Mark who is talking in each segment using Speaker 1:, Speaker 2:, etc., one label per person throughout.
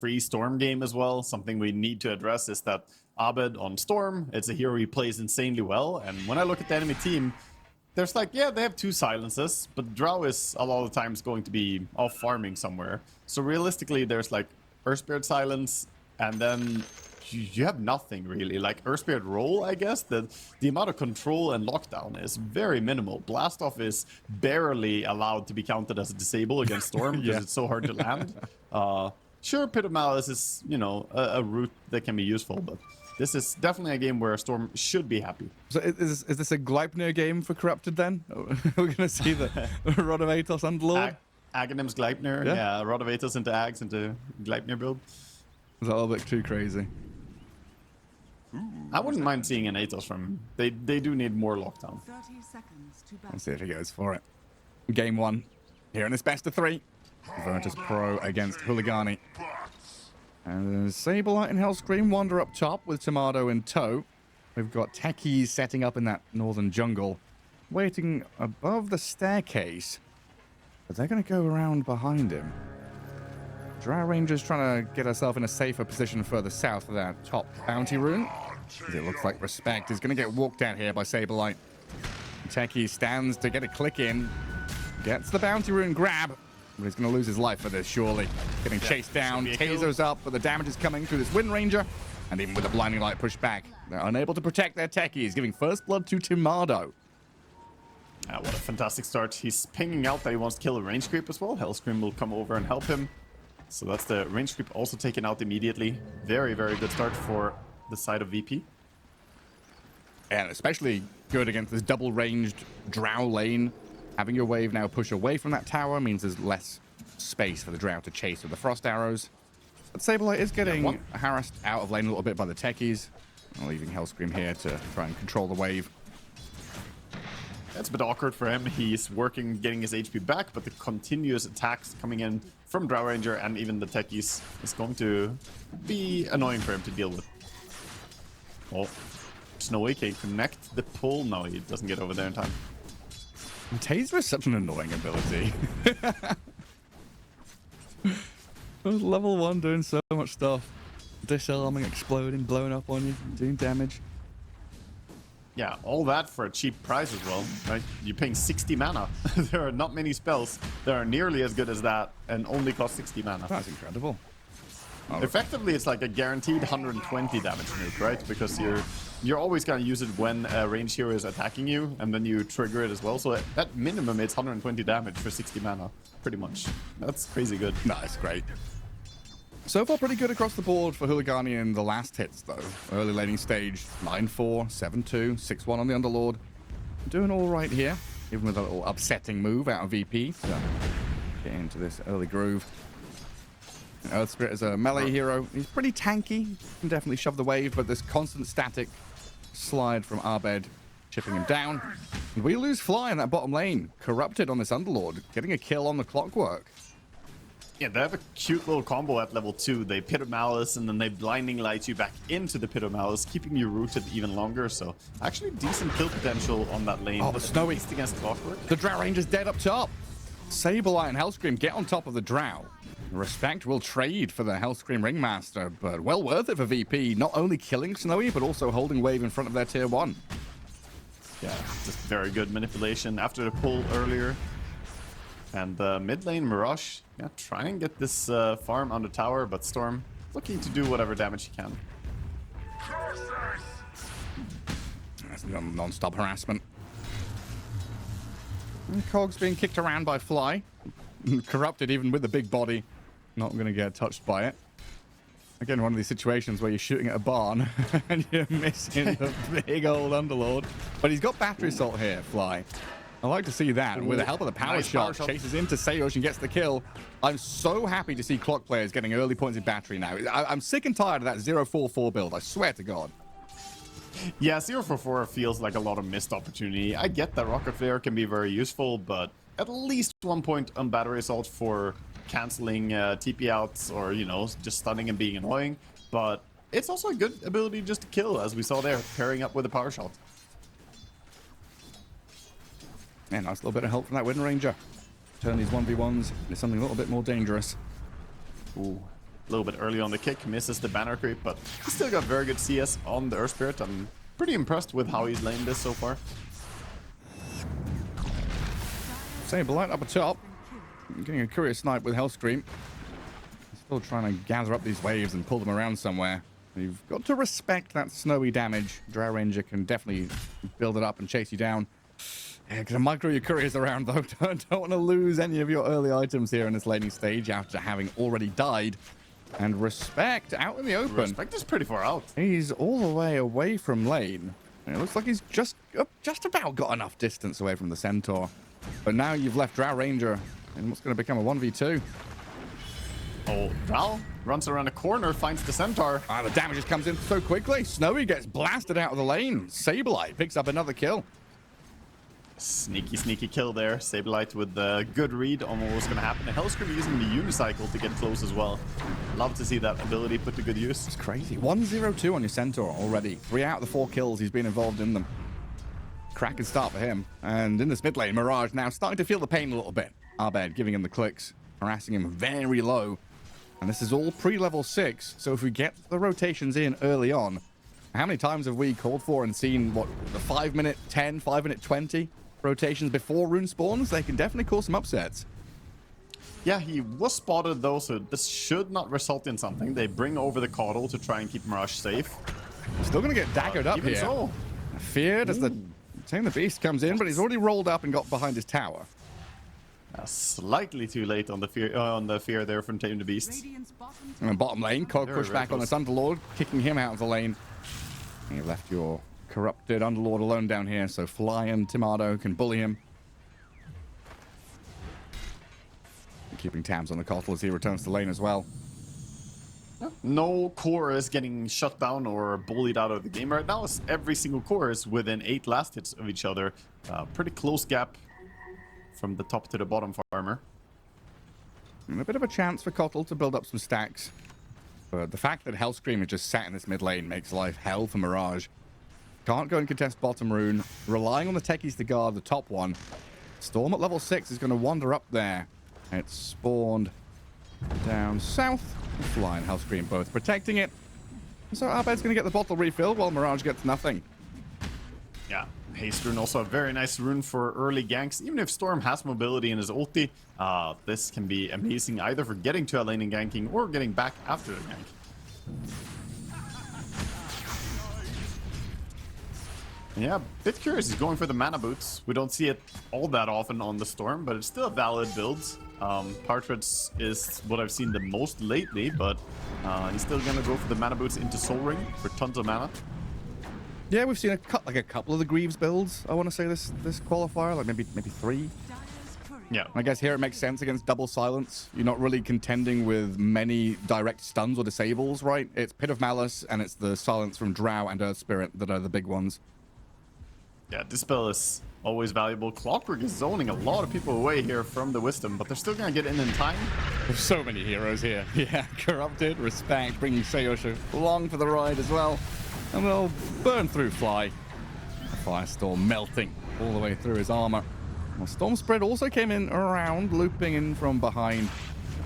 Speaker 1: free Storm game as well. Something we need to address is that Abed on Storm, it's a hero he plays insanely well. And when I look at the enemy team, there's like, yeah, they have 2 silences, but Drow is a lot of the times going to be off farming somewhere. So realistically, there's like Earth Spirit silence, and then you have nothing really. Like Earth Spirit roll, I guess, the amount of control and lockdown is very minimal. Blast off is barely allowed to be counted as a disable against Storm because it's so hard to land. Sure, Pit of Malice is, you know, a route that can be useful, but this is definitely a game where Storm should be happy.
Speaker 2: So is this a Gleipnir game for Corrupted then? We're going to see the Rod of Atos Underlord?
Speaker 1: Aghanims Gleipnir, yeah, Rod of Atos into Ags into Gleipnir build.
Speaker 2: Is that a little bit too crazy?
Speaker 1: I wouldn't mind seeing an Atos from him. They do need more lockdown.
Speaker 3: 30 seconds to
Speaker 2: Let's see if he goes for it. Game 1 here in this best of 3. Virtus.pro against HULIGANI. And Saberlight and Hellscream wander up top with Tomato in tow. We've got techies setting up in that northern jungle, waiting above the staircase. But they're going to go around behind him. Drow Ranger's trying to get herself in a safer position further south for that top bounty rune. As it looks like Respect is going to get walked at here by Saberlight. Techie stands to get a click in. Gets the bounty rune grab. But he's going to lose his life for this, surely. Getting chased down, tasers up, but the damage is coming through this Wind Ranger. And even with the blinding light pushed back, they're unable to protect their techies, giving first blood to Tomato.
Speaker 1: What a fantastic start. He's pinging out that he wants to kill a range creep as well. Hellscream will come over and help him. So that's the range creep also taken out immediately. Very, very good start for the side of VP.
Speaker 2: And especially good against this double-ranged Drow lane. Having your wave now push away from that tower means there's less space for the Drow to chase with the frost arrows. But Saberlight is getting harassed out of lane a little bit by the techies, leaving Hellscream here to try and control the wave.
Speaker 1: That's a bit awkward for him. He's working, getting his HP back, but the continuous attacks coming in from Drow Ranger and even the techies is going to be annoying for him to deal with. Oh, Snowy can connect the pull. No, he doesn't get over there in time.
Speaker 2: Taser is such an annoying ability. Level 1 doing so much stuff. Disarming, exploding, blowing up on you, doing damage.
Speaker 1: Yeah, all that for a cheap price as well, right? You're paying 60 mana. There are not many spells that are nearly as good as that and only cost 60 mana.
Speaker 2: That's incredible. Oh.
Speaker 1: Effectively, it's like a guaranteed 120 damage nuke, right? Because you're always going to use it when a ranged hero is attacking you, and then you trigger it as well. So at minimum, it's 120 damage for 60 mana, pretty much. That's crazy good.
Speaker 2: Nice, great. So far, pretty good across the board for Huligani in the last hits, though. Early laning stage, 9-4, 7-2, 6-1 on the Underlord. Doing all right here, even with a little upsetting move out of VP. So get into this early groove. And Earth Spirit is a melee hero. He's pretty tanky. Can definitely shove the wave, but this constant static slide from Abed chipping him down. And we lose Fly in that bottom lane. Corrupted on this Underlord, getting a kill on the Clockwork.
Speaker 1: Yeah, they have a cute little combo at level 2. They Pit of Malice, and then they blinding light you back into the Pit of Malice, keeping you rooted even longer. So actually decent kill potential on that lane.
Speaker 2: Oh, the Snowy
Speaker 1: against Clockwork.
Speaker 2: The Drow Ranger's dead up top. Saberlight and Hellscream get on top of the Drow. Respect will trade for the Hellscream Ringmaster, but well worth it for VP. Not only killing Snowy, but also holding wave in front of their tier 1.
Speaker 1: Yeah, just very good manipulation after the pull earlier. And mid lane Mirage, yeah, trying and get this farm on the tower, but Storm looking to do whatever damage he can.
Speaker 2: That's non-stop harassment. And Cog's being kicked around by Fly. Corrupted even with the big body. Not going to get touched by it. Again, one of these situations where you're shooting at a barn and you're missing the big old Underlord. But he's got battery assault here, Fly. I like to see that. And with the help of the power shot, chases into Seosh and gets the kill. I'm so happy to see Clock players getting early points in battery now. I'm sick and tired of that 0-4-4 build. I swear to God.
Speaker 1: Yeah, 0-4-4 feels like a lot of missed opportunity. I get that Rocket Flare can be very useful, but at least 1 point on battery assault for canceling TP outs or, you know, just stunning and being annoying. But it's also a good ability just to kill, as we saw there, pairing up with a power shot.
Speaker 2: Yeah, nice little bit of help from that Wind Ranger. Turn these 1v1s into something a little bit more dangerous.
Speaker 1: Ooh. A little bit early on the kick, misses the banner creep, but he's still got very good CS on the Earth Spirit. I'm pretty impressed with how he's laying this so far.
Speaker 2: Saberlight up atop. Getting a curious snipe with Hellscream. Still trying to gather up these waves and pull them around somewhere. You've got to respect that snowy damage. Drow Ranger can definitely build it up and chase you down. Yeah, gonna micro your couriers around though. Don't want to lose any of your early items here in this laning stage after having already died. And Respect out in the open.
Speaker 1: Respect is pretty far out.
Speaker 2: He's all the way away from lane. And it looks like he's just about got enough distance away from the Centaur. But now you've left Drow Ranger in what's going to become a 1v2.
Speaker 1: Oh, Drow runs around a corner, finds the Centaur.
Speaker 2: Ah, the damage just comes in so quickly. Snowy gets blasted out of the lane. Saberlight picks up another kill.
Speaker 1: Sneaky, sneaky kill there. Saberlight with the good read on what was going to happen. And Hellscream using the unicycle to get close as well. Love to see that ability put to good use.
Speaker 2: It's crazy. 1-0-2 on your Centaur already. 3 out of the 4 kills he's been involved in them. Cracking start for him. And in this mid lane, Mirage now starting to feel the pain a little bit. Abed giving him the clicks, harassing him very low. And this is all pre-level 6, so if we get the rotations in early on, how many times have we called for and seen, what, the 5-minute 10, 5-minute 20 rotations before rune spawns? They can definitely cause some upsets.
Speaker 1: Yeah, he was spotted though, so this should not result in something. They bring over the Caudal to try and keep Mirage safe.
Speaker 2: Still going to get daggered up
Speaker 1: even
Speaker 2: here.
Speaker 1: So.
Speaker 2: Feared as the Tame the Beast comes in, but he's already rolled up and got behind his tower.
Speaker 1: Slightly too late on the fear there from Tame the Beast.
Speaker 2: And bottom lane, Cog push back on this Underlord, kicking him out of the lane. And you've left your corrupted Underlord alone down here, so Fly and Timado can bully him. And keeping tabs on the Cottle as he returns to lane as well.
Speaker 1: No core is getting shut down or bullied out of the game right now. Every single core is within 8 last hits of each other. Pretty close gap from the top to the bottom farmer.
Speaker 2: And a bit of a chance for Cottle to build up some stacks. But the fact that Hellscream is just sat in this mid lane makes life hell for Mirage. Can't go and contest bottom rune. Relying on the techies to guard the top one. Storm at level 6 is going to wander up there. It's spawned down south. Fly and Hellscream both protecting it. So Abed's going to get the bottle refill while Mirage gets nothing.
Speaker 1: Yeah, Haste Rune also a very nice rune for early ganks. Even if Storm has mobility in his ulti, this can be amazing either for getting to a lane and ganking or getting back after the gank. Yeah, bit curious. He's going for the mana boots. We don't see it all that often on the Storm, but it's still a valid build. Partridge is what I've seen the most lately, but he's still gonna go for the mana boots into Soul Ring for tons of mana.
Speaker 2: Yeah, we've seen a couple of the Greaves builds. I want to say this qualifier, like maybe 3.
Speaker 1: Yeah,
Speaker 2: I guess here it makes sense against double silence. You're not really contending with many direct stuns or disables, right? It's Pit of Malice and it's the silence from Drow and Earth Spirit that are the big ones.
Speaker 1: Yeah, this spell is always valuable. Clockwork is zoning a lot of people away here from the Wisdom, but they're still gonna get in time.
Speaker 2: There's so many heroes here. Yeah, Corrupted, Respect, bringing Seiyosha along for the ride as well. And they'll burn through Fly. The Firestorm melting all the way through his armor. Well, Storm Spread also came in around, looping in from behind.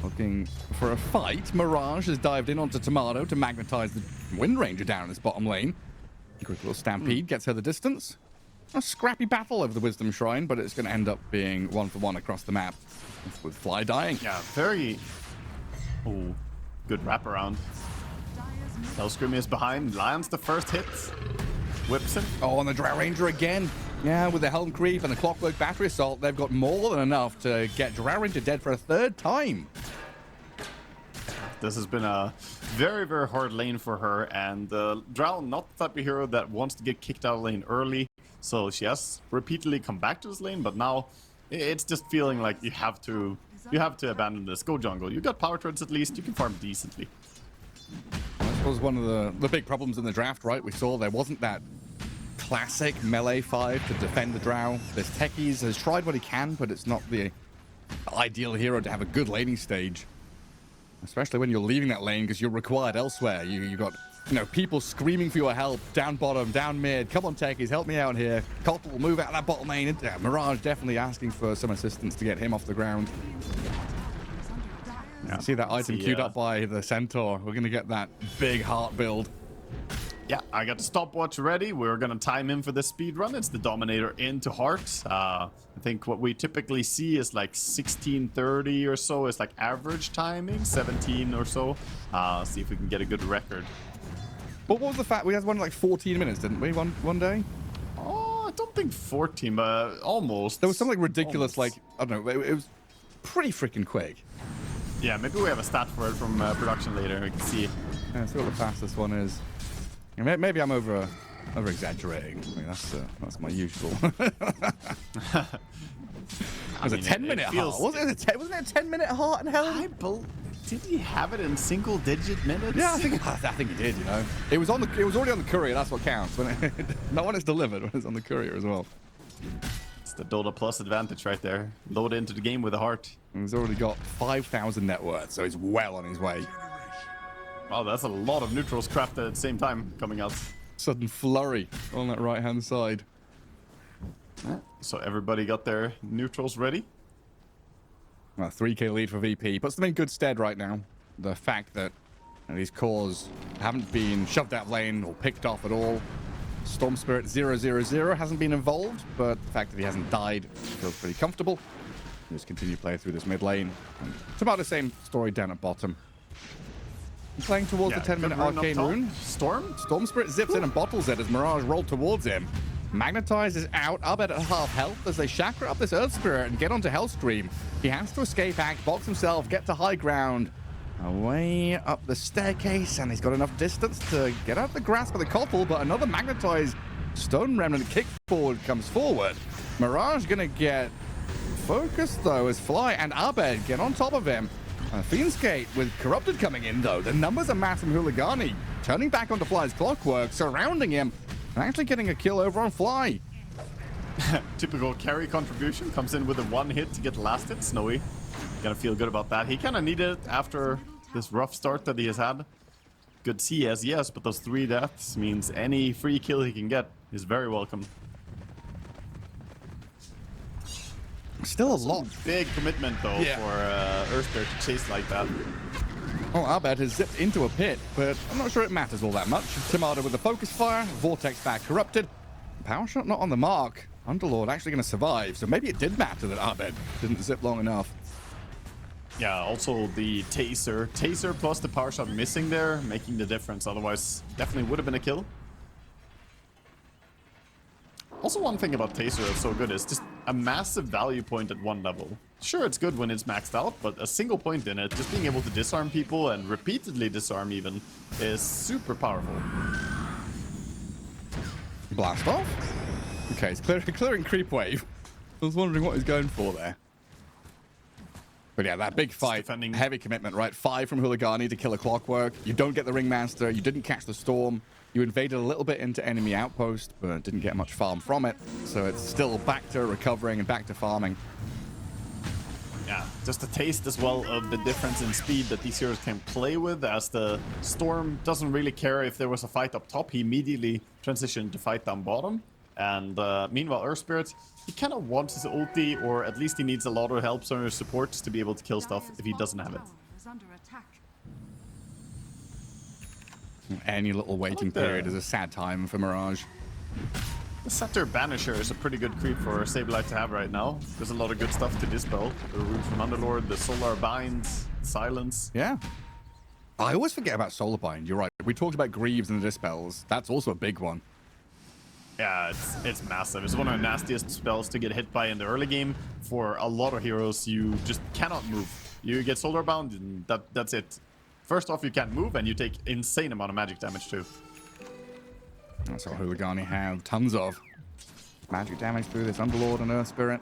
Speaker 2: Looking for a fight. Mirage has dived in onto Tomato to magnetize the Wind Ranger down in his bottom lane. A quick little stampede gets her the distance. A scrappy battle over the Wisdom Shrine, but it's going to end up being 1-for-1 across the map. With Fly dying.
Speaker 1: Yeah, very... Oh, good wraparound. Hellscream is behind, lands the first hit. Whips him.
Speaker 2: Oh, and the Drow Ranger again. Yeah, with the Helm Creep and the Clockwork Battery Assault, they've got more than enough to get Drow Ranger dead for a 3rd time.
Speaker 1: This has been a very, very hard lane for her, and Drow, not the type of hero that wants to get kicked out of lane early, so she has repeatedly come back to this lane, but now it's just feeling like you have to abandon this. Go jungle. You got power treads at least, you can farm decently.
Speaker 2: That was one of the big problems in the draft, right? We saw there wasn't that classic melee 5 to defend the Drow. This Techies has tried what he can, but it's not the ideal hero to have a good laning stage. Especially when you're leaving that lane because you're required elsewhere. You got, people screaming for your help. Down bottom, down mid. Come on, Techies, help me out here. Cottle will move out of that bottom lane. Mirage definitely asking for some assistance to get him off the ground. Yeah, see that item queued up by the Centaur. We're going to get that big heart build.
Speaker 1: Yeah, I got the stopwatch ready. We're going to time in for the speed run. It's the Dominator into Heart. I think what we typically see is like 16:30 or so is like average timing, 17 or so. See if we can get a good record.
Speaker 2: But what was the fact? We had one like 14 minutes, didn't we, one day?
Speaker 1: Oh, I don't think 14, but almost.
Speaker 2: There was something ridiculous,
Speaker 1: almost.
Speaker 2: like, I don't know, it was pretty freaking quick.
Speaker 1: Yeah, maybe we have a stat for it from production later. We can see.
Speaker 2: Yeah, see what the fastest one is. Yeah, maybe I'm over exaggerating. I mean, that's my usual. It was a 10-minute heart. Wasn't it a 10-minute heart in hell?
Speaker 1: Did he have it in single-digit minutes?
Speaker 2: Yeah, I think he did. You know, it was already on the courier. That's what counts. Not when it's delivered. When it's on the courier as well.
Speaker 1: It's the Dota Plus advantage right there. Load into the game with a heart.
Speaker 2: And he's already got 5,000 net worth, so he's well on his way.
Speaker 1: Wow, that's a lot of neutrals crafted at the same time coming out.
Speaker 2: Sudden flurry on that right-hand side.
Speaker 1: So everybody got their neutrals ready.
Speaker 2: Well, 3k lead for VP. Puts them in good stead right now. The fact that these cores haven't been shoved out of lane or picked off at all. Storm Spirit 000 hasn't been involved, but the fact that he hasn't died feels pretty comfortable. Just continue playing through this mid lane. And it's about the same story down at bottom. Playing towards the 10-minute arcane rune.
Speaker 1: Storm
Speaker 2: Spirit zips in and bottles it as Mirage rolled towards him. Magnetize is out, Abed at half health as they chakra up this Earth Spirit and get onto Hellscream. He has to escape act, box himself, get to high ground. Away up the staircase, and he's got enough distance to get out of the grasp of the Koppel, but another magnetized Stone Remnant kick forward comes forward. Mirage gonna get focused though as Fly and Abed get on top of him. Fiendskate with Corrupted coming in though. The numbers are massive. Huligani turning back onto Fly's clockwork, surrounding him, and actually getting a kill over on Fly.
Speaker 1: Typical carry contribution. Comes in with a one hit to get last hit. Snowy. Gonna feel good about that. He kind of needed it after this rough start that he has had. Good CS, yes, but those 3 deaths means any free kill he can get is very welcome.
Speaker 2: Still a lot.
Speaker 1: Big commitment though for Earthbear to chase like that.
Speaker 2: Oh, Abed has zipped into a pit, but I'm not sure it matters all that much. Timada with the focus fire, Vortex back corrupted. Power shot not on the mark. Underlord actually going to survive, so maybe it did matter that Abed didn't zip long enough.
Speaker 1: Yeah, also the Taser. Taser plus the power shot missing there, making the difference. Otherwise, definitely would have been a kill. Also, one thing about Taser that's so good is just a massive value point at one level. Sure, it's good when it's maxed out, but a single point in it, just being able to disarm people and repeatedly disarm even, is super powerful.
Speaker 2: Blast off? Okay, it's clearing creep wave. I was wondering what he's going for there. But yeah, that big fight, heavy commitment, right? 5 from Huligani to kill a clockwork. You don't get the Ringmaster, you didn't catch the Storm. You invaded a little bit into enemy outpost, but didn't get much farm from it. So it's still back to recovering and back to farming.
Speaker 1: Yeah, just a taste as well of the difference in speed that these heroes can play with, as the Storm doesn't really care if there was a fight up top. He immediately transitioned to fight down bottom. And meanwhile, Earth Spirit, he kind of wants his ulti, or at least he needs a lot of help on his support to be able to kill stuff if he doesn't have it.
Speaker 2: Any little waiting period is a sad time for Mirage.
Speaker 1: The Scepter Banisher is a pretty good creep for Sableye to have right now. There's a lot of good stuff to dispel. The Rune from Underlord, the Solar Bind, Silence.
Speaker 2: Yeah. I always forget about Solar Bind, you're right. We talked about Greaves and the dispels. That's also a big one.
Speaker 1: Yeah, it's massive. It's one of the nastiest spells to get hit by in the early game. For a lot of heroes, you just cannot move. You get Solar Bound, and that's it. First off, you can't move, and you take insane amount of magic damage too.
Speaker 2: That's what Huligani have tons of. Magic damage through this Underlord and Earth Spirit.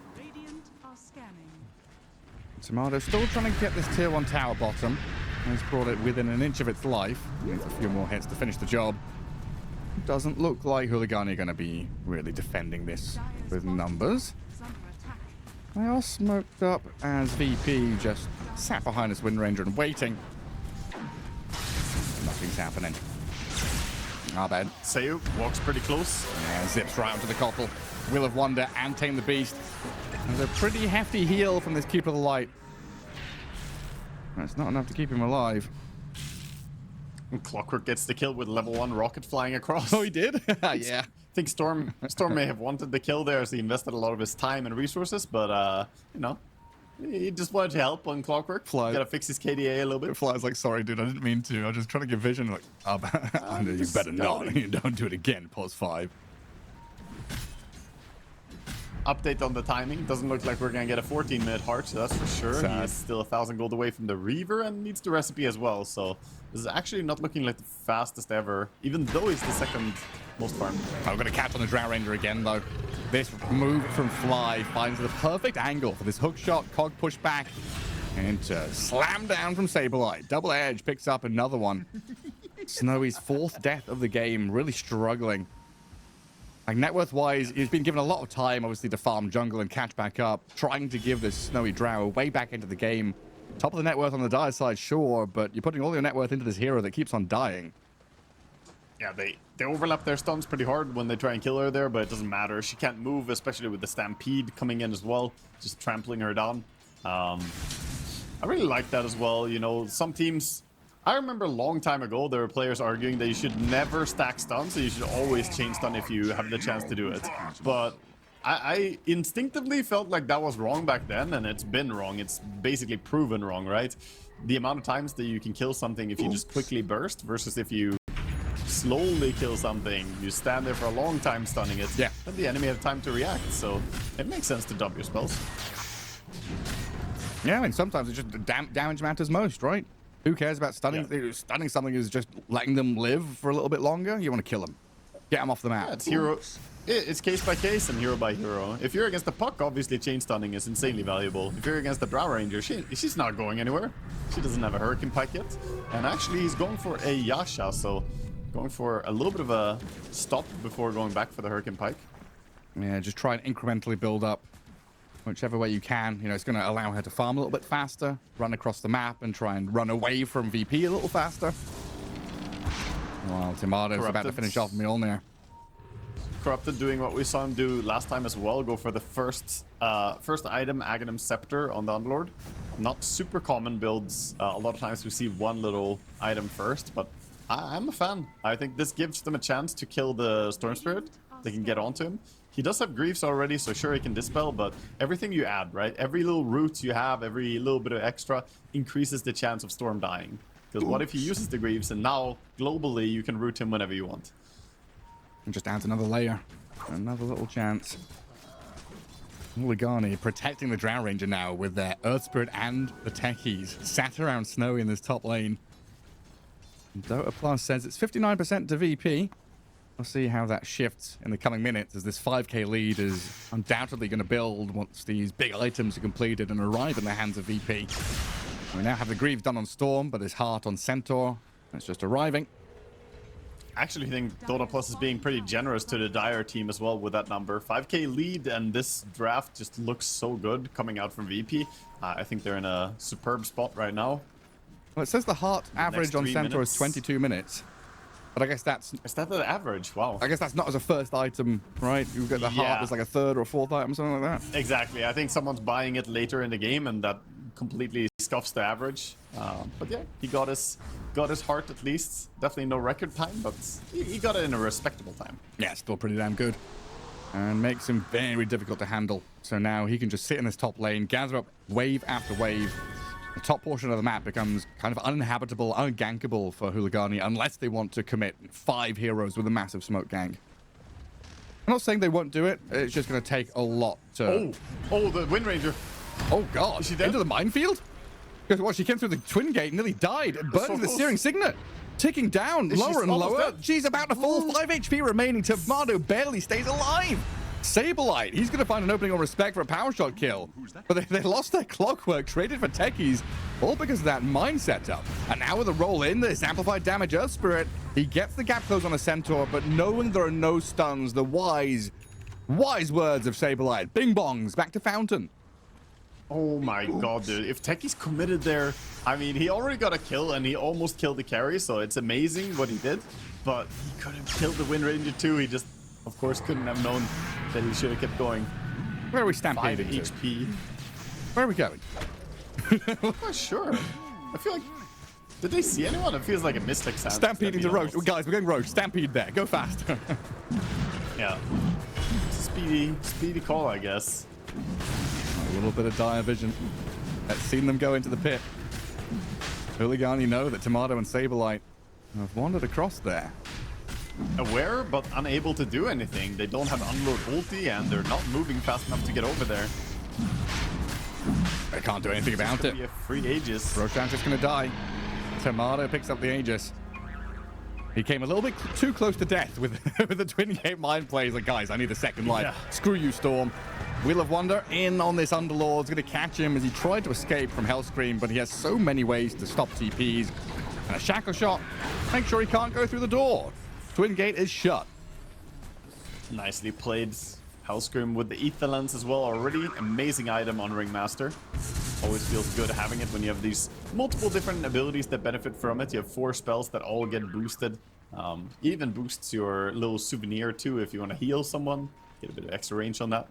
Speaker 2: Tomato still trying to get this tier 1 tower bottom. He's brought it within an inch of its life. Needs a few more hits to finish the job. Doesn't look like Huligani are going to be really defending this with numbers. They are smoked up as VP just sat behind his Wind Ranger and waiting. Nothing's happening. Abed.
Speaker 1: Sayu walks pretty close.
Speaker 2: Yeah, zips right onto the Koppel. Will of Wonder and Tame the Beast. There's a pretty hefty heal from this Keeper of the Light. That's not enough to keep him alive.
Speaker 1: And Clockwork gets the kill with level 1 rocket flying across.
Speaker 2: Oh, he did? Yeah.
Speaker 1: I think Storm may have wanted the kill there, as he invested a lot of his time and resources, but you know, he just wanted to help on Clockwork.
Speaker 2: Fly.
Speaker 1: Gotta fix his KDA a little bit.
Speaker 2: Fly's like, sorry, dude, I didn't mean to. I was just trying to give vision. Like, I know you better not. You don't do it again. Pause 5.
Speaker 1: Update on the timing. Doesn't look like we're gonna get a 14-minute heart, so that's for sure.
Speaker 2: Sad.
Speaker 1: He's still 1,000 gold away from the Reaver and needs the recipe as well. So this is actually not looking like the fastest ever, even though he's the second most farmed.
Speaker 2: I'm going to catch on the Drow Ranger again, though. This move from Fly finds the perfect angle for this hook shot, cog push back, and slam down from Sableye. Double Edge picks up another one. Snowy's 4th death of the game, really struggling. Like, net worth-wise, he's been given a lot of time, obviously, to farm jungle and catch back up, trying to give this Snowy Drow way back into the game. Top of the net worth on the dire side, sure, but you're putting all your net worth into this hero that keeps on dying.
Speaker 1: Yeah, they overlap their stuns pretty hard when they try and kill her there, but it doesn't matter. She can't move, especially with the Stampede coming in as well, just trampling her down. I really like that as well. You know, some teams... I remember a long time ago, there were players arguing that you should never stack stuns, so you should always chain stun if you have the chance to do it. But I instinctively felt like that was wrong back then, and it's been wrong. It's basically proven wrong, right? The amount of times that you can kill something if you just quickly burst versus if you slowly kill something, you stand there for a long time stunning it,
Speaker 2: yeah,
Speaker 1: and the enemy have time to react, so it makes sense to dump your spells.
Speaker 2: Yeah, I mean, sometimes it's just damage matters most, right? Who cares about stunning? Yeah. Stunning something is just letting them live for a little bit longer. You want to kill them. Get them off the map.
Speaker 1: Yeah, it's hero. It's case by case and hero by hero. If you're against the puck, obviously chain stunning is insanely valuable. If you're against the Drow Ranger, she's not going anywhere. She doesn't have a Hurricane Pike yet. And actually, he's going for a Yasha, so going for a little bit of a stop before going back for the Hurricane Pike.
Speaker 2: Yeah, just try and incrementally build up whichever way you can. You know, it's going to allow her to farm a little bit faster, run across the map, and try and run away from VP a little faster. While Timado's about to finish off Mjolnir.
Speaker 1: Corrupted doing what we saw him do last time as well. Go for the first item, Aghanim Scepter on the Underlord. Not super common builds. A lot of times we see one little item first, but I'm a fan. I think this gives them a chance to kill the Storm Spirit. They can get onto him. He does have Greaves already, so sure he can dispel, but everything you add, right? Every little root you have, every little bit of extra increases the chance of Storm dying. Because what if he uses the Greaves and now, globally, you can root him whenever you want.
Speaker 2: And just adds another layer. Another little chance. HULIGANI protecting the Drow Ranger now with their Earth Spirit and the Techies. Sat around Snowy in this top lane. Dota Plus says it's 59% to VP. We'll see how that shifts in the coming minutes as this 5k lead is undoubtedly going to build once these big items are completed and arrive in the hands of VP. We now have the Greaves done on Storm, but his heart on Centaur. It's just arriving.
Speaker 1: I actually think Dota Plus is being pretty generous to the Dire team as well with that number. 5k lead, and this draft just looks so good coming out from VP. I think they're in a superb spot right now.
Speaker 2: Well, it says the heart average on Centaur is 22 minutes. But I guess that's...
Speaker 1: Is that the average? Wow.
Speaker 2: I guess that's not as a first item, right? You get the heart as like a third or fourth item, something like that.
Speaker 1: Exactly. I think someone's buying it later in the game, and that completely scuffs the average. But yeah, he got his heart at least. Definitely no record time, but he got it in a respectable time.
Speaker 2: Yeah, still pretty damn good. And makes him very difficult to handle. So now he can just sit in this top lane, gather up wave after wave. The top portion of the map becomes kind of uninhabitable, ungankable for HULIGANI unless they want to commit 5 heroes with a massive smoke gang. I'm not saying they won't do it. It's just going to take a lot to...
Speaker 1: Oh, the Wind Ranger.
Speaker 2: Oh, God.
Speaker 1: Is she dead?
Speaker 2: Into the minefield? Because, well, she came through the Twin Gate and nearly died, burning the Searing Signet. Ticking down, lower and lower. She's about to fall. 5 HP remaining. Tomado barely stays alive. Sableye, he's going to find an opening on Respect for a power shot kill. But they lost their Clockwork, traded for Techies, all because of that mine setup. And now with a roll in, this amplified damage Earth Spirit, he gets the gap close on a Centaur, but knowing there are no stuns, the wise words of Sableye. Bing bongs, back to Fountain.
Speaker 1: Oh my god, dude. If Techies committed there, I mean, he already got a kill and he almost killed the carry, so it's amazing what he did. But he couldn't kill the Wind Ranger too. He just, of course, couldn't have known that he should have kept going.
Speaker 2: Where are we stampeding
Speaker 1: 5 HP.
Speaker 2: Where are we going?
Speaker 1: Oh, sure. I feel like... Did they see anyone? It feels like a Mystic
Speaker 2: Stampede into Roche. Guys, we're going Roche. Stampede there. Go fast.
Speaker 1: Yeah. Speedy call, I guess.
Speaker 2: A little bit of dire vision. Let's seen them go into the pit. Huligani know that Tomato and Saberlight have wandered across there.
Speaker 1: Aware, but unable to do anything. They don't have unload ulti, and they're not moving fast enough to get over there.
Speaker 2: They can't do anything about it.
Speaker 1: Be a free Aegis.
Speaker 2: Roshan's just going to die. Tomato picks up the Aegis. He came a little bit too close to death with, with the twin gate mind plays. Like, guys, I need a second life.
Speaker 1: Yeah.
Speaker 2: Screw you, Storm. Wheel of Wonder in on this Underlord's going to catch him as he tried to escape from Hellscream, but he has so many ways to stop TPs. And a Shackle Shot. Make sure he can't go through the door. Twin gate is shut.
Speaker 1: Nicely played. Hellscream with the Ether Lens as well already. Amazing item on Ringmaster. Always feels good having it when you have these multiple different abilities that benefit from it. You have 4 spells that all get boosted. It even boosts your little souvenir too if you want to heal someone. Get a bit of extra range on that.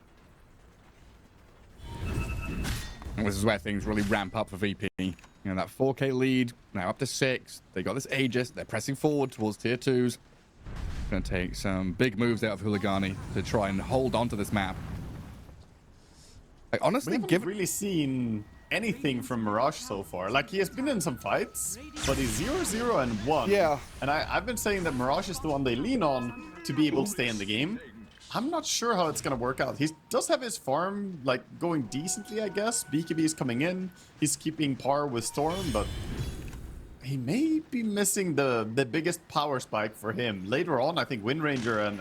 Speaker 2: And this is where things really ramp up for VP. You know, that 4K lead, now up to 6. They got this Aegis. They're pressing forward towards tier 2s. Going to take some big moves out of Huligani to try and hold on to this map. Like, honestly,
Speaker 1: we haven't really seen anything from Mirage so far. Like, he has been in some fights, but he's 0-0 and 1.
Speaker 2: Yeah.
Speaker 1: And I've been saying that Mirage is the one they lean on to be able to stay in the game. I'm not sure how it's going to work out. He does have his farm, like, going decently, I guess. BKB is coming in. He's keeping par with Storm, but he may be missing the biggest power spike for him. Later on, I think Wind Ranger and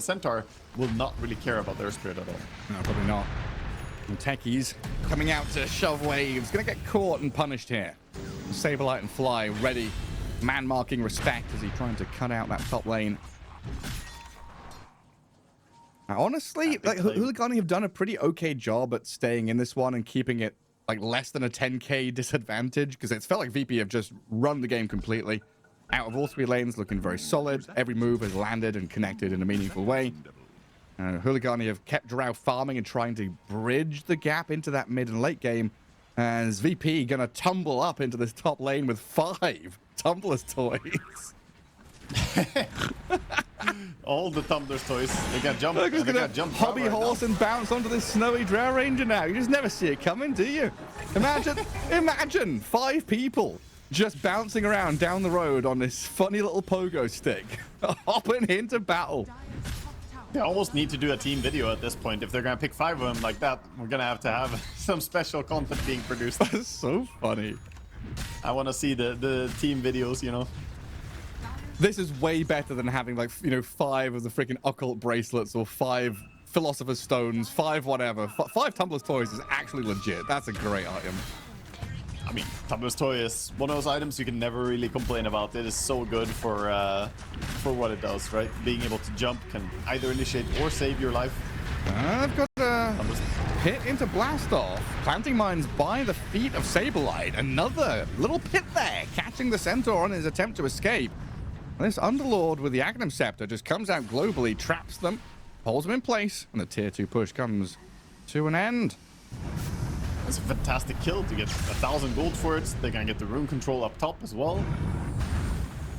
Speaker 1: Centaur will not really care about their spirit at all.
Speaker 2: No, probably not. And Techies coming out to shove waves. Going to get caught and punished here. Saberlight and Fly ready. Man marking respect as he's trying to cut out that top lane. Now, honestly, like, Huligani have done a pretty okay job at staying in this one and keeping it like less than a 10k disadvantage, because it's felt like VP have just run the game completely. Out of all 3 lanes, looking very solid. Every move has landed and connected in a meaningful way. Huligani have kept Drow farming and trying to bridge the gap into that mid and late game, as VP gonna tumble up into this top lane with 5 Tumblers toys.
Speaker 1: All the Tumblers toys. They got jump.
Speaker 2: Look,
Speaker 1: They got jump
Speaker 2: hobby
Speaker 1: right
Speaker 2: horse
Speaker 1: now.
Speaker 2: and bounce onto this snowy Drow Ranger now. You just never see it coming, do you? Imagine 5 people just bouncing around down the road on this funny little pogo stick, hopping into battle.
Speaker 1: They almost need to do a team video at this point. If they're going to pick 5 of them like that, we're going to have some special content being produced.
Speaker 2: That's so funny.
Speaker 1: I want to see the team videos, you know.
Speaker 2: This is way better than having, like, you know, 5 of the freaking occult bracelets or 5 philosopher's stones, 5 whatever. 5 Tumblr's toys is actually legit. That's a great item.
Speaker 1: I mean, Tumblr's toy is one of those items you can never really complain about. It is so good for what it does, right? Being able to jump can either initiate or save your life.
Speaker 2: I've got a pit into Blastoff. Planting mines by the feet of Saberlight. Another little pit there, catching the Centaur on his attempt to escape. This Underlord with the Agnum Scepter just comes out globally, traps them, holds them in place, and the tier 2 push comes to an end.
Speaker 1: It's a fantastic kill to get 1,000 gold for it. They're gonna get the rune control up top as well.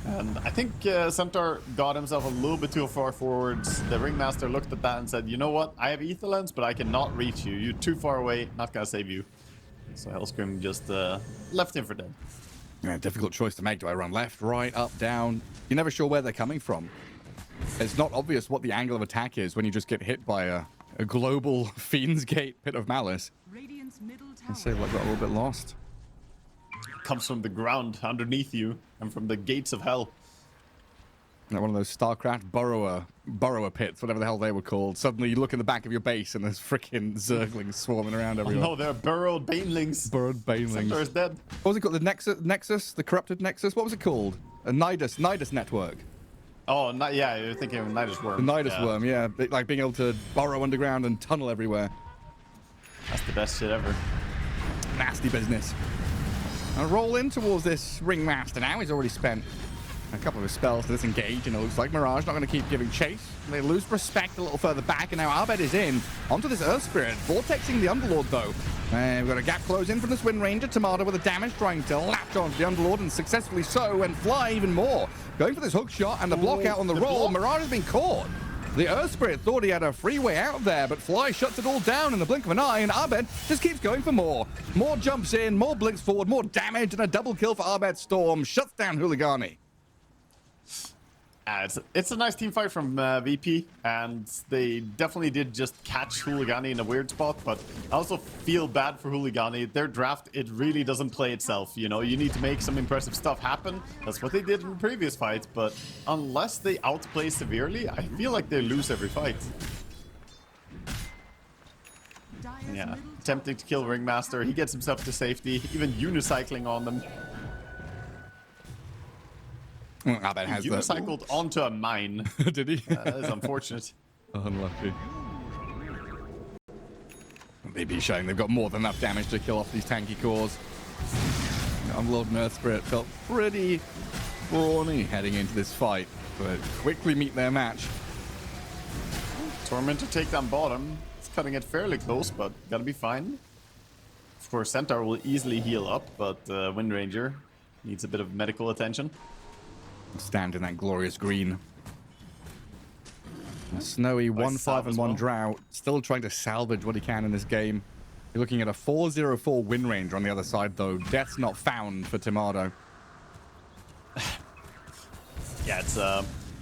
Speaker 1: And I think Centaur got himself a little bit too far forwards. The Ringmaster looked at that and said, you know what? I have Ether Lens, but I cannot reach you. You're too far away. Not gonna save you. So Hellscream just left him for dead.
Speaker 2: Yeah, difficult choice to make. Do I run left, right, up, down? You're never sure where they're coming from. It's not obvious what the angle of attack is when you just get hit by a global Fiend's Gate Pit of Malice. I say like got a little bit lost.
Speaker 1: Comes from the ground underneath you and from the gates of hell.
Speaker 2: Like one of those StarCraft burrower pits, whatever the hell they were called. Suddenly you look in the back of your base and there's freaking zerglings swarming around everywhere.
Speaker 1: Oh no, they're burrowed banelings.
Speaker 2: Burrowed banelings.
Speaker 1: Centaur is dead.
Speaker 2: What was it called? The Nexus? The corrupted Nexus? What was it called? A Nidus network.
Speaker 1: Oh, yeah, you're thinking of Nidus Worm.
Speaker 2: The Nidus Worm, yeah. Like being able to burrow underground and tunnel everywhere.
Speaker 1: That's the best shit ever.
Speaker 2: Nasty business. I'll roll in towards this Ringmaster now. He's already spent A couple of his spells to disengage, and it looks like Mirage not going to keep giving chase. They lose respect a little further back, and now Abed is in onto this Earth Spirit, vortexing the Underlord though. And we've got a gap close in from this Wind Ranger. Tomato with the damage, trying to latch onto the Underlord, and successfully so, and fly even more. Going for this hook shot, and the block out on the roll. Mirage has been caught. The Earth Spirit thought he had a free way out there, but Fly shuts it all down in the blink of an eye, and Abed just keeps going for more. More jumps in, more blinks forward, more damage, and a double kill for Abed Storm. Shuts down Huligani.
Speaker 1: It's a nice team fight from VP, and they definitely did just catch Huligani in a weird spot, but I also feel bad for Huligani. Their draft, it really doesn't play itself, you know? You need to make some impressive stuff happen. That's what they did in the previous fight, but unless they outplay severely, I feel like they lose every fight. Yeah, attempting to kill Ringmaster, he gets himself to safety, even unicycling on them.
Speaker 2: Abed has
Speaker 1: he cycled onto a mine.
Speaker 2: Did he?
Speaker 1: That is unfortunate.
Speaker 2: Unlucky. VP showing they've got more than enough damage to kill off these tanky cores. Underlord and Earth Spirit felt pretty brawny heading into this fight, but quickly meet their match.
Speaker 1: Torment to take down bottom. It's cutting it fairly close, but gotta be fine. Of course, Centaur will easily heal up, but Wind Ranger needs a bit of medical attention.
Speaker 2: Stand in that glorious green. A snowy 1-5 and 1 Drow, still trying to salvage what he can in this game. You're looking at a 4-0-4 Wind Ranger on the other side, though. Death's not found for Tomato.
Speaker 1: Yeah,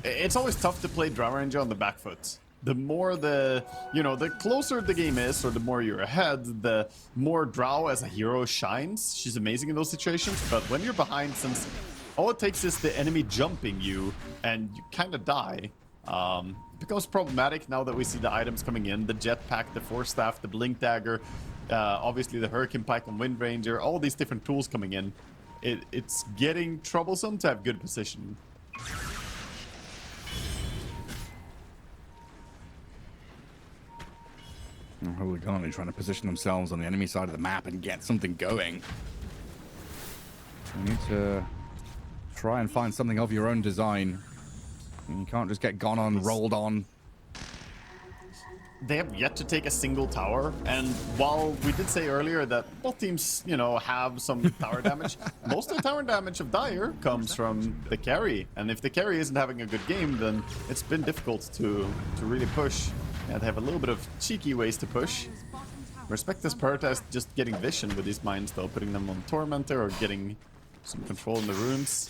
Speaker 1: it's always tough to play Drow Ranger on the back foot. The more the closer the game is, or the more you're ahead, the more Drow as a hero shines. She's amazing in those situations, but when you're behind, since all it takes is the enemy jumping you, and you kind of die. It becomes problematic now that we see the items coming in. The Jetpack, the Force Staff, the Blink Dagger, obviously the Hurricane Pike on Wind Ranger, all these different tools coming in. It's getting troublesome to have good position.
Speaker 2: Huligani trying to position themselves on the enemy side of the map and get something going. You need to try and find something of your own design. You can't just get gone on, rolled on.
Speaker 1: They have yet to take a single tower, and while we did say earlier that both teams, have some tower damage, most of the tower damage of Dire comes from the carry, and if the carry isn't having a good game, then it's been difficult to really push. Yeah, they have a little bit of cheeky ways to push. Respect this prioritize just getting vision with these mines, though, putting them on Tormentor or getting some control in the runes.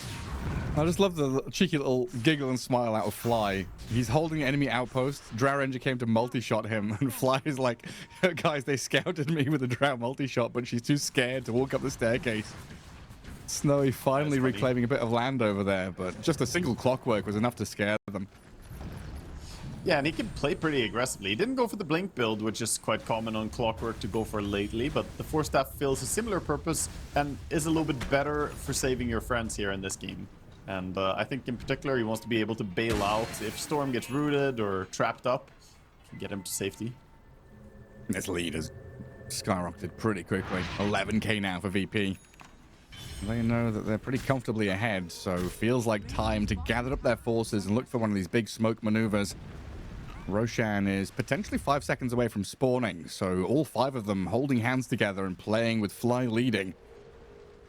Speaker 2: I just love the cheeky little giggle and smile out of Fly. He's holding enemy outpost. Drow Ranger came to multi-shot him, and Fly is like, guys, they scouted me with a Drow multi-shot, but she's too scared to walk up the staircase. Snowy finally reclaiming a bit of land over there, but just a single Clockwork was enough to scare them.
Speaker 1: Yeah, and he can play pretty aggressively. He didn't go for the Blink build, which is quite common on Clockwork to go for lately, but the Force Staff fills a similar purpose and is a little bit better for saving your friends here in this game. And I think in particular he wants to be able to bail out if Storm gets rooted or trapped up, get him to safety.
Speaker 2: This lead has skyrocketed pretty quickly. 11k now for VP. They know that they're pretty comfortably ahead, so feels like time to gather up their forces and look for one of these big smoke maneuvers. Roshan is potentially 5 seconds away from spawning, so all 5 of them holding hands together and playing with Fly leading.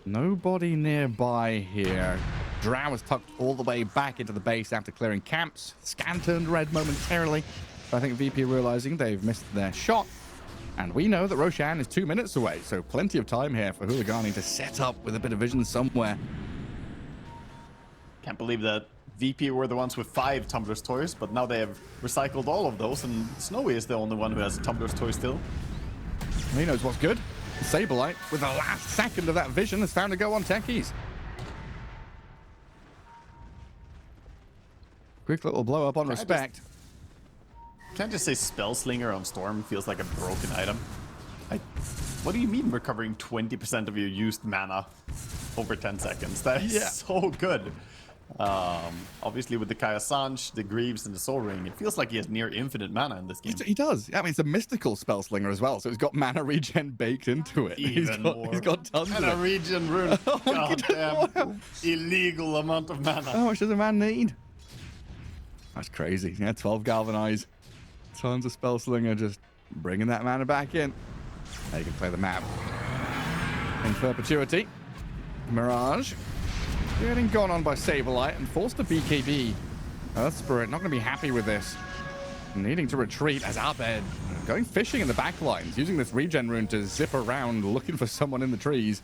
Speaker 2: Nobody nearby here. Drow is tucked all the way back into the base after clearing camps. Scan turned red momentarily. I think VP realizing they've missed their shot. And we know that Roshan is 2 minutes away, so plenty of time here for Huligani to set up with a bit of vision somewhere.
Speaker 1: Can't believe that VP were the ones with 5 Tumbler's Toys, but now they have recycled all of those, and Snowy is the only one who has a Tumbler's Toy still.
Speaker 2: He knows what's good. Saberlight, with the last second of that vision, has found a go on techies. Quick little blow up on respect.
Speaker 1: Can't just say Spell Slinger on Storm feels like a broken item. What do you mean recovering 20% of your used mana over 10 seconds? That is so good. Obviously, with the Kaya Sanj, the Greaves, and the Soul Ring, it feels like he has near infinite mana in this game.
Speaker 2: He does. I mean, it's a mystical spell slinger as well, so it's got mana regen baked into it. He's got tons
Speaker 1: and
Speaker 2: of
Speaker 1: a regen rune.
Speaker 2: Oh my goodness, wow.
Speaker 1: Illegal amount of mana.
Speaker 2: How much does a man need? That's crazy. Yeah, 12 galvanize. Tons of spell slinger, just bringing that mana back in. Now you can play the map in perpetuity. Mirage getting gone on by Saberlight and forced to BKB. Earth Spirit not going to be happy with this. Needing to retreat as Abed going fishing in the back lines, using this regen rune to zip around looking for someone in the trees.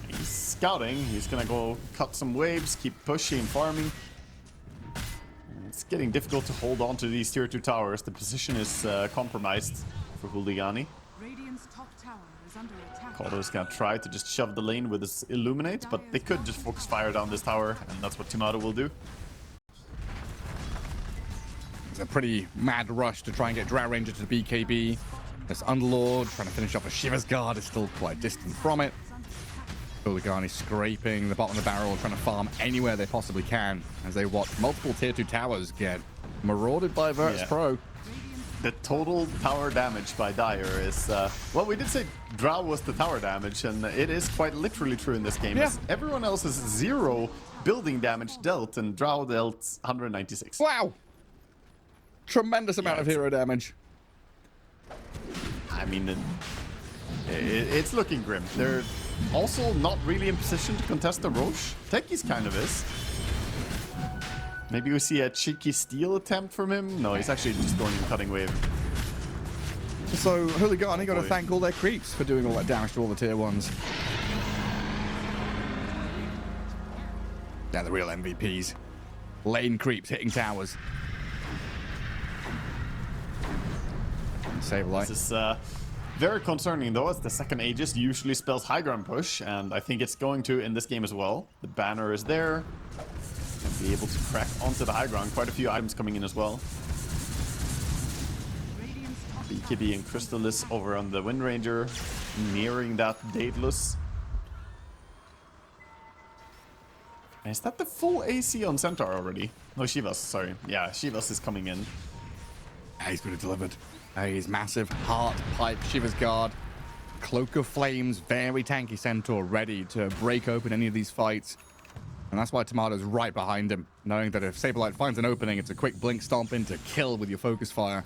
Speaker 1: He's scouting. He's going to go cut some waves, keep pushing, farming. It's getting difficult to hold on to these tier 2 towers. The position is compromised for Huligani.
Speaker 3: Radiant's top tower is under attack.
Speaker 1: Calder's gonna try to just shove the lane with his Illuminate, but they could just focus fire down this tower, and that's what Timado will do.
Speaker 2: It's a pretty mad rush to try and get Drow Ranger to the BKB. This Underlord trying to finish off a Shiva's Guard is still quite distant from it. Huligani scraping the bottom of the barrel, trying to farm anywhere they possibly can as they watch multiple tier 2 towers get marauded by Virtus.pro.
Speaker 1: The total tower damage by Dire is, well, we did say Drow was the tower damage, and it is quite literally true in this game.
Speaker 2: Yeah.
Speaker 1: As everyone else is 0 building damage dealt, and Drow dealt 196.
Speaker 2: Wow! Tremendous amount of hero damage.
Speaker 1: I mean, it's looking grim. They're also not really in position to contest the Roche. Techies kind of is. Maybe we see a cheeky steal attempt from him. No, he's actually just going in cutting wave.
Speaker 2: So Huligani got to thank all their creeps for doing all that damage to all the tier 1s. They're the real MVPs. Lane creeps hitting towers. Saberlight.
Speaker 1: This is very concerning though, as the second Aegis usually spells high ground push, and I think it's going to in this game as well. The banner is there. And be able to crack onto the high ground. Quite a few items coming in as well. BKB and Crystallis over on the Wind Ranger, nearing that Daedalus. Is that the full AC on Centaur already? No, Shivas, sorry. Yeah, Shivas is coming in.
Speaker 2: He's got it delivered. He's massive heart pipe, Shiva's Guard, Cloak of Flames, very tanky Centaur, ready to break open any of these fights. And that's why Tomado's right behind him, knowing that if Saberlight finds an opening, it's a quick blink stomp in to kill with your focus fire.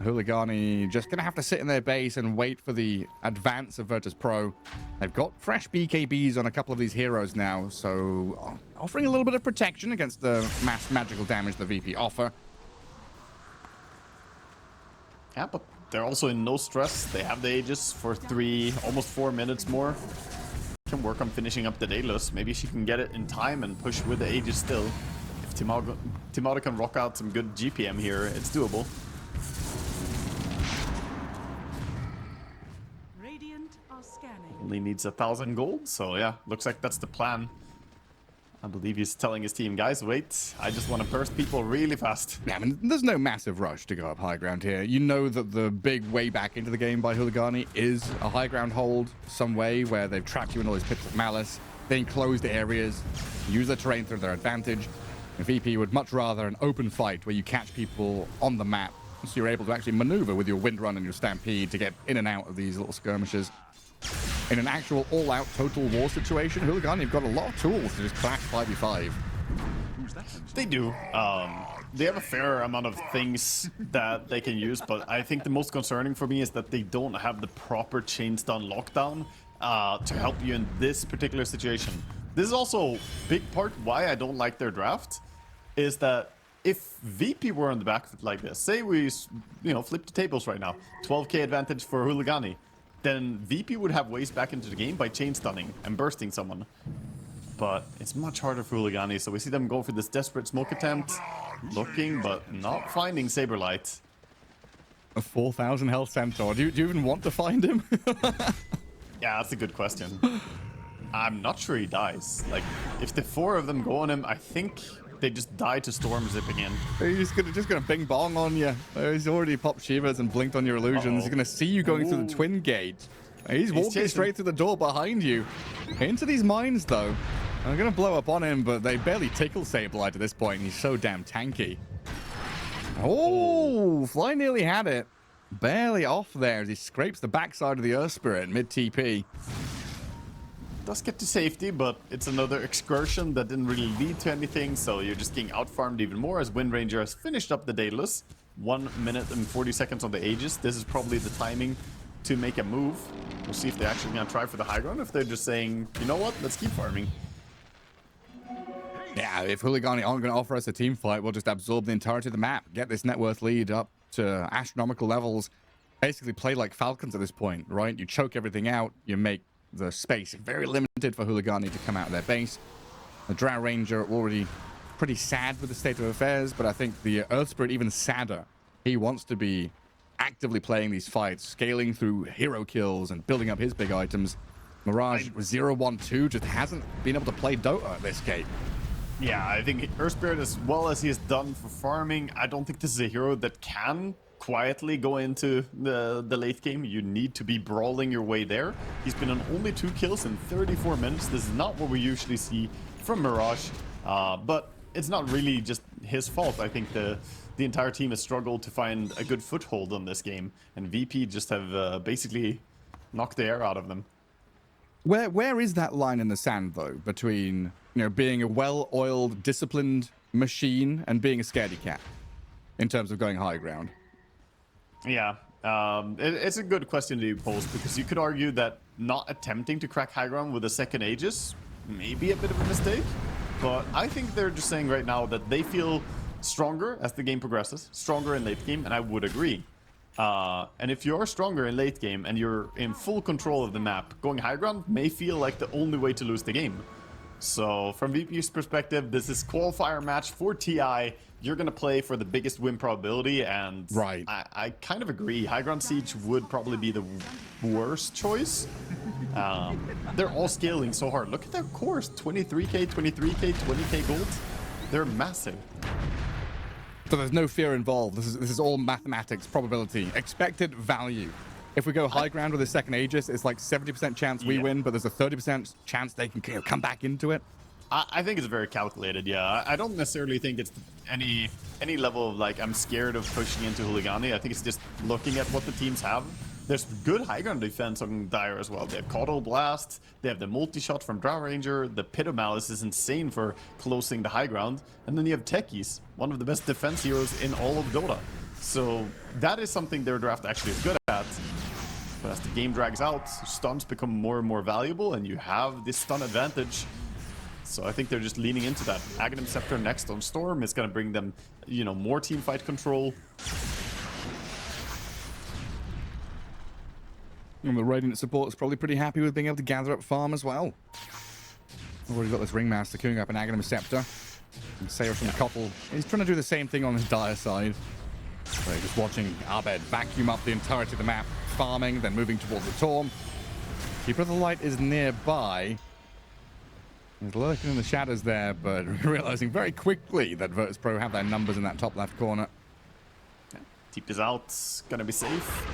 Speaker 2: Huligani just going to have to sit in their base and wait for the advance of Virtus.pro. They've got fresh BKBs on a couple of these heroes now, so offering a little bit of protection against the mass magical damage the VP offer.
Speaker 1: Yeah, but they're also in no stress. They have the Aegis for almost 4 minutes more. Can work on finishing up the Daedalus. Maybe she can get it in time and push with the Aegis still. If Timado can rock out some good GPM here, it's doable.
Speaker 3: Radiant are scanning.
Speaker 1: Only needs 1,000 gold, so yeah, looks like that's the plan. I believe he's telling his team, guys, wait, I just want to burst people really fast.
Speaker 2: Yeah, I mean, there's no massive rush to go up high ground here. You know that the big way back into the game by Huligani is a high ground hold some way where they've trapped you in all these pits of malice, they enclosed areas, use the terrain to their advantage. And VP would much rather an open fight where you catch people on the map, so you're able to actually maneuver with your Windrun and your Stampede to get in and out of these little skirmishes. In an actual all-out total war situation, Huligani have got a lot of tools to just clash 5v5.
Speaker 1: They do. They have a fair amount of things that they can use, but I think the most concerning for me is that they don't have the proper chain stun lockdown to help you in this particular situation. This is also a big part why I don't like their draft, is that if VP were on the back foot like this, say we, flip the tables right now, 12k advantage for Huligani, then VP would have ways back into the game by chain stunning and bursting someone. But it's much harder for Huligani, so we see them go for this desperate smoke attempt, looking but not finding Saberlight.
Speaker 2: A 4,000 health Centaur. Do you even want to find him?
Speaker 1: Yeah, that's a good question. I'm not sure he dies. Like, if the 4 of them go on him, I think they just die to storm zipping in.
Speaker 2: He's just gonna bing bong on you. He's already popped Shivas and blinked on your illusions. He's gonna see you going through the twin gate. He's walking straight through the door behind you. Into these mines though. I'm going to blow up on him, but they barely tickle Sableye at this point. He's so damn tanky. Oh, Fly nearly had it. Barely off there as he scrapes the backside of the Earth Spirit mid-TP.
Speaker 1: Does get to safety, but it's another excursion that didn't really lead to anything, so you're just getting outfarmed even more as Wind Ranger has finished up the Daedalus. 1 minute and 40 seconds on the Aegis. This is probably the timing to make a move. We'll see if they're actually going to try for the high ground, if they're just saying, you know what, let's keep farming.
Speaker 2: Yeah, if Huligani aren't going to offer us a team fight, we'll just absorb the entirety of the map, get this net worth lead up to astronomical levels, basically play like Falcons at this point, right? You choke everything out, you make the space very limited for Huligani to come out of their base. The Drow Ranger already pretty sad with the state of affairs, but I think the Earth Spirit even sadder. He wants to be actively playing these fights, scaling through hero kills and building up his big items. Mirage 0-1-2 just hasn't been able to play Dota at this game.
Speaker 1: Yeah, I think Earth Spirit, as well as he's done for farming, I don't think this is a hero that can quietly go into the late game. You need to be brawling your way there. He's been on only 2 kills in 34 minutes. This is not what we usually see from Mirage, but it's not really just his fault. I think the entire team has struggled to find a good foothold on this game, and VP just have basically knocked the air out of them.
Speaker 2: Where is that line in the sand, though, between, you know, being a well-oiled, disciplined machine and being a scaredy cat in terms of going high ground?
Speaker 1: Yeah, it's a good question to pose, because you could argue that not attempting to crack high ground with a second Aegis may be a bit of a mistake, but I think they're just saying right now that they feel stronger as the game progresses, stronger in late game, and I would agree. And if you're stronger in late game and you're in full control of the map, going high ground may feel like the only way to lose the game. So from VP's perspective, this is qualifier match for TI. You're going to play for the biggest win probability, and
Speaker 2: right.
Speaker 1: I kind of agree. High ground siege would probably be the worst choice. They're all scaling so hard. Look at their cores, 23k, 23k, 20k gold. They're massive.
Speaker 2: So there's no fear involved. This is all mathematics, probability, expected value. If we go high ground with a second Aegis, it's like 70% chance we win, but there's a 30% chance they can come back into it.
Speaker 1: I think it's very calculated, yeah. I don't necessarily think it's any level of, like, I'm scared of pushing into Huligani. I think it's just looking at what the teams have. There's good high ground defense on Dire as well. They have Caudal Blast, they have the multi-shot from Drow Ranger, the Pit of Malice is insane for closing the high ground, and then you have Techies, one of the best defense heroes in all of Dota. So that is something their draft actually is good at. But as the game drags out, stuns become more and more valuable, and you have this stun advantage. So I think they're just leaning into that. Aghanim Scepter next on Storm is going to bring them, you know, more team fight control.
Speaker 2: And the Radiant support is probably pretty happy with being able to gather up farm as well. Already got this Ringmaster queuing up an Aghanim Scepter. And Sayre from the Koppel, he's trying to do the same thing on his Dire side. So just watching Abed vacuum up the entirety of the map, farming, then moving towards the Torm. Keeper of the Light is nearby. He's lurking in the shadows there, but realizing very quickly that Virtus.pro have their numbers in that top left corner.
Speaker 1: Deep is out, gonna be safe.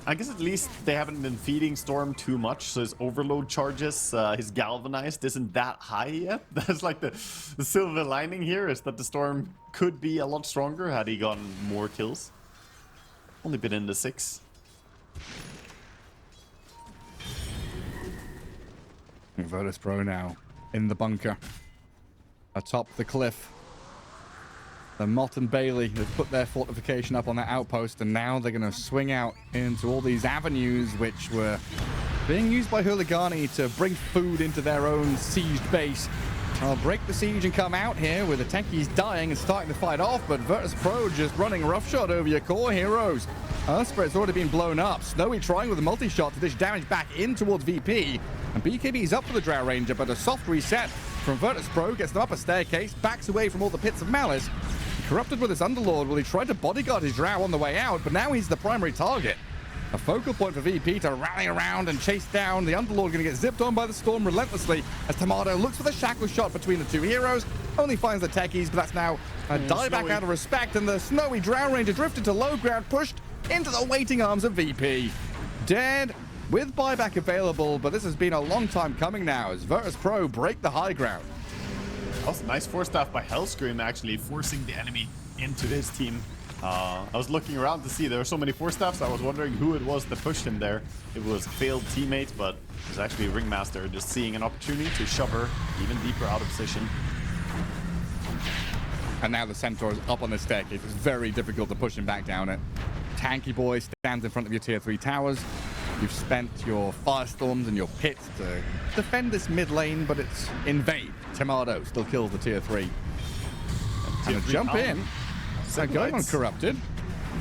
Speaker 1: I guess at least they haven't been feeding Storm too much, so his overload charges, his galvanized isn't that high yet. That's like the silver lining here, is that the Storm could be a lot stronger had he gotten more kills. Only been in the 6.
Speaker 2: Virtus.pro now in the bunker atop the cliff. The Mott and Bailey have put their fortification up on that outpost, and now they're going to swing out into all these avenues which were being used by Huligani to bring food into their own sieged base. I'll break the siege and come out here with the techies dying and starting to fight off, but Virtus.pro just running roughshod over your core heroes. Earthspirit's already been blown up. Snowy trying with a multi-shot to dish damage back in towards VP. And BKB's up for the Drow Ranger, but a soft reset from Virtus.pro gets them up a staircase, backs away from all the pits of malice. Corrupted with his Underlord, well, he tried to bodyguard his Drow on the way out, but now he's the primary target. A focal point for VP to rally around and chase down. The Underlord going to get zipped on by the Storm relentlessly as Tomato looks for the shackle shot between the two heroes. Only finds the techies, but that's now a dieback out of respect, and the Snowy Drow Ranger drifted to low ground, pushed into the waiting arms of VP. Dead with buyback available, but this has been a long time coming now as Virtus.pro break the high ground.
Speaker 1: That was a nice force staff by Hellscream, actually forcing the enemy into his team. I was looking around to see there were so many force staffs. I was wondering who it was that pushed him there. It was a failed teammate, but it was actually Ringmaster just seeing an opportunity to shove her even deeper out of position.
Speaker 2: And now the Centaur is up on the staircase. It's very difficult to push him back down it. Tanky Boy stands in front of your tier 3 towers. You've spent your firestorms and your pits to defend this mid lane, but it's in vain. Tomato still kills the tier 3. And a jump in. So going on Corrupted.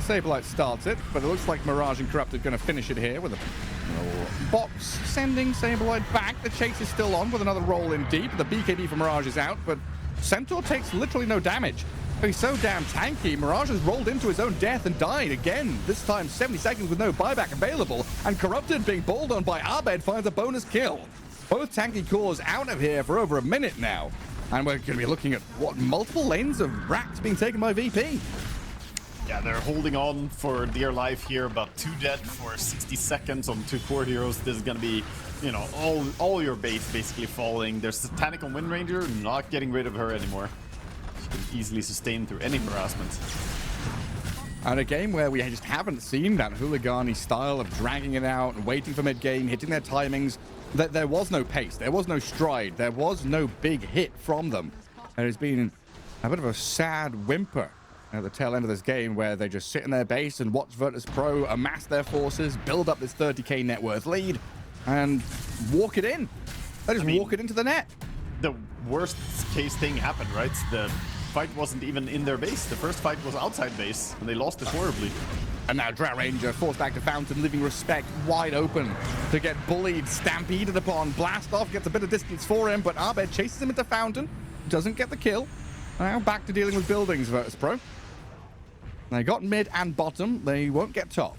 Speaker 2: Sableye starts it, but it looks like Mirage and Corrupted going to finish it here with a little box, sending Sableye back. The chase is still on with another roll in deep. The BKB for Mirage is out, but Centaur takes literally no damage. He's so damn tanky. Mirage has rolled into his own death and died again. This time 70 seconds with no buyback available, and Corrupted being bowled on by Abed finds a bonus kill. Both tanky cores out of here for over a minute now. And we're going to be looking at, what, multiple lanes of racks being taken by VP.
Speaker 1: Yeah, they're holding on for dear life here, but 2 dead for 60 seconds on 2 core heroes. This is going to be, you know, all your base basically falling. There's Satanic on Wind Ranger, not getting rid of her anymore. She can easily sustain through any harassment.
Speaker 2: And a game where we just haven't seen that Huligani style of dragging it out and waiting for mid-game, hitting their timings. There was no pace, there was no stride, there was no big hit from them. There's been a bit of a sad whimper at the tail end of this game where they just sit in their base and watch Virtus.pro amass their forces, build up this 30k net worth lead, and walk it in. They just walk it into the net.
Speaker 1: The worst case thing happened, right? The fight wasn't even in their base. The first fight was outside base, and they lost it horribly.
Speaker 2: And now Drow Ranger forced back to Fountain, leaving Respect wide open to get bullied, stampeded upon. Blast off gets a bit of distance for him, but Abed chases him into Fountain, doesn't get the kill. Now back to dealing with buildings, Virtus.pro. They got mid and bottom, they won't get top.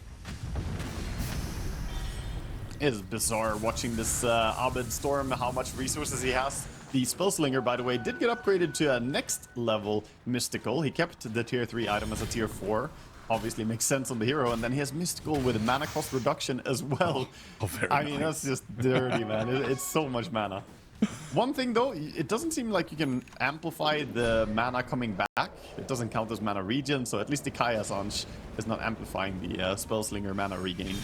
Speaker 1: It is bizarre watching this Abed Storm, how much resources he has. The Spellslinger, by the way, did get upgraded to a next level Mystical. He kept the tier 3 item as a tier 4. Obviously makes sense on the hero, and then he has Mystical with mana cost reduction as well. I mean, that's just dirty, man. It's so much mana. One thing though, it doesn't seem like you can amplify the mana coming back. It doesn't count as mana regen, so at least the Kaya Sanj is not amplifying the Spellslinger mana regain.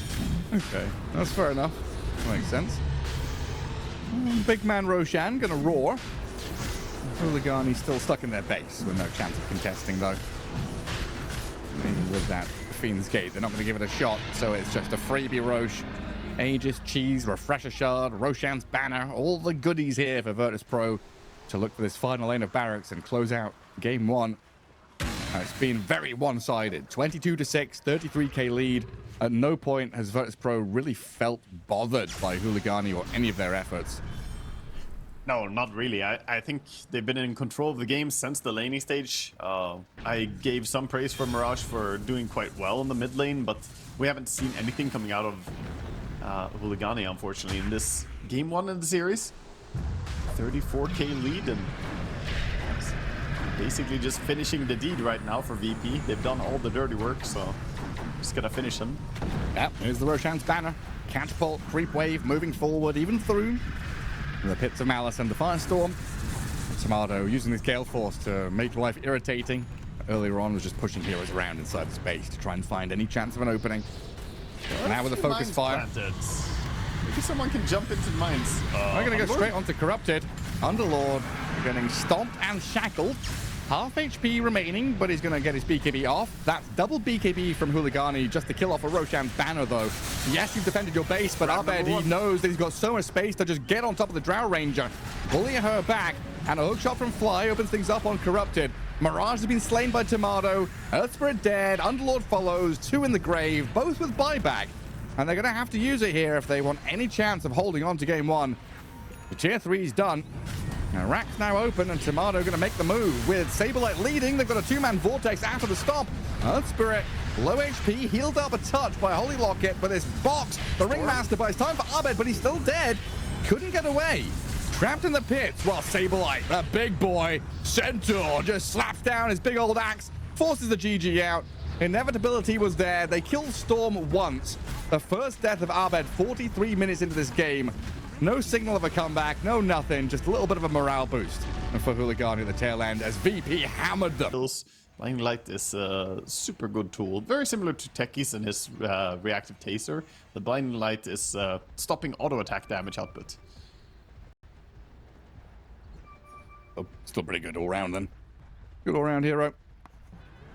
Speaker 2: Okay, that's fair enough. Makes sense. Big man Roshan gonna roar. Huligani still stuck in their base with no chance of contesting though. Even with that Fiend's Gate, they're not going to give it a shot, so it's just a freebie Roche. Aegis, Cheese, Refresher Shard, Roshan's Banner, all the goodies here for Virtus.pro to look for this final lane of barracks and close out game 1. It's been very one-sided, 22-6, 33k lead. At no point has Virtus.pro really felt bothered by Huligani or any of their efforts.
Speaker 1: No, not really. I think they've been in control of the game since the laning stage. I gave some praise for Mirage for doing quite well in the mid lane, but we haven't seen anything coming out of Huligani, unfortunately, in this game 1 of the series. 34k lead, and basically just finishing the deed right now for VP. They've done all the dirty work, so just gotta finish them.
Speaker 2: Yep, here's the Roshan's Banner. Catapult, creep wave, moving forward, even through the Pits of Malice and the Firestorm. Tomato using his Gale Force to make life irritating. Earlier on was just pushing heroes around inside the space to try and find any chance of an opening. Now with a focus fire.
Speaker 1: Planted. Maybe someone can jump into the mines.
Speaker 2: We're going to go straight onto Corrupted. Underlord getting stomped and shackled. Half HP remaining, but he's going to get his BKB off. That's double BKB from Huligani just to kill off a Roshan's Banner, though. Yes, you've defended your base, but Abed, he knows that he's got so much space to just get on top of the Drow Ranger. Bully her back, and a hook shot from Fly opens things up on Corrupted. Mirage has been slain by Tomato. Earth Spirit dead. Underlord follows. 2 in the grave, both with buyback. And they're going to have to use it here if they want any chance of holding on to game 1. The tier 3 is done. Now, Rack's now open, and Tomato going to make the move with Sableye leading. They've got a 2-man Vortex after the stop. Earth Spirit, low HP, healed up a touch by Holy Locket, but this box, the Ringmaster buys time for Abed, but he's still dead. Couldn't get away. Trapped in the pits while Sableye, that big boy, Centaur, just slaps down his big old axe, forces the GG out. Inevitability was there. They killed Storm once. The first death of Abed 43 minutes into this game. No signal of a comeback, no nothing. Just a little bit of a morale boost. And for Huligani at the tail end as VP hammered them.
Speaker 1: Blinding Light is a super good tool. Very similar to Techies and his reactive taser. The Blinding Light is stopping auto attack damage output.
Speaker 2: Oh, still pretty good all round then. Good all round hero.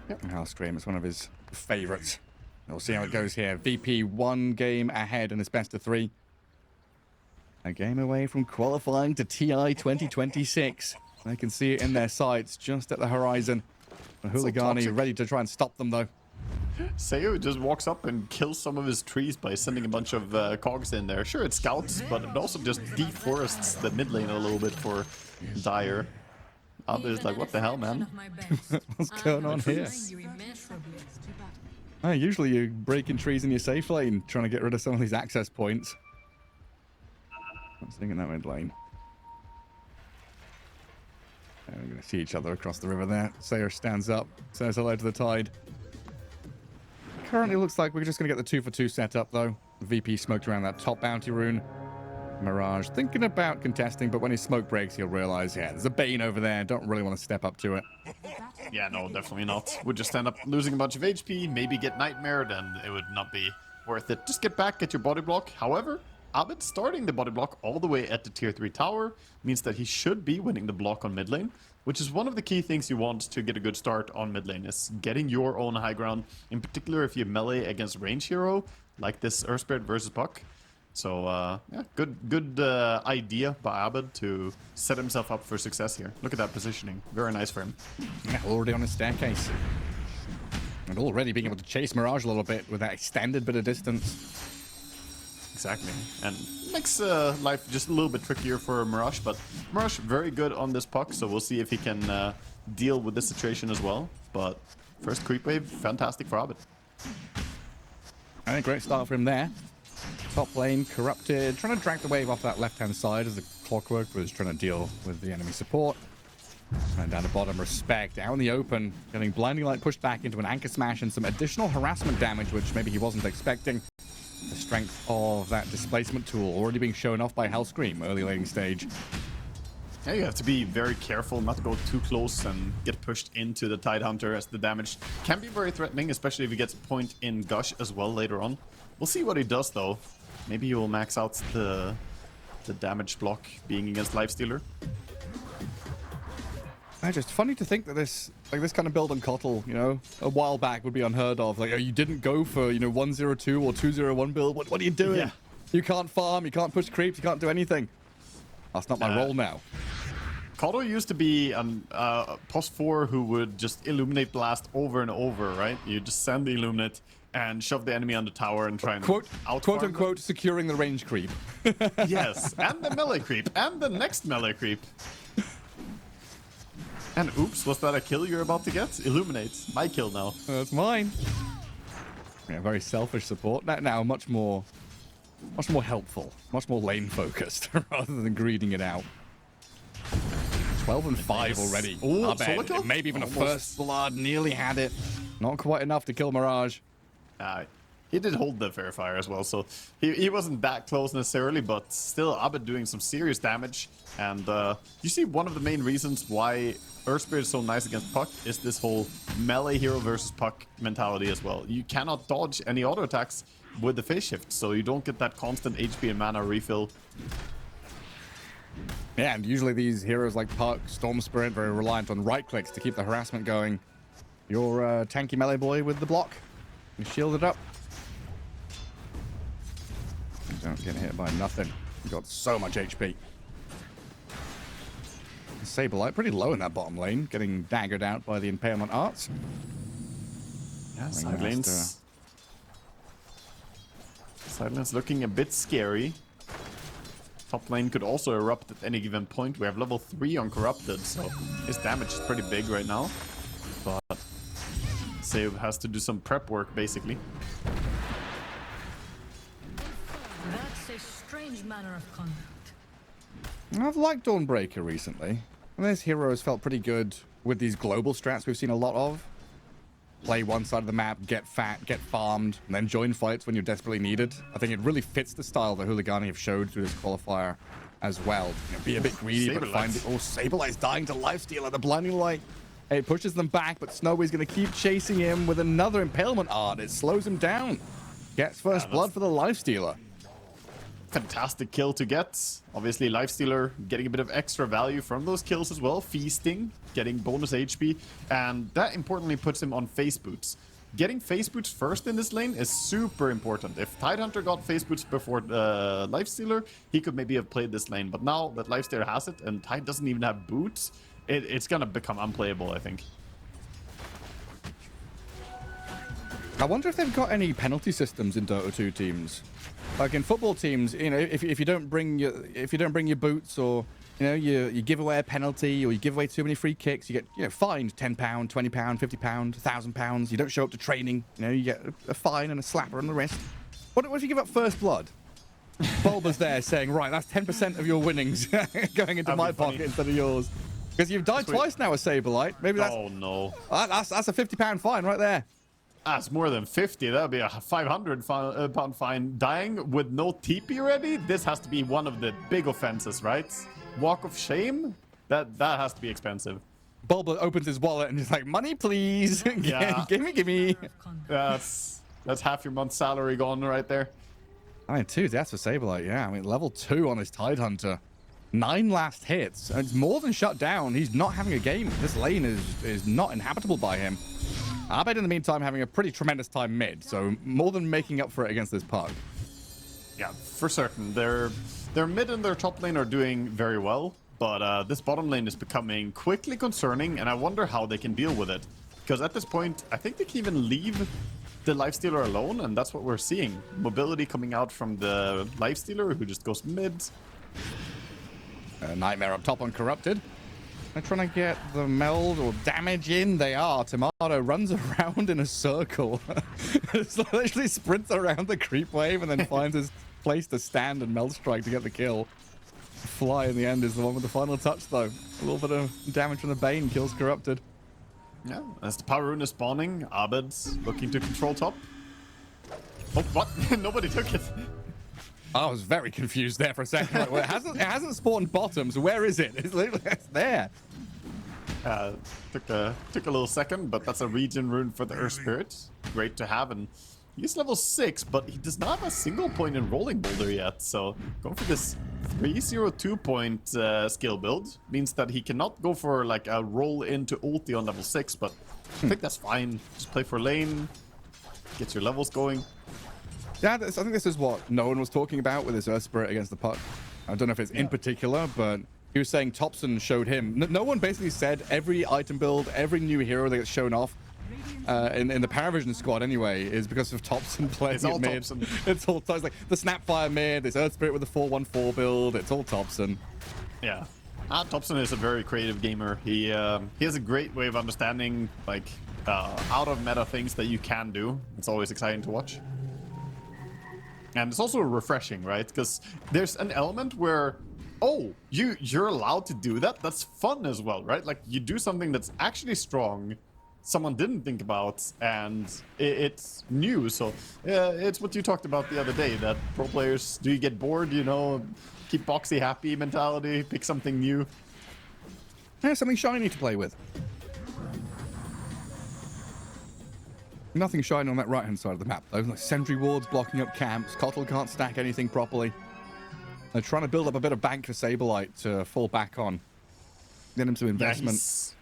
Speaker 1: Yep.
Speaker 2: Hellscream, it's one of his favorites. We'll see how it goes here. VP 1 game ahead in this best of 3. A game away from qualifying to TI 2026. They can see it in their sights just at the horizon. Huligani ready to try and stop them though.
Speaker 1: Seo just walks up and kills some of his trees by sending a bunch of cogs in there. Sure, it scouts, but it also just deforests the mid lane a little bit for Dire. Others like, what the hell, man?
Speaker 2: What's going on here? Usually you breaking trees in your safe lane, trying to get rid of some of these access points. I was thinking that mid lane. We're going to see each other across the river there. Sayer stands up, says hello to the tide. Currently looks like we're just going to get the 2 for 2 setup though. VP smoked around that top bounty rune. Mirage thinking about contesting, but when his smoke breaks, he'll realize, yeah, there's a Bane over there. Don't really want to step up to it.
Speaker 1: Yeah, no, definitely not. Would just end up losing a bunch of HP, maybe get nightmared, and it would not be worth it. Just get back, get your body block. However, Abed starting the body block all the way at the tier 3 tower means that he should be winning the block on mid lane, which is one of the key things you want to get a good start on mid lane, is getting your own high ground, in particular if you melee against range hero, like this Earth Spirit versus Puck. So, yeah, good idea by Abed to set himself up for success here. Look at that positioning. Very nice for him.
Speaker 2: Yeah, already on his staircase. And already being able to chase Mirage a little bit with that extended bit of distance.
Speaker 1: Exactly, and makes life just a little bit trickier for Mirage, but Mirage very good on this puck, so we'll see if he can deal with this situation as well. But first creep wave, fantastic for Abed.
Speaker 2: And a great start for him there. Top lane corrupted, trying to drag the wave off that left-hand side as the Clockwork was trying to deal with the enemy support. And down the bottom, Respect out in the open, getting Blinding Light pushed back into an anchor smash and some additional harassment damage, which maybe he wasn't expecting. The strength of that displacement tool already being shown off by Hellscream early laning stage.
Speaker 1: Yeah, you have to be very careful not to go too close and get pushed into the Tidehunter, as the damage can be very threatening, especially if he gets point in Gush as well later on. We'll see what he does though. Maybe he will max out the damage block being against Lifestealer.
Speaker 2: Just funny to think that this kind of build on Kotl, you know, a while back would be unheard of. Like, oh, you didn't go for, you know, 102 or 201 build. What are you doing? Yeah. You can't farm, you can't push creeps, you can't do anything. That's not my role now.
Speaker 1: Kotl used to be a post 4 who would just Illuminate Blast over and over, right? You just send the Illuminate and shove the enemy on the tower and try and
Speaker 2: quote unquote securing the range creep.
Speaker 1: Yes, and the melee creep, and the next melee creep. And oops, was that a kill you're about to get? Illuminate. My kill now.
Speaker 2: That's mine. Yeah, very selfish support. Now much more helpful, much more lane focused rather than greeding it out. 12 and 5 already.
Speaker 1: Oh,
Speaker 2: maybe even almost. A first blood. Nearly had it. Not quite enough to kill Mirage.
Speaker 1: He did hold the Fair Fire as well, so he wasn't that close necessarily, but still Abed doing some serious damage. And you see one of the main reasons why Earth Spirit is so nice against Puck is this whole melee hero versus Puck mentality as well. You cannot dodge any auto attacks with the phase shift, so you don't get that constant HP and mana refill.
Speaker 2: Yeah, and usually these heroes like Puck, Storm Spirit, very reliant on right clicks to keep the harassment going. Your tanky melee boy with the block. You shield it up. Don't get hit by nothing. You've got so much HP. Saberlight pretty low in that bottom lane, getting daggered out by the Impalement Arts.
Speaker 1: Yeah, side lane's looking a bit scary. Top lane could also erupt at any given point. We have level 3 on Corrupted, so his damage is pretty big right now. But Save has to do some prep work, basically.
Speaker 4: That's a strange manner of conduct.
Speaker 2: I've liked Dawnbreaker recently. And this hero has felt pretty good with these global strats we've seen a lot of. play one side of the map, get fat, get farmed, and then join fights when you're desperately needed. I think it really fits the style that Huligani have showed through this qualifier as well. You know, be a bit greedy, but find it. Oh, Saberlight's dying to lifesteal at the blinding light. It pushes them back, but Snowy's going to keep chasing him with another impalement art. It slows him down. Gets first blood for the lifestealer.
Speaker 1: Fantastic kill to get. Obviously, Lifestealer getting a bit of extra value from those kills as well. Feasting, getting bonus HP, and that importantly puts him on face boots. Getting face boots first in this lane is super important. If Tidehunter got face boots before Lifestealer, he could maybe have played this lane. But now that Lifestealer has it and Tide doesn't even have boots, it's gonna become unplayable, I think.
Speaker 2: I wonder if they've got any penalty systems in Dota 2 teams. Like in football teams, you know, if you don't bring your boots, or you know, you give away a penalty, or you give away too many free kicks, you get fined £10, £20, £50, £1,000. You don't show up to training, you know, you get a fine and a slapper on the wrist. What if you give up first blood? Bulba's there saying, right, that's 10% of your winnings going into my pocket instead of yours, because you've died twice now with Saberlight. Maybe that's that's a £50 fine right there.
Speaker 1: That's more than 50. That would be a 500 pound fine. Dying with no TP ready? This has to be one of the big offenses, right? Walk of shame? That has to be expensive.
Speaker 2: Bulba opens his wallet and he's like, money, please.
Speaker 1: Yeah.
Speaker 2: gimme.
Speaker 1: That's half your month's salary gone right there.
Speaker 2: I mean, 2 deaths for Saberlight, yeah. I mean, level 2 on his Tidehunter. 9 last hits. And it's more than shut down. He's not having a game. This lane is not inhabitable by him. Abed, in the meantime, having a pretty tremendous time mid, so more than making up for it against this pug.
Speaker 1: Yeah, for certain. Their mid and their top lane are doing very well, but this bottom lane is becoming quickly concerning, and I wonder how they can deal with it. Because at this point, I think they can even leave the Lifestealer alone, and that's what we're seeing. Mobility coming out from the Lifestealer, who just goes mid.
Speaker 2: Nightmare up top on Corrupted. They're trying to get the meld or damage in. They are. Tomato runs around in a circle. Literally sprints around the creep wave and then finds his place to stand and meld strike to get the kill. Fly in the end is the one with the final touch, though. A little bit of damage from the Bane kills Corrupted.
Speaker 1: Yeah, as the power rune is spawning, Abed's looking to control top. Oh, what? Nobody took it.
Speaker 2: I was very confused there for a second. Like, well, it hasn't spawned bottom, so where is it? It's there.
Speaker 1: Took a little second, but that's a regen rune for the Earth Spirit. Great to have, and he's level 6, but he does not have a single point in Rolling Boulder yet. So going for this 302 point skill build means that he cannot go for like a roll into ulti on level 6, but I think that's fine. Just play for lane, get your levels going.
Speaker 2: Yeah, I think this is what no one was talking about with his Earth Spirit against the puck. I don't know if it's in particular, but he was saying Thompson showed him. No one basically said every item build, every new hero that gets shown off in the Paravision squad anyway is because of Thompson playing
Speaker 1: It's all
Speaker 2: mid.
Speaker 1: Thompson.
Speaker 2: It's all it's like the Snapfire mid, this Earth Spirit with the 414 build. It's all Thompson.
Speaker 1: Yeah. Thompson is a very creative gamer. He has a great way of understanding like out of meta things that you can do. It's always exciting to watch. And it's also refreshing, right? Because there's an element where, oh, you're allowed to do that? That's fun as well, right? Like, you do something that's actually strong, someone didn't think about, and it's new. So, it's what you talked about the other day, that pro players, do you get bored, you know, keep Boxy happy mentality, pick something new.
Speaker 2: Yeah, something shiny to play with. Nothing shiny on that right-hand side of the map, though. Like sentry wards blocking up camps. Kotl can't stack anything properly. They're trying to build up a bit of bank for Saberlight to fall back on. Get him some investment.
Speaker 1: Yeah,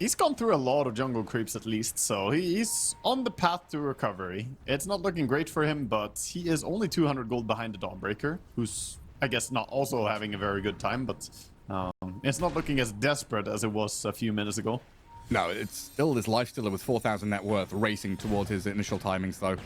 Speaker 1: he's gone through a lot of jungle creeps at least, so he's on the path to recovery. It's not looking great for him, but he is only 200 gold behind the Dawnbreaker, who's, I guess, not also having a very good time, but it's not looking as desperate as it was a few minutes ago.
Speaker 2: No, it's still this Lifestealer with 4,000 net worth racing towards his initial timings, though.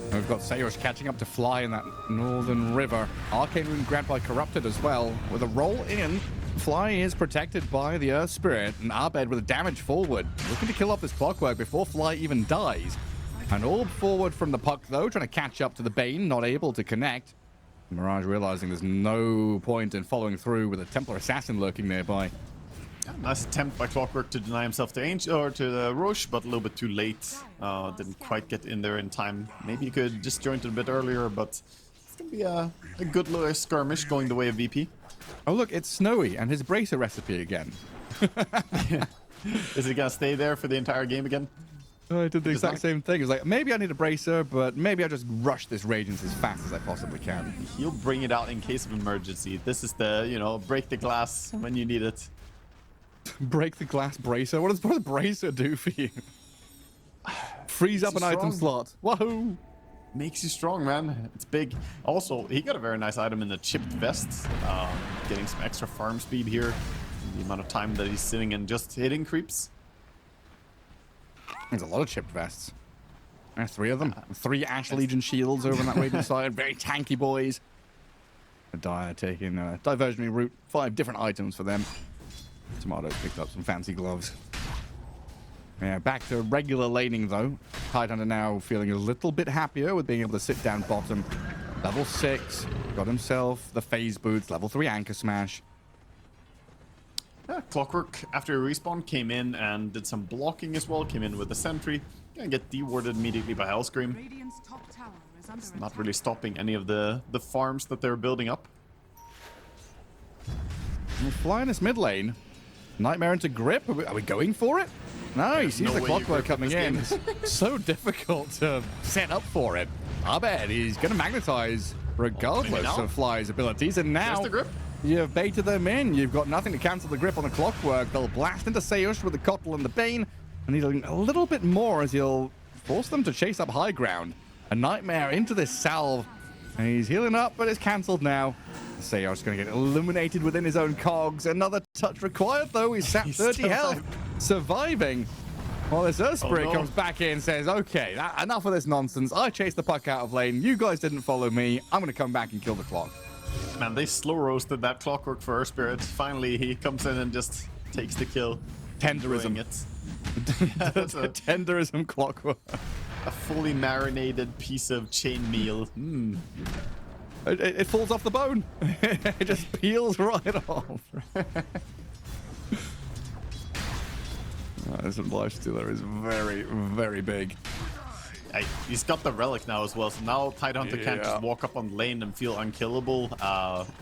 Speaker 2: And we've got Sayosh catching up to Fly in that northern river. Arcane Rune grabbed by Corrupted as well. With a roll in, Fly is protected by the Earth Spirit, and Abed with a damage forward. Looking to kill off this clockwork before Fly even dies. An orb forward from the puck, though, trying to catch up to the Bane, not able to connect. Mirage realizing there's no point in following through with a Templar Assassin lurking nearby.
Speaker 1: Nice attempt by Clockwork to deny himself to Angel or to the Roche, but a little bit too late. Didn't quite get in there in time. Maybe he could disjoint it a bit earlier, but it's gonna be a good little skirmish going the way of VP.
Speaker 2: Oh look, it's Snowy and his bracer recipe again.
Speaker 1: Is he gonna stay there for the entire game again?
Speaker 2: Oh, I did the exact
Speaker 1: not-
Speaker 2: same thing. It was like, maybe I need a bracer, but maybe I'll just rush this Radiance as fast as I possibly can.
Speaker 1: He'll bring it out in case of emergency. This is the, you know, break the glass when you need it.
Speaker 2: Break the glass bracer? What does the bracer do for you? Freeze up an
Speaker 1: you
Speaker 2: item
Speaker 1: strong.
Speaker 2: slot. Wahoo!
Speaker 1: Makes you strong, man. It's big. Also, he got a very nice item in the chipped vest. Getting some extra farm speed here. The amount of time that he's sitting and just hitting creeps.
Speaker 2: There's a lot of chipped vests. There's 3 of them. 3 Ash Legion shields over on that Radiant side. Very tanky boys. A Dire taking a diversionary route. 5 different items for them. Tomatoes picked up some fancy gloves. Yeah, back to regular laning though. Tidehunter now feeling a little bit happier with being able to sit down bottom. Level 6. Got himself the phase boots. Level 3 anchor smash.
Speaker 1: Yeah, Clockwork, after a respawn, came in and did some blocking as well. Came in with the sentry. Gonna get dewarded immediately by Hellscream.
Speaker 3: Radiant's top tower is under
Speaker 1: It's not
Speaker 3: attack.
Speaker 1: really stopping any of the farms that they're building up.
Speaker 2: We'll fly in this mid lane. Nightmare into grip. Are we going for it? No, he sees
Speaker 1: no
Speaker 2: the
Speaker 1: way you
Speaker 2: Clockwork
Speaker 1: grip
Speaker 2: coming in.
Speaker 1: this
Speaker 2: So difficult to set up for it. I bet he's going to magnetize regardless
Speaker 1: now.
Speaker 2: of Fly's abilities. And now
Speaker 1: There's the grip.
Speaker 2: you've baited them in. You've got nothing to cancel the grip on the Clockwork. They'll blast into Seuss with the Kotl and the Bane. And he'll a little bit more as he'll force them to chase up high ground. A Nightmare into this salve. And he's healing up, but it's cancelled now. Seuss going to get illuminated within his own cogs. Another touch required, though. He's sat
Speaker 1: He's
Speaker 2: 30
Speaker 1: still
Speaker 2: health.
Speaker 1: alive.
Speaker 2: Surviving. Well, this Earth Spirit
Speaker 1: Oh, no.
Speaker 2: comes back in and says, okay, enough of this nonsense. I chased the puck out of lane. You guys didn't follow me. I'm going to come back and kill the clock.
Speaker 1: Man, they slow roasted that Clockwork for Earth Spirit. Finally, he comes in and just takes the kill.
Speaker 2: Tenderism.
Speaker 1: Enjoying it. That's a
Speaker 2: Tenderism Clockwork.
Speaker 1: fully marinated piece of chain meal.
Speaker 2: It falls off the bone. It just peels right off. This lifestealer is very, very big.
Speaker 1: He's got the relic now as well, so now Tidehunter can't
Speaker 2: Yeah.
Speaker 1: just walk up on lane and feel unkillable,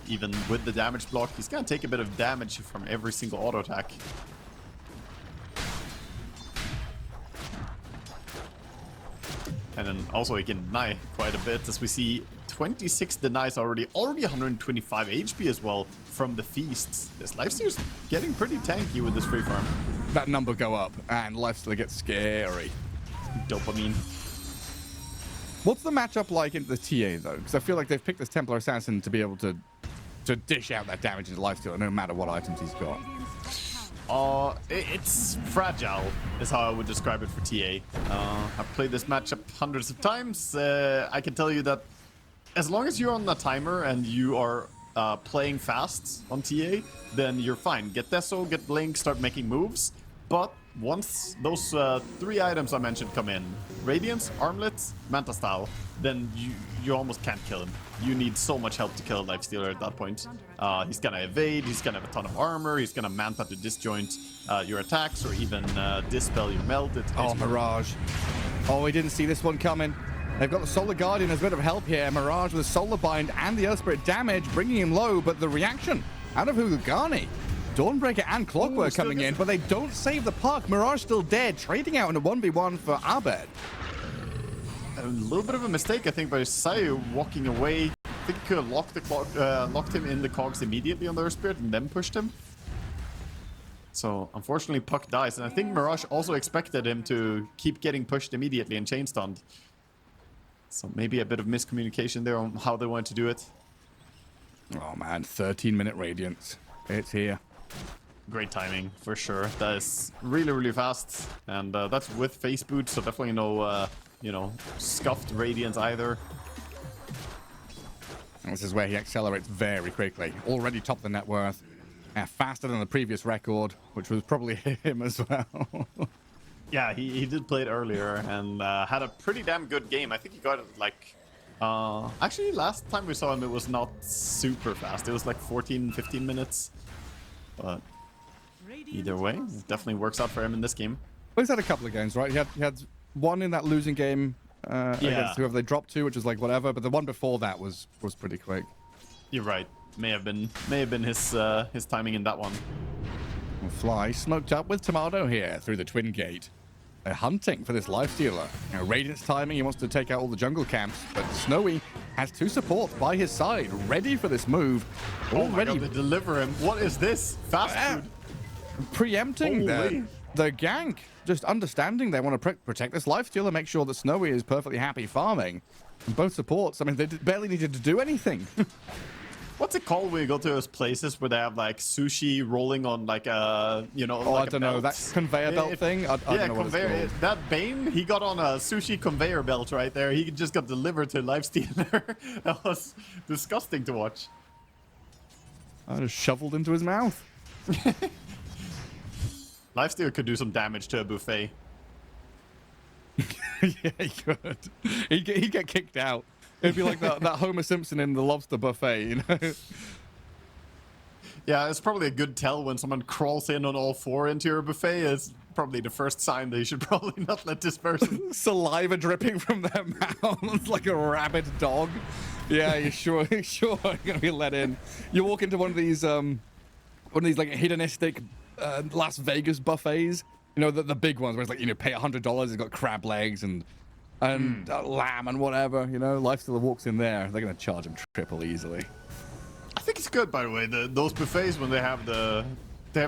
Speaker 1: even with the damage block. He's gonna take a bit of damage from every single auto attack. And then also he can deny quite a bit, as we see 26 denies already 125 HP as well from the feasts. This lifesteal's getting pretty tanky with this free farm.
Speaker 2: That number go up, and lifestealer gets scary.
Speaker 1: Dopamine.
Speaker 2: What's the matchup like into the TA, though? Because I feel like they've picked this Templar Assassin to be able to dish out that damage into lifestealer, no matter what items he's got.
Speaker 3: Radiant's top tower
Speaker 1: It's fragile, is how I would describe it for TA. I've played this matchup hundreds of times. I can tell you that as long as you're on the timer and you are playing fast on TA, then you're fine. Get Deso, get Blink, start making moves. But once those 3 items I mentioned come in, Radiance, Armlet, Manta Style, then you almost can't kill him. You need so much help to kill a Lifestealer at that point. He's gonna evade, he's gonna have a ton of armor, he's gonna Manta to disjoint your attacks or even dispel your melt.
Speaker 2: Oh, Mirage. Oh, we didn't see this one coming. They've got the Solar Guardian as a bit of help here. Mirage with a Solar Bind and the Earth Spirit damage, bringing him low, but the reaction out of HULIGANI. Dawnbreaker and Clockwork
Speaker 1: still
Speaker 2: coming in,
Speaker 1: gets-
Speaker 2: but they don't save the puck. Mirage still dead, trading out in a 1v1 for Abed.
Speaker 1: A little bit of a mistake, I think, by Sayu walking away. I think he could have locked him in the cogs immediately on the Earth Spirit and then pushed him. So, unfortunately, Puck dies. And I think Mirage also expected him to keep getting pushed immediately and chain stunned. So maybe a bit of miscommunication there on how they wanted to do it.
Speaker 2: Oh man, 13-minute Radiance. It's here.
Speaker 1: Great timing, for sure. That is really, really fast. And that's with face boot, so definitely no, scuffed Radiance either.
Speaker 2: And this is where he accelerates very quickly. Already topped the net worth. Faster than the previous record, which was probably him as well.
Speaker 1: Yeah, he did play it earlier and had a pretty damn good game. I think he got it like... actually, last time we saw him, it was not super fast. It was like 14, 15 minutes. But Either way, it definitely works out for him in this game.
Speaker 2: Well, he's had a couple of games, right? He had one in that losing game against whoever they dropped to, which was like whatever. But the one before that was pretty quick.
Speaker 1: You're right. May have been his timing in that one.
Speaker 2: Fly smoked up with Tomato here through the Twin Gate. They're hunting for this Lifestealer. You know, Radiant's timing, he wants to take out all the jungle camps, but Snowy has two supports by his side, ready for this move.
Speaker 1: Oh my
Speaker 2: Already
Speaker 1: God, they deliver him. What is this? Fast food.
Speaker 2: Preempting
Speaker 1: Holy.
Speaker 2: the gank. Just understanding they want to protect this Lifestealer, make sure that Snowy is perfectly happy farming. And both supports, I mean, they barely needed to do anything.
Speaker 1: What's it called when you go to those places where they have like sushi rolling on like a, you know, like
Speaker 2: I don't know, that conveyor belt thing? I don't know
Speaker 1: conveyor.
Speaker 2: what it's called.
Speaker 1: That Bane, he got on a sushi conveyor belt right there. He just got delivered to Lifestealer. That was disgusting to watch.
Speaker 2: I just shoveled into his mouth.
Speaker 1: Lifestealer could do some damage to a buffet.
Speaker 2: Yeah, he could. He'd get kicked out. It'd be like that Homer Simpson in the lobster buffet, you know?
Speaker 1: Yeah, it's probably a good tell when someone crawls in on all four into your buffet. It's probably the first sign that you should probably not let this person.
Speaker 2: Saliva dripping from their mouths like a rabid dog. Yeah, you're sure you're gonna be let in. You walk into one of these like hedonistic Las Vegas buffets. You know, the big ones where it's like, you know, pay $100, it's got crab legs and lamb and whatever, you know. Lifestealer walks in there, they're gonna charge him triple easily.
Speaker 1: I think it's good, by the way. Those buffets when they have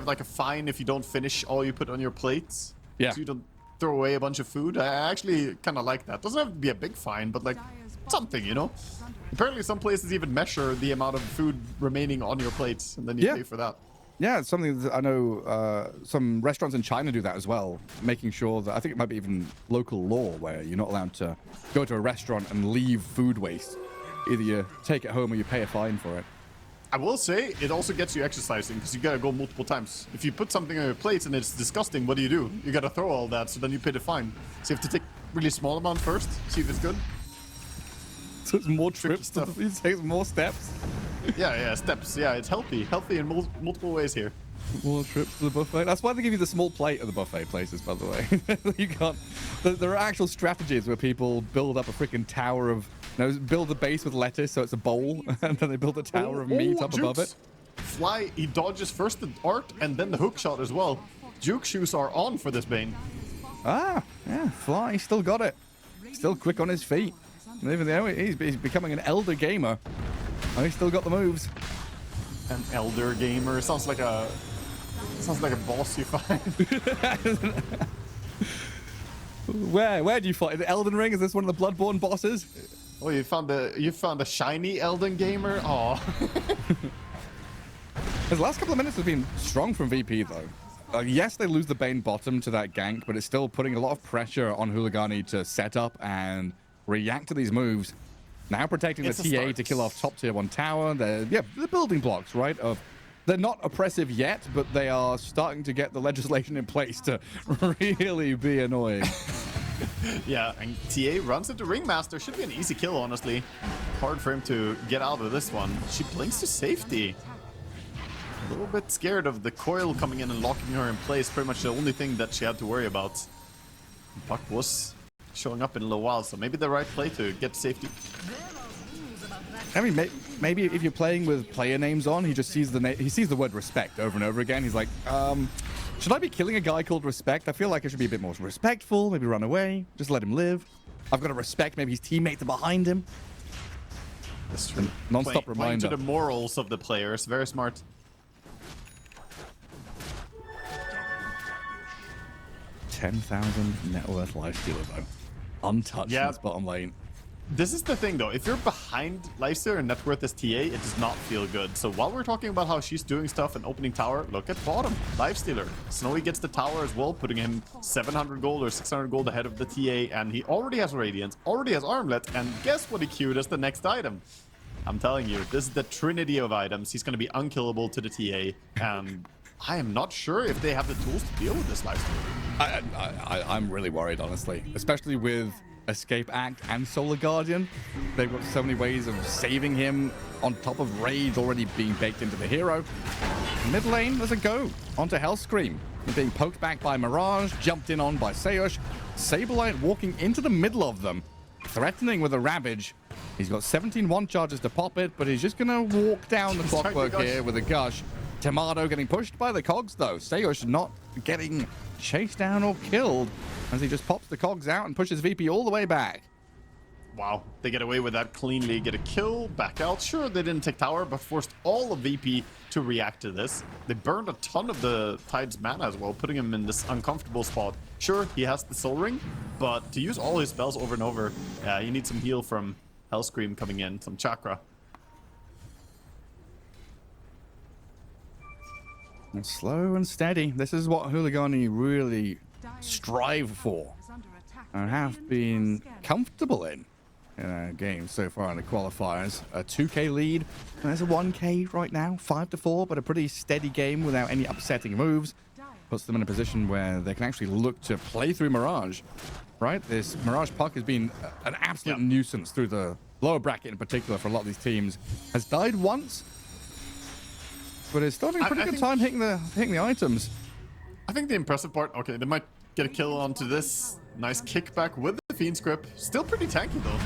Speaker 1: like a fine if you don't finish all you put on your plates.
Speaker 2: Yeah.
Speaker 1: So you don't throw away a bunch of food. I actually kind of like that. Doesn't have to be a big fine, but like something, you know. Apparently, some places even measure the amount of food remaining on your plates, and then you pay for that.
Speaker 2: Yeah, it's something that I know some restaurants in China do that as well, making sure that, I think it might be even local law where you're not allowed to go to a restaurant and leave food waste. Either you take it home or you pay a fine for it.
Speaker 1: I will say, it also gets you exercising because you gotta go multiple times. If you put something on your plates and it's disgusting, what do? You gotta throw all that, so then you pay the fine. So you have to take a really small amount first, see if it's good.
Speaker 2: So it's more trips,
Speaker 1: stuff.
Speaker 2: It takes more steps.
Speaker 1: Yeah, steps. Yeah, it's healthy in multiple ways here.
Speaker 2: More trips to the buffet. That's why they give you the small plate at the buffet places, by the way. You can't. There are actual strategies where people build up a freaking tower of, you know, build the base with lettuce so it's a bowl, and then they build a tower of meat up above it.
Speaker 1: Fly, he dodges first the art and then the hook shot as well. Juke shoes are on for this Bane.
Speaker 2: Ah, yeah, Fly still got it. Still quick on his feet. And even though he's becoming an elder gamer, he's still got the moves.
Speaker 1: An elder gamer sounds like a boss you find.
Speaker 2: Where do you fight? The Elden Ring? Is this one of the Bloodborne bosses?
Speaker 1: Oh, you found a shiny Elden gamer? Oh.
Speaker 2: The last couple of minutes have been strong from VP though. Yes, they lose the Bane bottom to that gank, but it's still putting a lot of pressure on HULIGANI to set up and react to these moves. Now protecting the TA to kill off top tier 1 tower. They're building blocks, right? They're not oppressive yet, but they are starting to get the legislation in place to really be annoying.
Speaker 1: Yeah, and TA runs into Ringmaster. Should be an easy kill, honestly. Hard for him to get out of this one. She blinks to safety. A little bit scared of the coil coming in and locking her in place. Pretty much the only thing that she had to worry about. Buck was showing up in a little while, so maybe the right play to get safety.
Speaker 2: I mean, maybe if you're playing with player names on, he just sees the word respect over and over again. He's like, should I be killing a guy called Respect? I feel like I should be a bit more respectful. Maybe run away. Just let him live. I've got to respect maybe his teammates are behind him.
Speaker 1: That's true.
Speaker 2: Non-stop
Speaker 1: Playing
Speaker 2: reminder.
Speaker 1: to the morals of the players. Very smart.
Speaker 2: $10,000 net worth Lifestealer though. Untouched in this bottom lane.
Speaker 1: This is the thing though, if you're behind Lifestealer and net worth as TA, it does not feel good. So while we're talking about how she's doing stuff and opening tower, look at bottom, Lifestealer. Snowy gets the tower as well, putting him 700 gold or 600 gold ahead of the TA, and he already has Radiance, already has Armlet, and guess what he queued as the next item? I'm telling you, this is the trinity of items. He's going to be unkillable to the TA, and I am not sure if they have the tools to deal with this Lifestealer.
Speaker 2: I'm really worried, honestly, especially with Escape Act and Solar Guardian. They've got so many ways of saving him on top of Rage already being baked into the hero. Mid lane, there's a go onto Hellscream. Being poked back by Mirage, jumped in on by Sayush. Saberlight walking into the middle of them, threatening with a Ravage. He's got 17 one charges to pop it, but he's just going to walk down the clockwork here with a Gush. Tomato getting pushed by the cogs, though. Sayush not getting chased down or killed as he just pops the cogs out and pushes VP all the way back.
Speaker 1: Wow, they get away with that cleanly, get a kill, back out. Sure, they didn't take tower, but forced all of VP to react to this. They burned a ton of the Tide's mana as well, putting him in this uncomfortable spot. Sure, he has the Soul Ring, but to use all his spells over and over, you need some heal from Hellscream coming in, some chakra.
Speaker 2: And slow and steady. This is what Huligani really strive for and have been comfortable in our game so far in the qualifiers. A 2k lead. There's a 1k right now, 5-4, but a pretty steady game without any upsetting moves. Puts them in a position where they can actually look to play through Mirage. Right? This Mirage puck has been an absolute nuisance through the lower bracket in particular for a lot of these teams. Has died once, but it's starting a pretty good time hitting the items.
Speaker 1: I think the impressive part, okay, they might get a kill onto this. Nice kickback with the Fiend script. Still pretty tanky though.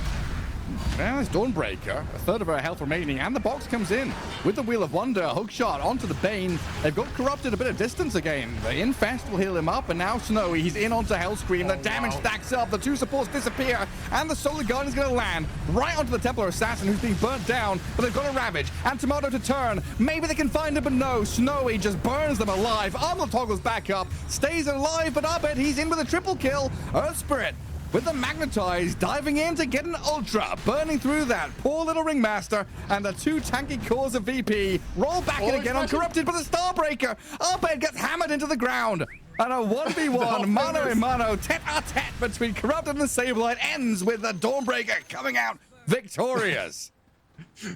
Speaker 2: Now it's Dawnbreaker, a third of her health remaining, and the box comes in with the Wheel of Wonder, hook shot onto the Bane. They've got Corrupted a bit of distance again. The Infest will heal him up, and now Snowy, he's in onto Hellscream. The damage stacks up, the two supports disappear, and the Solar Guardian's going to land right onto the Templar Assassin who's being burnt down, but they've got a Ravage, and Tomato to turn. Maybe they can find him, but no, Snowy just burns them alive. Armor toggles back up, stays alive, but Abed, he's in with a triple kill. Earth Spirit with the Magnetize, diving in to get an Ultra, burning through that poor little Ringmaster, and the two tanky cores of VP roll back in again on Corrupted, but the Starbreaker, Abed gets hammered into the ground, and a 1v1 mano-a-mano, tete-a-tete between Corrupted and the Saberlight ends with the Dawnbreaker coming out victorious.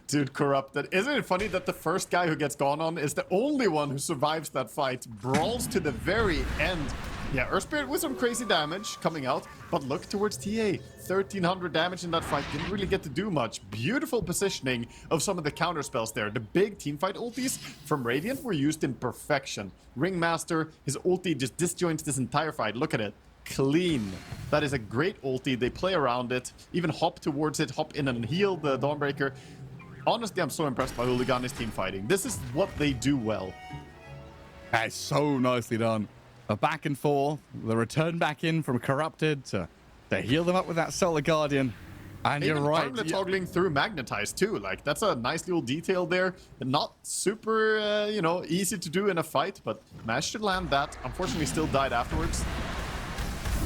Speaker 1: Dude, Corrupted. Isn't it funny that the first guy who gets gone on is the only one who survives that fight, brawls to the very end. Yeah, Earth Spirit with some crazy damage coming out, but look towards TA. 1300 damage in that fight, didn't really get to do much. Beautiful positioning of some of the counter spells there. The big teamfight ultis from Radiant were used in perfection. Ringmaster, his ulti just disjoints this entire fight. Look at it. Clean. That is a great ulti. They play around it, even hop towards it, hop in and heal the Dawnbreaker. Honestly, I'm so impressed by Huligani's team fighting. This is what they do well.
Speaker 2: That's so nicely done. A back and forth, the return back in from Corrupted to heal them up with that Solar Guardian. And
Speaker 1: even
Speaker 2: you're right.
Speaker 1: Armlet toggling through Magnetize too. Like, that's a nice little detail there. Not super, you know, easy to do in a fight, but managed to land that. Unfortunately, still died afterwards.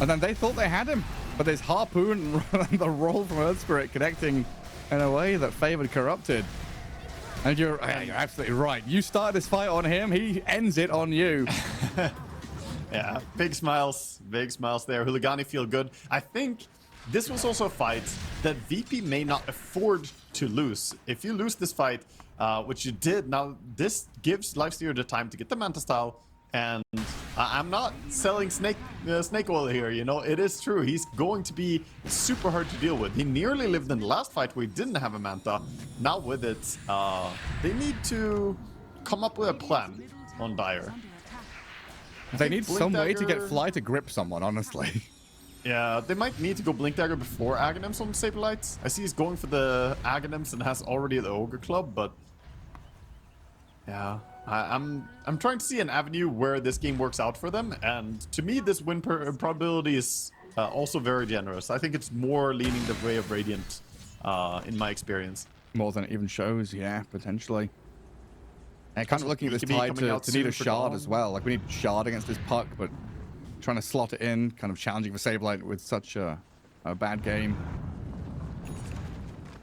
Speaker 2: And then they thought they had him, but there's Harpoon and the roll from Earth Spirit connecting in a way that favored Corrupted. And you're absolutely right. You start this fight on him, he ends it on you.
Speaker 1: Yeah, big smiles there. Huligani feel good. I think this was also a fight that VP may not afford to lose. If you lose this fight, which you did, now this gives Lifesteer the time to get the Manta Style. And I'm not selling snake oil here, you know, it is true. He's going to be super hard to deal with. He nearly lived in the last fight where he didn't have a Manta. Now with it, they need to come up with a plan on Dire.
Speaker 2: They need some way to get Fly to grip someone, honestly.
Speaker 1: Yeah, they might need to go Blink Dagger before Aghanims on Saberlight. I see he's going for the Aghanims and has already the Ogre Club, but yeah, I'm trying to see an avenue where this game works out for them, and to me, this win probability is also very generous. I think it's more leaning the way of Radiant, in my experience.
Speaker 2: More than it even shows, yeah, potentially. And kind of looking at this Tide to need a shard as well. Like, we need shard against this puck, but trying to slot it in, kind of challenging for Saberlight with such a bad game.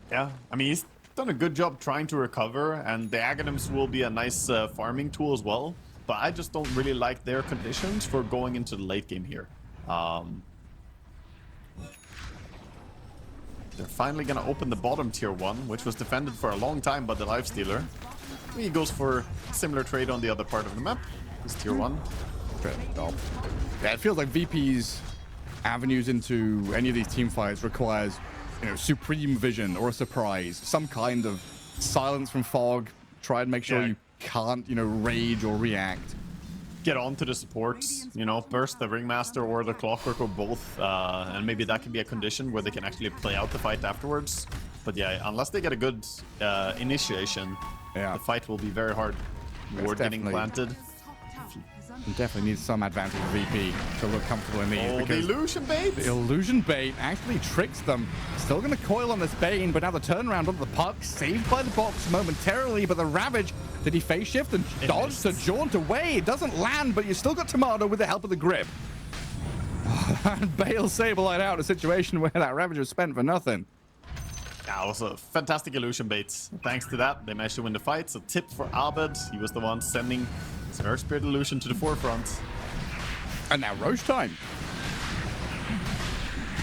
Speaker 1: Yeah, I mean, he's done a good job trying to recover, and the Aghanims will be a nice farming tool as well. But I just don't really like their conditions for going into the late game here. They're finally going to open the bottom tier 1, which was defended for a long time by the Lifestealer. He goes for similar trade on the other part of the map. It's tier 1.
Speaker 2: Yeah, it feels like VP's avenues into any of these team fights requires, you know, supreme vision or a surprise, some kind of silence from fog. Try and make sure you can't, you know, rage or react.
Speaker 1: Get on to the supports, you know, burst the Ringmaster or the Clockwork or both, and maybe that can be a condition where they can actually play out the fight afterwards. But yeah, unless they get a good initiation, the fight will be very hard. Ward getting planted.
Speaker 2: Definitely needs some advantage of VP to look comfortable in these.
Speaker 1: Oh, the illusion bait!
Speaker 2: The illusion bait actually tricks them. Still going to coil on this Bane, but now the turnaround on the puck, saved by the box momentarily, but the Ravage, did he face shift and dodge to jaunt away? It doesn't land, but you still got Tomato with the help of the grip. And bails Sableye out, a situation where that Ravage was spent for nothing.
Speaker 1: Yeah, also fantastic illusion baits. Thanks to that, they managed to win the fight. So tip for Abed. He was the one sending his Earth Spirit illusion to the forefront.
Speaker 2: And now Roche time.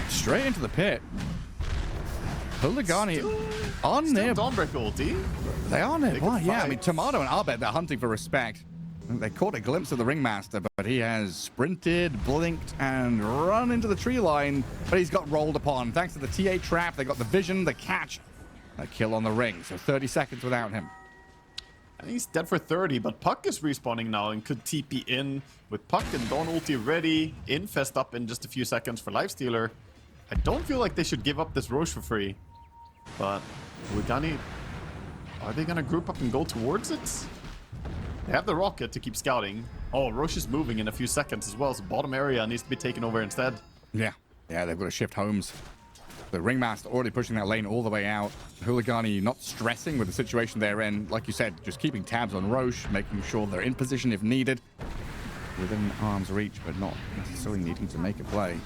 Speaker 2: Straight into the pit. Huligani on their
Speaker 1: Dawnbreak ulti.
Speaker 2: They are nearby, yeah. I
Speaker 1: fight.
Speaker 2: mean, Tomato and Abed, they're hunting for respect. They caught a glimpse of the Ringmaster, but he has sprinted, blinked, and run into the tree line. But he's got rolled upon. Thanks to the TA trap, they got the vision, the catch, a kill on the ring. So 30 seconds without him.
Speaker 1: And he's dead for 30, but Puck is respawning now and could TP in with Puck and Dawn ulti ready. Infest up in just a few seconds for Lifestealer. I don't feel like they should give up this Roche for free. But Huligani, are they going to group up and go towards it? They have the rocket to keep scouting. Oh, Roche is moving in a few seconds as well, so bottom area needs to be taken over instead.
Speaker 2: Yeah, they've got to shift homes. The Ringmaster already pushing that lane all the way out. Huligani not stressing with the situation they're in. Like you said, just keeping tabs on Roche, making sure they're in position if needed. Within arm's reach, but not necessarily needing to make a play.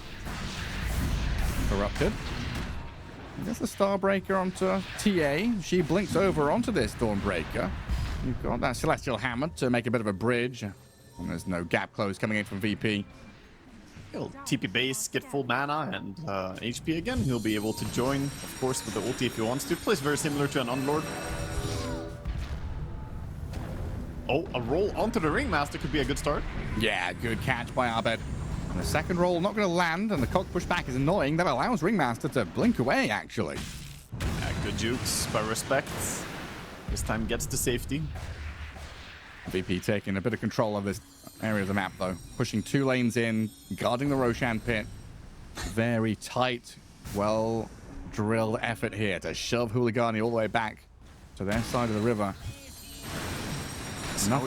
Speaker 2: Corrupted. There's the Starbreaker onto TA. She blinks over onto this Dawnbreaker. You've got that Celestial Hammer to make a bit of a bridge. And there's no gap close coming in from VP.
Speaker 1: He'll TP base, get full mana and HP again. He'll be able to join, of course, with the ulti if he wants to. Plays very similar to an Unlord. Oh, a roll onto the Ringmaster could be a good start.
Speaker 2: Yeah, good catch by Abed. And the second roll not going to land, and the cock pushback is annoying. That allows Ringmaster to blink away, actually.
Speaker 1: Yeah, good jukes by respect. This time gets to safety.
Speaker 2: VP taking a bit of control of this area of the map, though. Pushing 2 lanes in, guarding the Roshan pit. Very tight, well-drilled effort here to shove Huligani all the way back to their side of the river.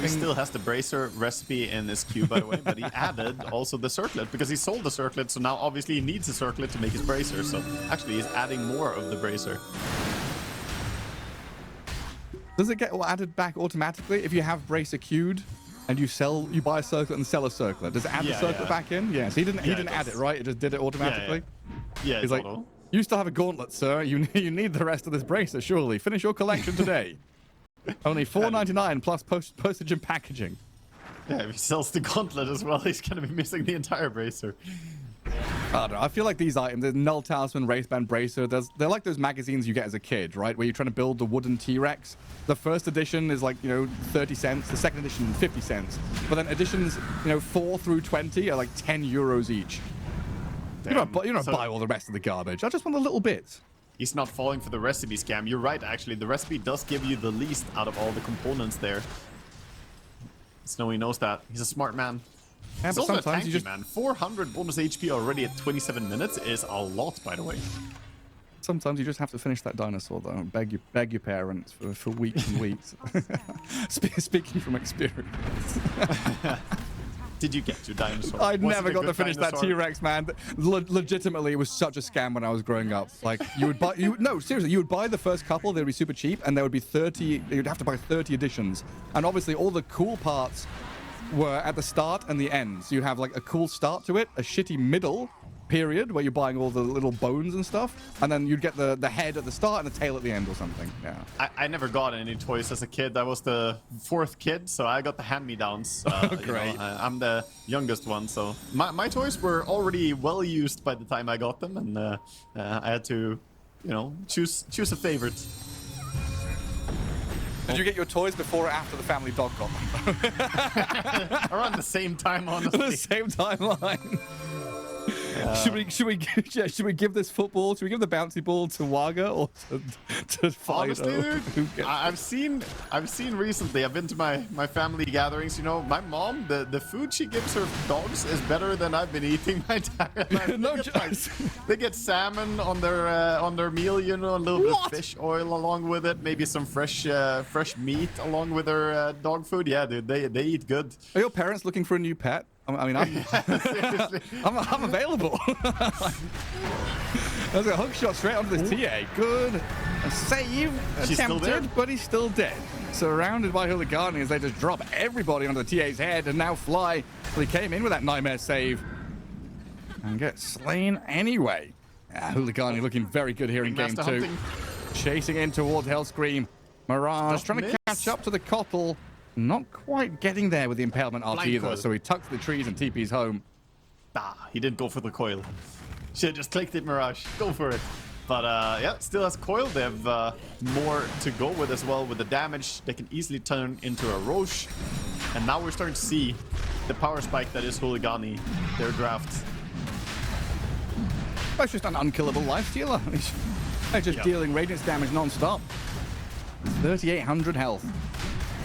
Speaker 1: He still has the Bracer recipe in his queue, by the way, but he added also the Circlet because he sold the Circlet, so now obviously he needs a Circlet to make his Bracer. So actually he's adding more of the Bracer.
Speaker 2: Does it get added back automatically if you have Bracer queued and you buy a Circlet and sell a Circlet? Does it add the Circlet back in? Yes, he didn't add it, right? It just did it automatically.
Speaker 1: Yeah,
Speaker 2: he's like, you still have a gauntlet, sir. You need the rest of this Bracer, surely. Finish your collection today. Only $4.99 plus postage and packaging.
Speaker 1: Yeah, if he sells the Gauntlet as well, he's going to be missing the entire Bracer.
Speaker 2: I don't know. I feel like these items, the Null Talisman, Wristband, Bracer, they're like those magazines you get as a kid, right? Where you're trying to build the wooden T-Rex. The first edition is like, 30 cents. The second edition, 50 cents. But then editions, 4 through 20 are like 10 euros each. You don't buy all the rest of the garbage. I just want the little bits.
Speaker 1: He's not falling for the recipe scam. You're right, actually. The recipe does give you the least out of all the components there. Snowy knows that. He's a smart man.
Speaker 2: Yeah,
Speaker 1: He's
Speaker 2: but
Speaker 1: also
Speaker 2: sometimes
Speaker 1: a tanky
Speaker 2: you just...
Speaker 1: man. 400 bonus HP already at 27 minutes is a lot, by the way.
Speaker 2: Sometimes you just have to finish that dinosaur, though. Beg your parents for weeks and weeks. Speaking from experience.
Speaker 1: Did you get your dinosaur?
Speaker 2: I never got to finish that T-Rex, man. Legitimately, it was such a scam when I was growing up. Like, you would buy... No, seriously, you would buy the first couple, they would be super cheap, and there would be 30... You'd have to buy 30 editions. And obviously, all the cool parts were at the start and the end. So you have, like, a cool start to it, a shitty middle period where you're buying all the little bones and stuff, and then you'd get the head at the start and the tail at the end or something. Yeah.
Speaker 1: I never got any toys as a kid. I was the 4th kid, so I got the hand-me-downs.
Speaker 2: Great.
Speaker 1: I'm the youngest one, so my toys were already well used by the time I got them, and I had to, choose a favorite.
Speaker 2: Did you get your toys before or after the family dog got them?
Speaker 1: Around the same time, honestly.
Speaker 2: The same timeline. Should we give this football? Should we give the bouncy ball to Waga or to Fido?
Speaker 1: Honestly, dude, I've seen recently. I've been to my family gatherings. You know, my mom, the food she gives her dogs is better than I've been eating my entire life.
Speaker 2: No,
Speaker 1: they get salmon on their meal. You know, a little bit of fish oil along with it. Maybe some fresh meat along with their dog food. Yeah, dude, they eat good.
Speaker 2: Are your parents looking for a new pet? I mean, I'm available. There's a hook shot straight onto the TA. Good save.
Speaker 1: She's still there?
Speaker 2: Attempted, but he's still dead. Surrounded by Huligani as they just drop everybody onto the TA's head and now fly. Well, he came in with that nightmare save and gets slain anyway. Huligani looking very good here in game 2.
Speaker 1: Hunting.
Speaker 2: Chasing in towards Hellscream. Mirage trying to catch up to the Kotl. Not quite getting there with the impalement art either,
Speaker 1: coil.
Speaker 2: so he tucks the trees and TP's home.
Speaker 1: He didn't go for the coil. Should've just clicked it, Mirage. Go for it. But yeah, still has coil. They have more to go with as well. With the damage, they can easily turn into a Roche. And now we're starting to see the power spike that is Huligani, their draft.
Speaker 2: That's just an unkillable lifestealer. They're just dealing radiance damage non-stop. 3,800 health.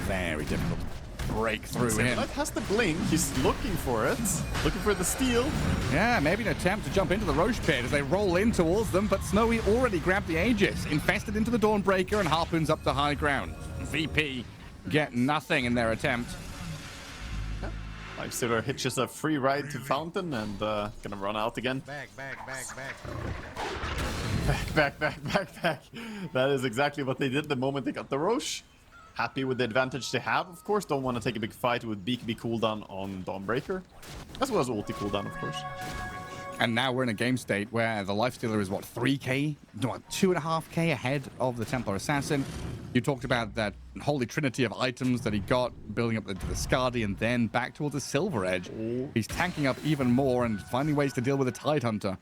Speaker 2: Very difficult to break through him.
Speaker 1: Sableye has the blink. He's looking for it. Looking for the steal.
Speaker 2: Yeah, maybe an attempt to jump into the Roche pit as they roll in towards them, but Snowy already grabbed the Aegis, infested into the Dawnbreaker, and harpoons up to high ground. VP get nothing in their attempt.
Speaker 1: Lifestealer hitches a free ride to Fountain and gonna run out again. Back. That is exactly what they did the moment they got the Roche. Happy with the advantage they have, of course. Don't want to take a big fight with BKB cooldown on Dawnbreaker. As well as ulti cooldown, of course.
Speaker 2: And now we're in a game state where the Lifestealer is, what, 3k? No, 2.5k ahead of the Templar Assassin. You talked about that holy trinity of items that he got, building up into the Skadi and then back towards the Silver Edge. He's tanking up even more and finding ways to deal with the Tidehunter.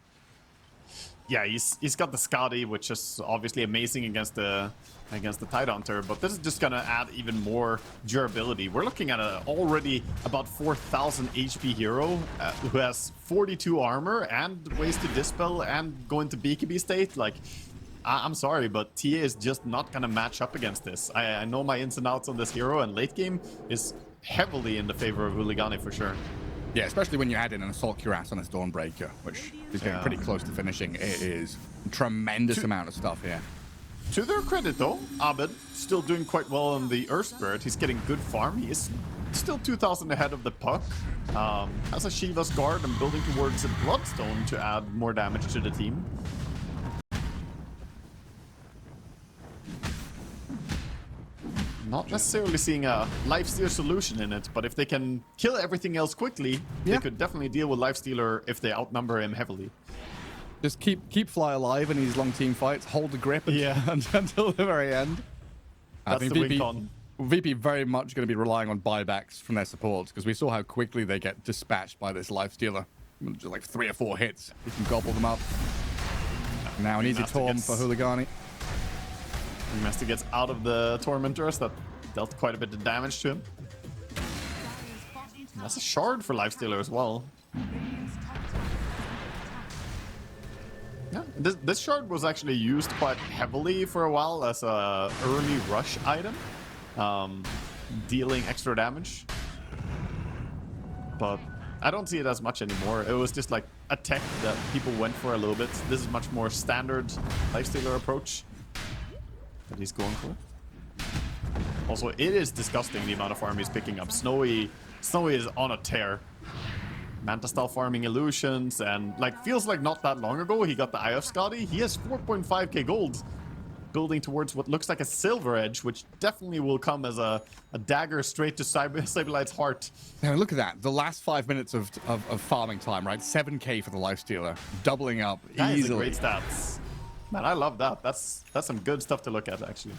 Speaker 1: Yeah, he's got the Skadi, which is obviously amazing against the Tidehunter, but this is just gonna add even more durability. We're looking at a already about 4,000 HP hero who has 42 armor and ways to dispel and go into BKB state. Like, I'm sorry, but TA is just not gonna match up against this. I know my ins and outs on this hero, and late game is heavily in the favor of Huligani for sure.
Speaker 2: Yeah, especially when you add in an Assault Cuirass on his Dawnbreaker, which is getting pretty close to finishing. It is a tremendous amount of stuff here.
Speaker 1: To their credit, though, Abed still doing quite well on the Earth Spirit. He's getting good farm. He is still 2,000 ahead of the puck. Has a Shiva's Guard and building towards a Bloodstone to add more damage to the team. Not necessarily seeing a lifestealer solution in it, but if they can kill everything else quickly, they could definitely deal with lifestealer if they outnumber him heavily.
Speaker 2: Just keep Fly alive in these long team fights. Hold the grip until the very end. I think VP very much going to be relying on buybacks from their supports because we saw how quickly they get dispatched by this lifestealer. Just like 3 or 4 hits, you can gobble them up. Now an easy Torm for Huligani.
Speaker 1: Master gets out of the Tormentors that dealt quite a bit of damage to him. And that's a shard for lifestealer as well. Yeah, this shard was actually used quite heavily for a while as a early rush item, dealing extra damage. But I don't see it as much anymore. It was just like a tech that people went for a little bit. This is much more standard lifestealer approach that he's going for. Also, it is disgusting the amount of farm he's picking up. Snowy is on a tear. Manta style farming illusions, and like feels like not that long ago he got the Eye of Skadi. He has 4.5k gold, building towards what looks like a Silver Edge, which definitely will come as a dagger straight to Saberlight's heart.
Speaker 2: Now look at that, the last 5 minutes of farming time, right? 7k for the Lifestealer, doubling up
Speaker 1: That
Speaker 2: easily.
Speaker 1: is a great stats. Man, I love that. That's some good stuff to look at, actually.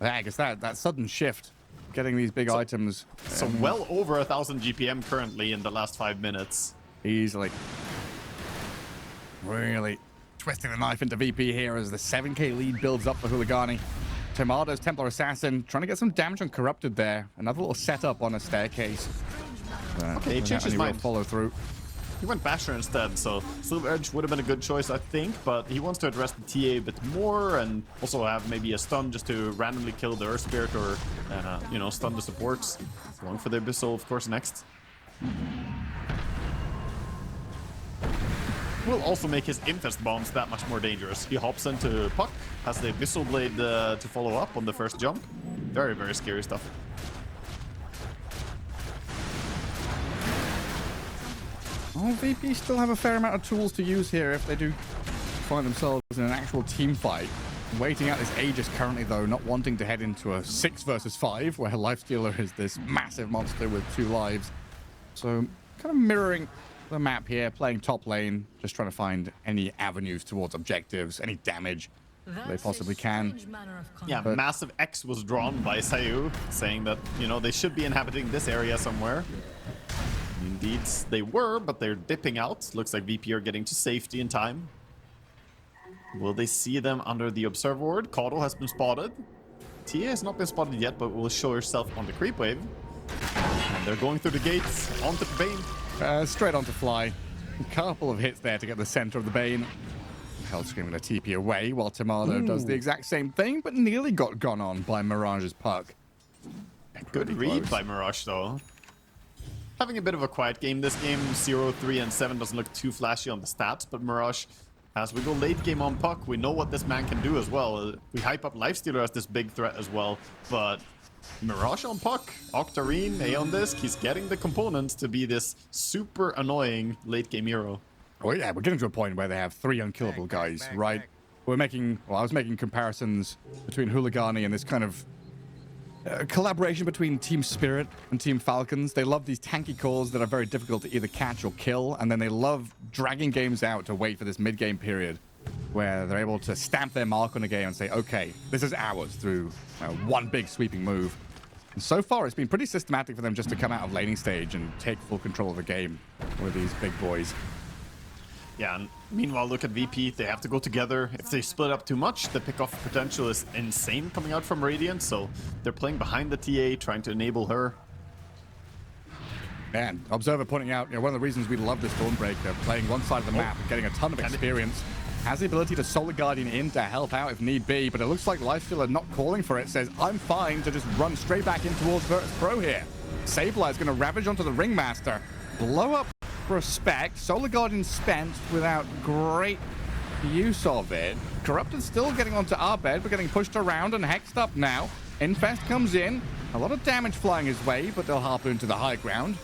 Speaker 2: Yeah, I guess that sudden shift, getting these big items.
Speaker 1: So well over 1,000 GPM currently in the last 5 minutes.
Speaker 2: Easily. Really twisting the knife into VP here as the 7k lead builds up for Huligani. Tomato's Templar Assassin trying to get some damage on Corrupted there. Another little setup on a staircase.
Speaker 1: Okay, he changed his mind.
Speaker 2: Follow through.
Speaker 1: he went Basher instead, so Silver Edge would have been a good choice, I think, but he wants to address the TA a bit more and also have maybe a stun just to randomly kill the Earth Spirit or, you know, stun the supports. Going for the Abyssal, of course, next. Will also make his Infest bombs that much more dangerous. He hops into Puck, has the Abyssal Blade to follow up on the first jump. Very, very scary stuff.
Speaker 2: Oh, VP still have a fair amount of tools to use here if they do find themselves in an actual team fight. Waiting out this Aegis currently, though, not wanting to head into a 6 versus 5, where Lifestealer is this massive monster with 2 lives. So, kind of mirroring the map here, playing top lane, just trying to find any avenues towards objectives, any damage they possibly can.
Speaker 1: Yeah, massive X was drawn by Sayu, saying that, you know, they should be inhabiting this area somewhere. Indeed, they were, but they're dipping out. Looks like VP are getting to safety in time. Will they see them under the Observer Ward? Caudle has been spotted. Tia has not been spotted yet, but will show herself on the creep wave. And they're going through the gates, onto the Bane.
Speaker 2: Straight onto Fly. A couple of hits there to get the center of the Bane. Hellscream going to TP away, while Tomado does the exact same thing, but nearly got gone on by Mirage's Puck.
Speaker 1: Good read by Mirage, though. Having a bit of a quiet game this game. 0, 3, and 7 doesn't look too flashy on the stats, but Mirage, as we go late game on Puck, we know what this man can do as well. We hype up Lifestealer as this big threat as well, but Mirage on Puck, Octarine, Aeon Disc, he's getting the components to be this super annoying late game hero.
Speaker 2: Oh yeah, we're getting to a point where they have 3 unkillable guys, right? I was making comparisons between Huligani and this kind of collaboration between Team Spirit and Team Falcons. They love these tanky cores that are very difficult to either catch or kill, and then they love dragging games out to wait for this mid-game period where they're able to stamp their mark on a game and say, okay, this is ours through one big sweeping move. And so far, it's been pretty systematic for them just to come out of laning stage and take full control of the game with these big boys.
Speaker 1: Yeah, and meanwhile, look at VP. They have to go together. If they split up too much, the pick-off potential is insane coming out from Radiant, so they're playing behind the TA, trying to enable her.
Speaker 2: And Observer pointing out, one of the reasons we love this Dawnbreaker, playing one side of the map and getting a ton of experience, has the ability to Solar Guardian in to help out if need be, but it looks like Lifestealer not calling for it, says, I'm fine to just run straight back in towards Virtus.pro here. Sableye is going to ravage onto the Ringmaster, blow up Respect. Solar Guardian spent without great use of it. Corrupted still getting onto our bed, but getting pushed around and hexed up now. Infest comes in. A lot of damage flying his way, but they'll harpoon to the high ground.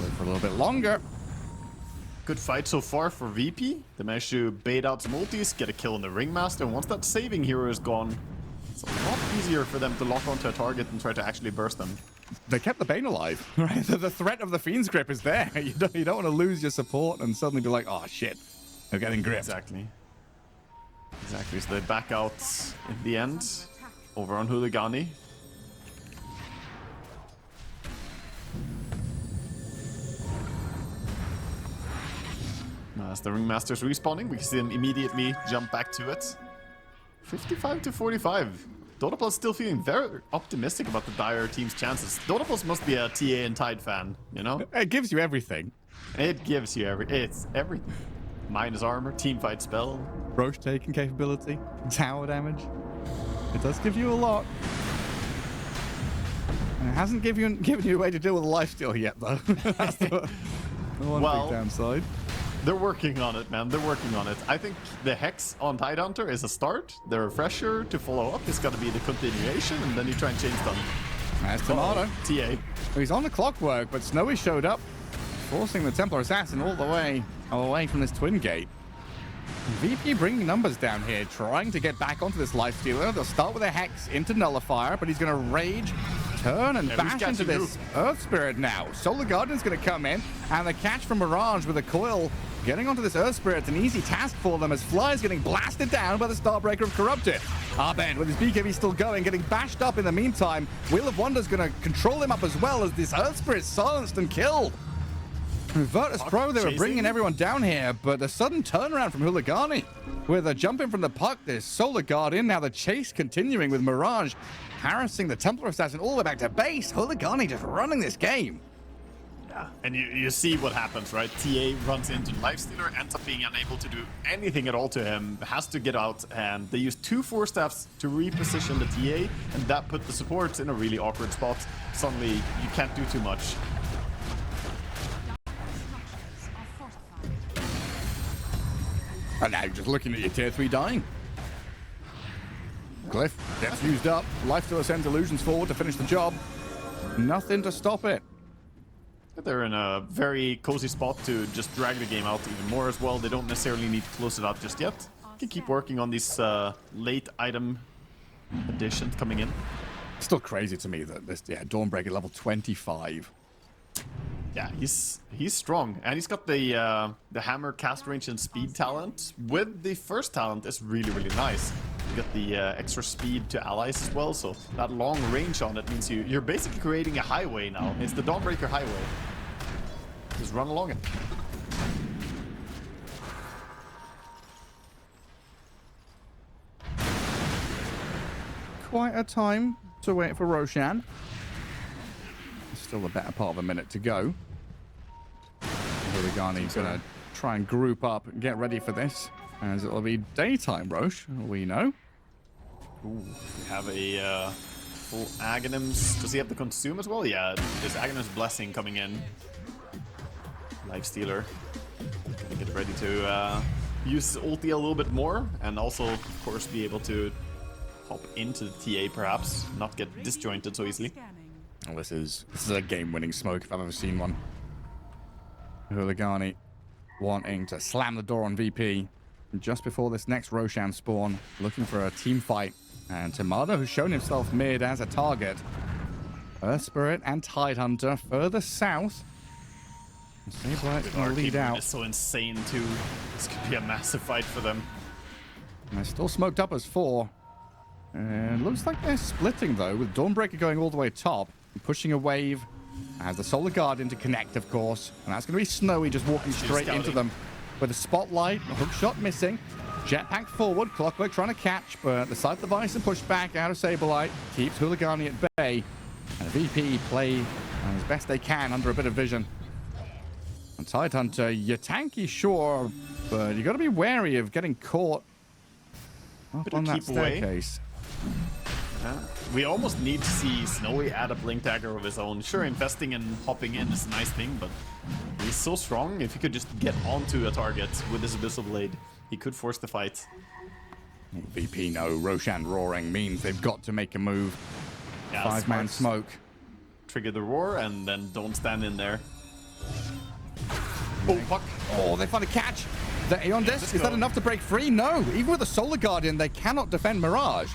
Speaker 2: Wait for a little bit longer.
Speaker 1: Good fight so far for VP. They managed to bait out some ultis, get a kill on the Ringmaster, and once that saving hero is gone, it's a lot easier for them to lock onto a target and try to actually burst them.
Speaker 2: They kept the Bane alive, right? The threat of the Fiend's Grip is there. You don't want to lose your support and suddenly be like, oh shit, they're getting gripped.
Speaker 1: Exactly. Exactly, so they back out in the end, over on Huligani. As the Ringmaster's respawning, we can see them immediately jump back to it. 55 to 45. Dotapulse still feeling very optimistic about the Dire team's chances. Dotapulse must be a TA and Tide fan, you know?
Speaker 2: It gives you everything.
Speaker 1: It gives you it's everything. Minus armor, teamfight spell.
Speaker 2: Roche taking capability, tower damage. It does give you a lot. And it hasn't given you a way to deal with a lifesteal yet, though. That's the one big downside.
Speaker 1: They're working on it, man. They're working on it. I think the Hex on Tidehunter is a start. The Refresher to follow up is got to be the continuation, and then you try and change them.
Speaker 2: That's Tomato.
Speaker 1: TA.
Speaker 2: Well, he's on the clockwork, but Snowy showed up, forcing the Templar Assassin all the way away from this Twin Gate. VP bringing numbers down here, trying to get back onto this Lifestealer. They'll start with a Hex into Nullifier, but he's going to Rage, turn, and bash into this Earth Spirit now. Solar Guardian's going to come in, and the catch from Mirage with a coil getting onto this Earth Spirit. It's an easy task for them as Fly is getting blasted down by the Starbreaker of Corrupted. Abed with his BKB still going, getting bashed up in the meantime. Wheel of Wonder's going to control him up as well as this Earth Spirit silenced and killed. Virtus.pro, they were bringing everyone down here, but the sudden turnaround from Huligani with a jump in from the puck. There's Solar Guardian. Now the chase continuing with Mirage harassing the Templar Assassin all the way back to base. Huligani just running this game.
Speaker 1: Yeah, and you see what happens, right? TA runs into Lifestealer, ends up being unable to do anything at all to him, has to get out, and they use 2 Force Staffs to reposition the TA, and that put the supports in a really awkward spot. Suddenly, you can't do too much.
Speaker 3: Structures are fortified.
Speaker 2: And now you're just looking at your tier 3 dying. Cliff gets used up. Lifestealer sends illusions forward to finish the job. Nothing to stop it.
Speaker 1: They're in a very cozy spot to just drag the game out even more as well. They don't necessarily need to close it out just yet. Can keep working on these late item additions coming in.
Speaker 2: Still crazy to me that this Dawnbreaker level 25.
Speaker 1: Yeah, he's strong, and he's got the hammer, cast range, and speed talent. With the first talent, is really nice. You get the extra speed to allies as well, so that long range on it means you're basically creating a highway now. It's the Dawnbreaker highway. Just run along it.
Speaker 2: Quite a time to wait for Roshan. Still a better part of a minute to go. Huligani gonna try and group up and get ready for this, as it'll be daytime, Roche, we know.
Speaker 1: Ooh, we have a full Aghanim's. Does he have the consume as well? Yeah, there's Aghanim's Blessing coming in. Lifestealer. Gonna get ready to use his ulti a little bit more, and also, of course, be able to hop into the TA perhaps, not get disjointed so easily.
Speaker 3: Scanning.
Speaker 2: Well, this is a game-winning smoke if I've ever seen one. Huligani wanting to slam the door on VP just before this next Roshan spawn, looking for a team fight. And Tomado, who's shown himself mid as a target. Earth Spirit and Tidehunter further south. Sablite's gonna lead out.
Speaker 1: It's so insane too. This could be a massive fight for them.
Speaker 2: And they're still smoked up as 4. And looks like they're splitting though, with Dawnbreaker going all the way top, and pushing a wave. Has the Solar Guardian to connect, of course. And that's going to be Snowy just walking straight into them. With a spotlight, a hook shot missing. Jetpack forward, Clockwork trying to catch, but the Scythe of Ice and push back out of Sablite. Keeps Huligani at bay. And VP play as best they can under a bit of vision. And Tidehunter, you're tanky, sure, but you got to be wary of getting caught up on that staircase.
Speaker 1: We almost need to see Snowy add a blink dagger of his own. Sure, investing and hopping in is a nice thing, but he's so strong. If he could just get onto a target with his Abyssal Blade, he could force the fight.
Speaker 2: VP no, Roshan roaring means they've got to make a move.
Speaker 1: Yeah,
Speaker 2: 5-man
Speaker 1: smart.
Speaker 2: smoke.
Speaker 1: Trigger the roar and then don't stand in there. Oh, fuck.
Speaker 2: Oh, they find a catch. The Aeon Disc, is that enough to break free? No, even with the Solar Guardian, they cannot defend Mirage.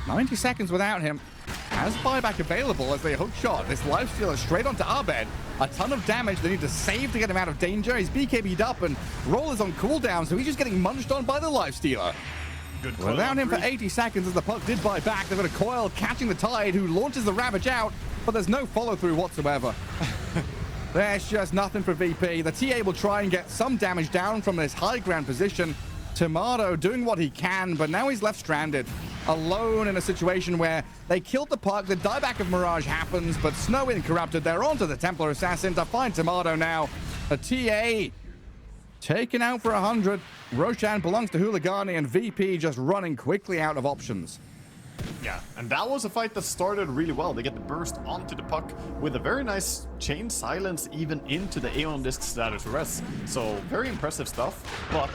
Speaker 2: 90 seconds without him. Has buyback available as they hook shot. This Lifestealer straight onto Abed. A ton of damage they need to save to get him out of danger. He's BKB'd up and Roll is on cooldown, so he's just getting munched on by the Lifestealer.
Speaker 1: Good coil
Speaker 2: Without him for
Speaker 1: entry.
Speaker 2: 80 seconds as the puck did buy back. They've got a Coil catching the Tide who launches the Ravage out, but there's no follow-through whatsoever. There's just nothing for VP. The TA will try and get some damage down from this high ground position. Tomado doing what he can, but now he's left stranded. Alone in a situation where they killed the puck, the dieback of Mirage happens, but Snowy and Corrupted, they're onto the Templar Assassin to find Tomado now. A TA taken out for 100. Roshan belongs to Huligani, and VP just running quickly out of options.
Speaker 1: Yeah, and that was a fight that started really well. They get the burst onto the puck with a very nice chain silence even into the Aeon Disc status res. So very impressive stuff, but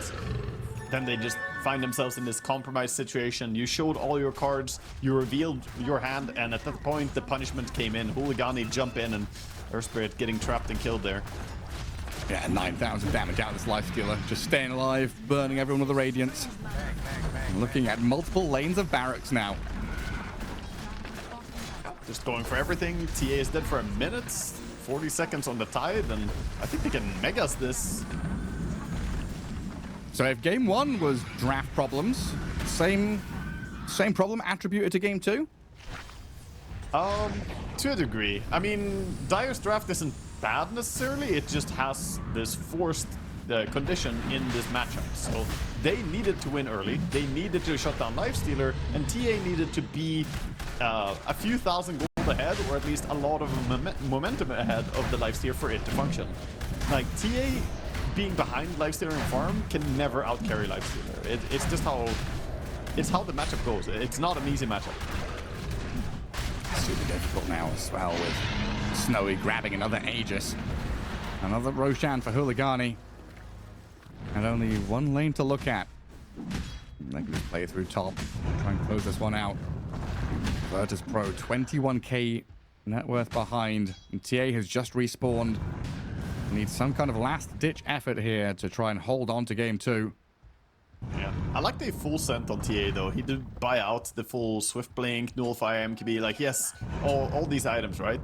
Speaker 1: then they just find themselves in this compromised situation. You showed all your cards, you revealed your hand, and at that point the punishment came in. Huligani jump in and Earth Spirit getting trapped and killed there.
Speaker 2: Yeah, 9,000 damage out of this Lifestealer. Just staying alive, burning everyone with the Radiance. Looking at multiple lanes of barracks now.
Speaker 1: Just going for everything. TA is dead for a minute, 40 seconds on the Tide, and I think they can Megas this.
Speaker 2: So if game 1 was draft problems, same problem attributed to game 2?
Speaker 1: To a degree. I mean, Dire's draft isn't bad necessarily, it just has this forced condition in this matchup. So they needed to win early, they needed to shut down Lifestealer, and TA needed to be a few thousand gold build ahead, or at least a lot of momentum ahead of the lifesteal for it to function. Like, TA being behind lifestealer and farm can never outcarry lifestealer. It's just how the matchup goes. It's not an easy matchup.
Speaker 2: Super difficult now as well with Snowy grabbing another Aegis. Another Roshan for Huligani. And only one lane to look at. They can just play through top, try and close this one out. Virtus.pro, 21k net worth behind. And TA has just respawned. Needs some kind of last-ditch effort here to try and hold on to game 2.
Speaker 1: Yeah, I like the full scent on TA though. He did buy out the full Swift Blink, Nullify, MKB, like yes, all these items, right?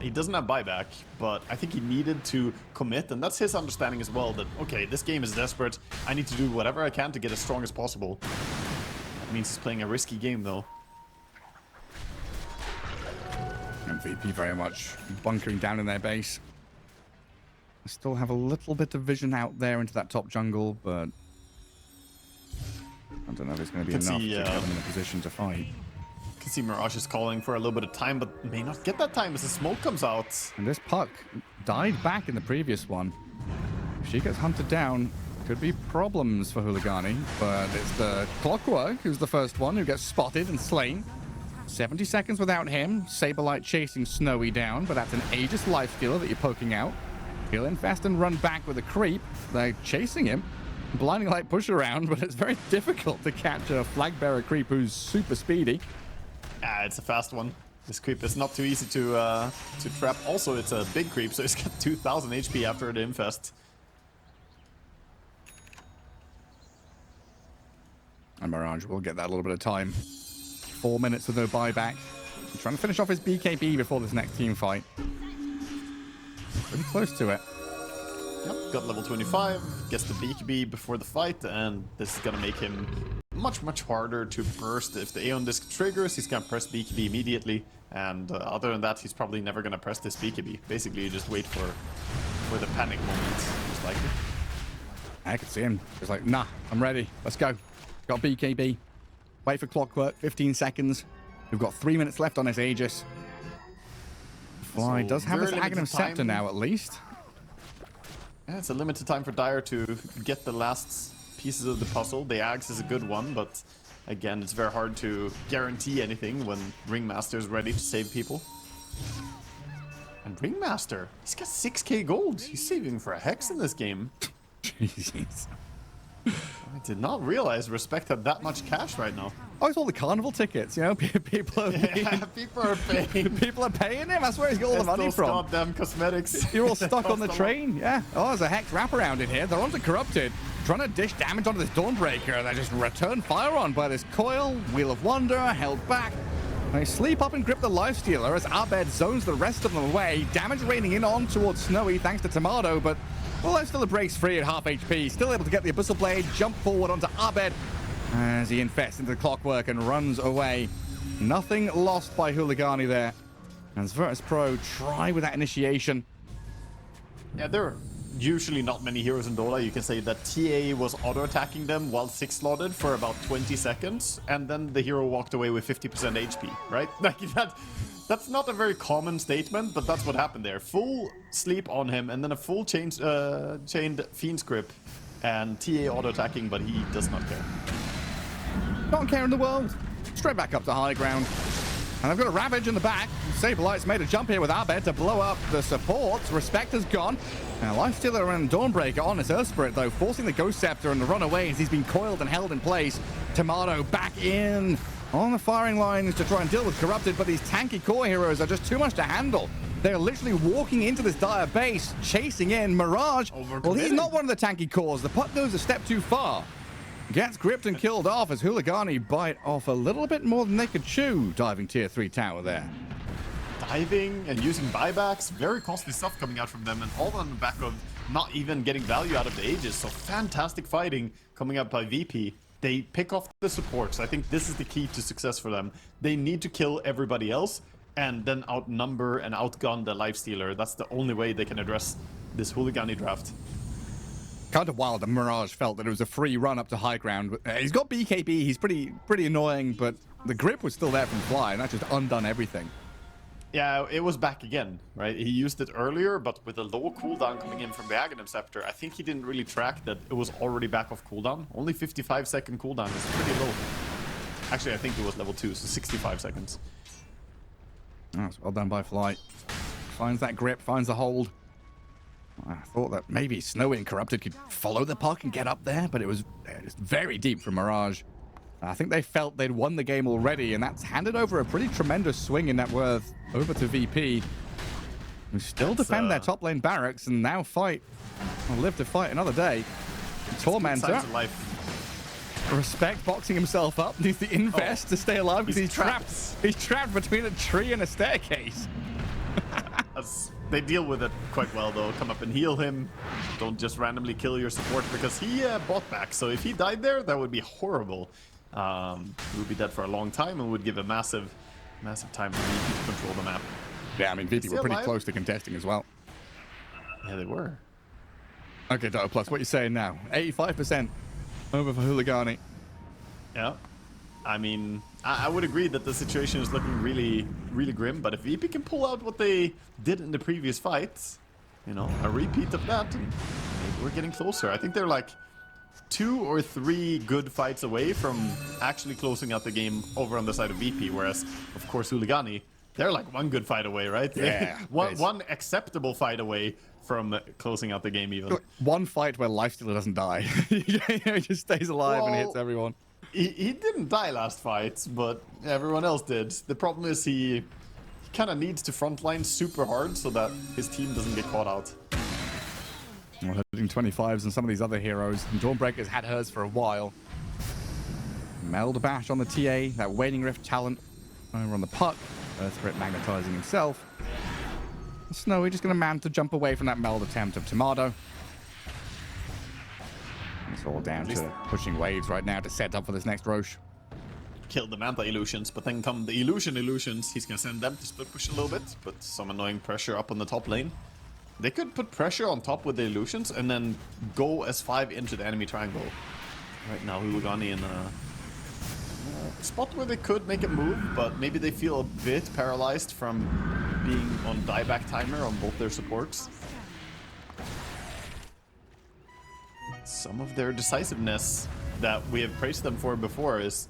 Speaker 1: He doesn't have buyback, but I think he needed to commit, and that's his understanding as well, that okay, this game is desperate, I need to do whatever I can to get as strong as possible. That means he's playing a risky game though.
Speaker 2: MVP very much bunkering down in their base. I still have a little bit of vision out there into that top jungle, but I don't know if it's going to be enough to get them in a position to fight.
Speaker 1: You can see Mirage is calling for a little bit of time, but may not get that time as the smoke comes out.
Speaker 2: And this puck died back in the previous one. If she gets hunted down, could be problems for Huligani, but it's the Clockwork who's the first one who gets spotted and slain. 70 seconds without him. Saberlight chasing Snowy down, but that's an Aegis lifestealer that you're poking out. He'll infest and run back with a creep. They're chasing him. Blinding light push around, but it's very difficult to catch a flag bearer creep who's super speedy.
Speaker 1: It's a fast one. This creep is not too easy to trap. Also, it's a big creep, so he's got 2,000 HP after the infest.
Speaker 2: And Mirage will get that a little bit of time. 4 minutes with no buyback. He's trying to finish off his BKB before this next team fight. Pretty close to it.
Speaker 1: Yep, got level 25, gets the BKB before the fight, and this is gonna make him much harder to burst. If the Aeon Disc triggers, he's gonna press BKB immediately, and other than that, he's probably never gonna press this BKB. Basically, you just wait for the panic moment, most likely.
Speaker 2: I can see him. He's like, nah, I'm ready. Let's go. Got BKB. Wait for Clockwork, 15 seconds. We've got 3 minutes left on this Aegis. Fly does have this Aghanim Scepter now, at least.
Speaker 1: Yeah, it's a limited time for Dire to get the last pieces of the puzzle. The Axe is a good one, but again, it's very hard to guarantee anything when Ringmaster is ready to save people. And Ringmaster, he's got 6k gold. He's saving for a Hex in this game.
Speaker 2: Jeez.
Speaker 1: I did not realize Respect had that much cash right now.
Speaker 2: Oh, it's all the carnival tickets, you know? People are paying.
Speaker 1: Yeah, people are paying.
Speaker 2: People are paying him. That's where he's got all the money
Speaker 1: those
Speaker 2: from.
Speaker 1: Goddamn cosmetics.
Speaker 2: You're all stuck on the train. Yeah. Oh, there's a Hex wraparound in here. They're onto Corrupted. Trying to dish damage onto this Dawnbreaker. They just return fire on by this coil. Wheel of Wonder held back. They sleep up and grip the Lifestealer as Abed zones the rest of them away. Damage raining in on towards Snowy thanks to Tomato, but well, Lifestealer breaks free at half HP. Still able to get the Abyssal Blade, jump forward onto Abed as he infests into the Clockwork and runs away. Nothing lost by Huligani there. As Virtus.pro try with that initiation.
Speaker 1: Yeah, there are usually not many heroes in Dota. You can say that TA was auto-attacking them while 6-slotted for about 20 seconds, and then the hero walked away with 50% HP, right? Like that's not a very common statement, but that's what happened there. Full sleep on him, and then a full chained Fiend's Grip, and TA auto-attacking, but he does not care.
Speaker 2: Not care in the world. Straight back up to high ground. And I've got a Ravage in the back. Saberlight's made a jump here with Abed to blow up the support. Respect has gone. Now Lifestealer and Dawnbreaker on his Earth Spirit, though, forcing the Ghost Scepter and the run away as he's been coiled and held in place. Tomato back in on the firing lines to try and deal with Corrupted, but these tanky core heroes are just too much to handle. They're literally walking into this Dire base, chasing in Mirage. Well, he's not one of the tanky cores. The puck goes a step too far. Gets gripped and killed off as Huligani bite off a little bit more than they could chew, diving tier 3 tower there.
Speaker 1: Diving and using buybacks, very costly stuff coming out from them, and all on the back of not even getting value out of the Aegis. So fantastic fighting coming up by VP. They pick off the supports. I think this is the key to success for them. They need to kill everybody else and then outnumber and outgun the Lifestealer. That's the only way they can address this Huligani draft.
Speaker 2: Kind of wild that Mirage felt that it was a free run up to high ground. He's got BKB, he's pretty annoying, but the grip was still there from Fly, and that just undone everything.
Speaker 1: Yeah, it was back again, right? He used it earlier, but with a low cooldown coming in from the Aghanim Scepter, I think he didn't really track that it was already back off cooldown. Only 55-second cooldown is pretty low. Actually, I think it was level 2, so 65 seconds.
Speaker 2: That's well done by Flight. Finds that grip, finds the hold. I thought that maybe Snowy and Corrupted could follow the puck and get up there, but it was very deep from Mirage. I think they felt they'd won the game already, and that's handed over a pretty tremendous swing in net worth over to VP, who still defend their top lane barracks and now fight, or live to fight another day. Tormentor, Respect boxing himself up, needs to invest to stay alive because he's trapped. He's trapped between a tree and a staircase.
Speaker 1: They deal with it quite well, though. Come up and heal him. Don't just randomly kill your support, because he bought back. So if he died there, that would be horrible. He would be dead for a long time and would give a massive time for VP to control the map.
Speaker 2: Yeah, I mean, VP were pretty close to contesting as well.
Speaker 1: Yeah, they were.
Speaker 2: Okay, Dota Plus, what are you saying now? 85% over for Huligani.
Speaker 1: Yeah. I mean, I would agree that the situation is looking really, really grim, but if VP can pull out what they did in the previous fights, you know, a repeat of that, and maybe we're getting closer. I think they're like 2 or 3 good fights away from actually closing out the game over on the side of VP, whereas, of course, Huligani, they're like 1 good fight away, right?
Speaker 2: Yeah.
Speaker 1: one acceptable fight away from closing out the game even.
Speaker 2: 1 fight where Lifestealer doesn't die. He just stays alive and hits everyone.
Speaker 1: He didn't die last fight, but everyone else did. The problem is he kind of needs to frontline super hard so that his team doesn't get caught out.
Speaker 2: Well, hitting 25s and some of these other heroes. And Dawnbreaker's had hers for a while. Meld Bash on the TA, that Waning Rift talent over on the puck. Earthgrip magnetizing himself. Snowy just going to man to jump away from that meld attempt of Tomato. It's all down to pushing waves right now to set up for this next Roche.
Speaker 1: Killed the Manta illusions, but then come the illusions, he's going to send them to split push a little bit, put some annoying pressure up on the top lane. They could put pressure on top with the illusions and then go S5 into the enemy triangle. Right now, Huligani in a spot where they could make a move, but maybe they feel a bit paralyzed from being on dieback timer on both their supports. Some of their decisiveness that we have praised them for before is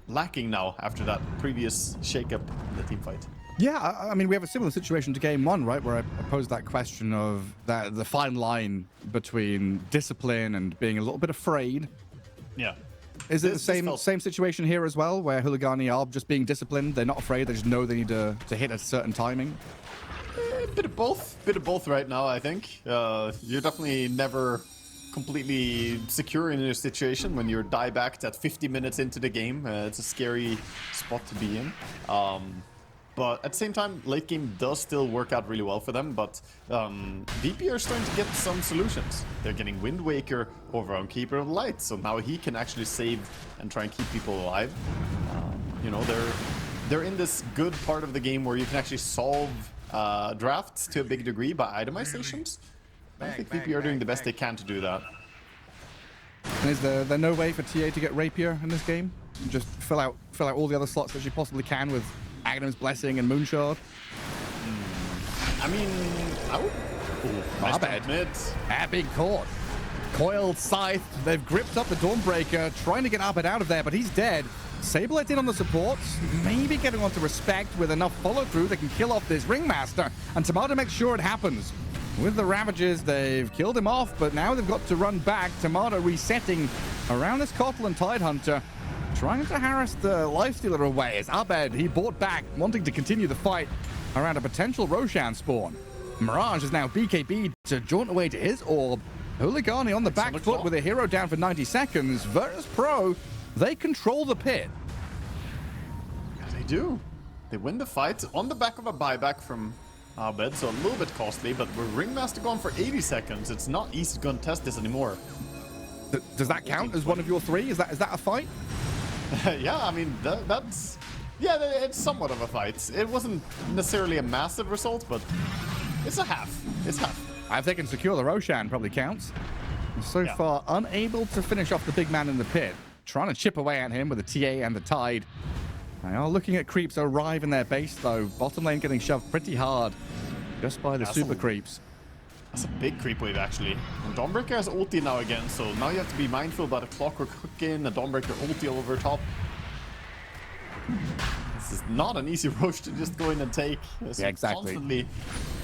Speaker 1: lacking now after that previous shakeup in the team fight.
Speaker 2: Yeah, I mean, we have a similar situation to game 1, right? Where I posed that question of the fine line between discipline and being a little bit afraid.
Speaker 1: Yeah.
Speaker 2: Is it the same situation here as well, where Huligani are just being disciplined? They're not afraid. They just know they need to hit a certain timing.
Speaker 1: Bit of both right now, I think. You're definitely never completely secure in your situation when you're diebacked at 50 minutes into the game. It's a scary spot to be in. But at the same time, late game does still work out really well for them, but VP are starting to get some solutions. They're getting Wind Waker over on Keeper of the Light, so now he can actually save and try and keep people alive. You know, they're in this good part of the game where you can actually solve drafts to a big degree by itemizations. I think VP are doing the best they can to do that.
Speaker 2: And is there no way for TA to get Rapier in this game? Just fill out all the other slots that you possibly can with Aghanim's Blessing and Moonshard?
Speaker 1: I mean, I would...
Speaker 2: Nice bad. Big court. Coiled Scythe. They've gripped up the Dawnbreaker, trying to get Abed out of there, but he's dead. Saberlight in on the supports, maybe getting onto Respect with enough follow-through. They can kill off this Ringmaster, and Tomato makes sure it happens. With the Ravages, they've killed him off, but now they've got to run back. Tomato resetting around this Kotl and Tidehunter, trying to harass the Lifestealer away as Abed, he bought back, wanting to continue the fight around a potential Roshan spawn. Mirage is now BKB to jaunt away to his orb. Huligani on the back foot with a hero down for 90 seconds. Virtus.pro, they control the pit.
Speaker 1: Yeah, they do. They win the fight on the back of a buyback from Abed, so a little bit costly, but with Ringmaster gone for 80 seconds, it's not easy to contest this anymore.
Speaker 2: Does that count as one of your 3? Is that a fight?
Speaker 1: Yeah, I mean, that's... Yeah, it's somewhat of a fight. It wasn't necessarily a massive result, but it's a half. It's half.
Speaker 2: If they can secure the Roshan, probably counts. So far, unable to finish off the big man in the pit. Trying to chip away at him with the TA and the Tide. They are looking at creeps arrive in their base, though. Bottom lane getting shoved pretty hard just by the super creeps.
Speaker 1: That's a big creep wave, actually. And Dawnbreaker has ulti now again, so now you have to be mindful about a Clockwork hook in, a Dawnbreaker ulti over top. This is not an easy Roche to just go in and take.
Speaker 2: Yeah, exactly.
Speaker 1: Constantly.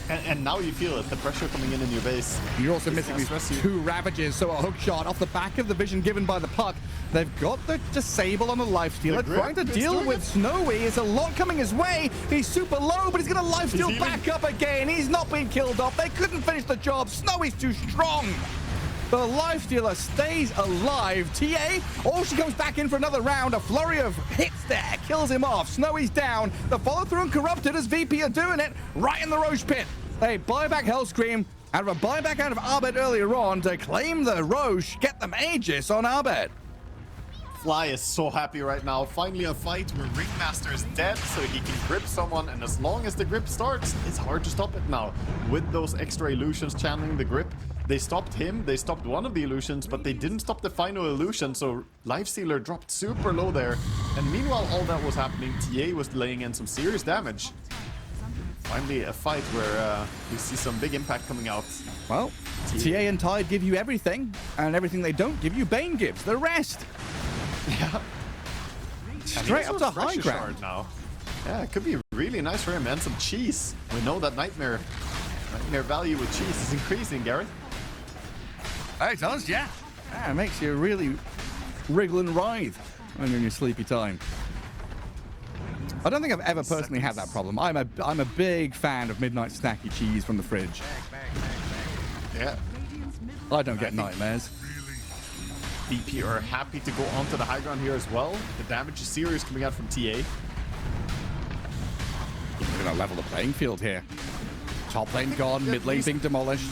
Speaker 1: And now you feel it, the pressure coming in your base.
Speaker 2: You're also missing these two Ravages, so a hook shot off the back of the vision given by the puck. They've got the Disable on the Lifestealer, trying to deal with Snowy. There's a lot coming his way. He's super low, but he's going to Lifesteal back up again. He's not been killed off. They couldn't finish the job. Snowy's too strong. The Lifestealer stays alive. TA, she comes back in for another round. A flurry of hits there, kills him off. Snowy's down. The follow-through and Corrupted as VP are doing it right in the Roche pit. They buy back Hellscream out of a buyback out of Abed earlier on to claim the Roche, get them Aegis on Abed.
Speaker 1: Fly is so happy right now. Finally a fight where Ringmaster is dead, so he can grip someone, and as long as the grip starts, it's hard to stop it now. With those extra illusions channeling the grip, they stopped him, they stopped one of the illusions, but they didn't stop the final illusion, so Lifestealer dropped super low there. And meanwhile, all that was happening, TA was laying in some serious damage. Finally a fight where we see some big impact coming out.
Speaker 2: Well, TA and Tide give you everything, and everything they don't give you, Bane gives the rest.
Speaker 1: Yeah.
Speaker 2: Straight up to high ground
Speaker 1: now. Yeah, it could be really nice for him, and some cheese. We know that nightmare value with cheese is increasing, Gareth.
Speaker 2: It does, yeah. It makes you really wriggle and writhe when you're in your sleepy time. I don't think I've ever personally had that problem. I'm a big fan of midnight snacky cheese from the fridge.
Speaker 1: Yeah.
Speaker 2: I don't get nightmares.
Speaker 1: VP are happy to go onto the high ground here as well. The damage is serious coming out from TA.
Speaker 2: We're going to level the playing field here. Top lane gone, mid lane being demolished.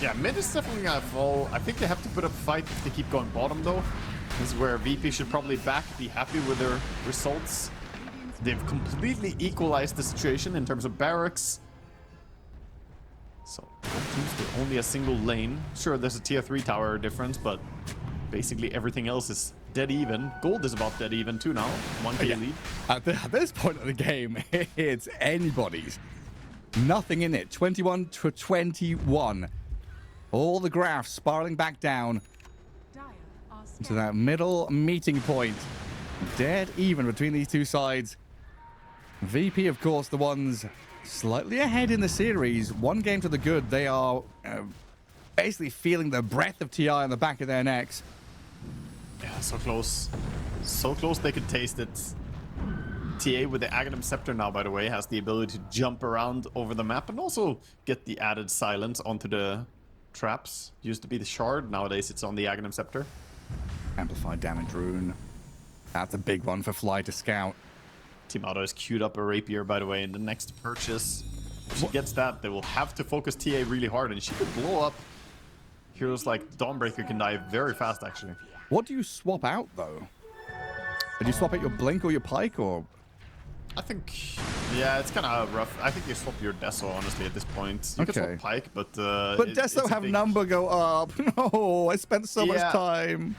Speaker 1: Yeah, mid is definitely going to fall. I think they have to put up a fight if they keep going bottom, though. This is where VP should probably be happy with their results. They've completely equalized the situation in terms of barracks. So, only a single lane. Sure, there's a tier 3 tower difference, but basically everything else is dead even. Gold is about dead even too now. 1k lead.
Speaker 2: At this point of the game, it's anybody's. Nothing in it. 21 to 21. All the graphs spiraling back down to that middle meeting point. Dead even between these two sides. VP, of course, the ones slightly ahead in the series. One game to the good. They are basically feeling the breath of TI on the back of their necks.
Speaker 1: Yeah, so close. So close they could taste it. TA with the Aghanim Scepter now, by the way, has the ability to jump around over the map and also get the added silence onto the traps. Used to be the Shard, nowadays it's on the Aghanim Scepter.
Speaker 2: Amplified damage rune. That's a big one for Fly to scout.
Speaker 1: Timado has queued up a Rapier, by the way, in the next purchase. If she gets that, they will have to focus TA really hard, and she could blow up. Heroes like Dawnbreaker can die very fast, actually.
Speaker 2: What do you swap out, though? Did you swap out your Blink or your Pike, or...?
Speaker 1: I think, yeah, it's kind of rough. I think you swap your Deso, honestly, at this point. You could swap Pike, but...
Speaker 2: but Deso have number go up. No, I spent so much time.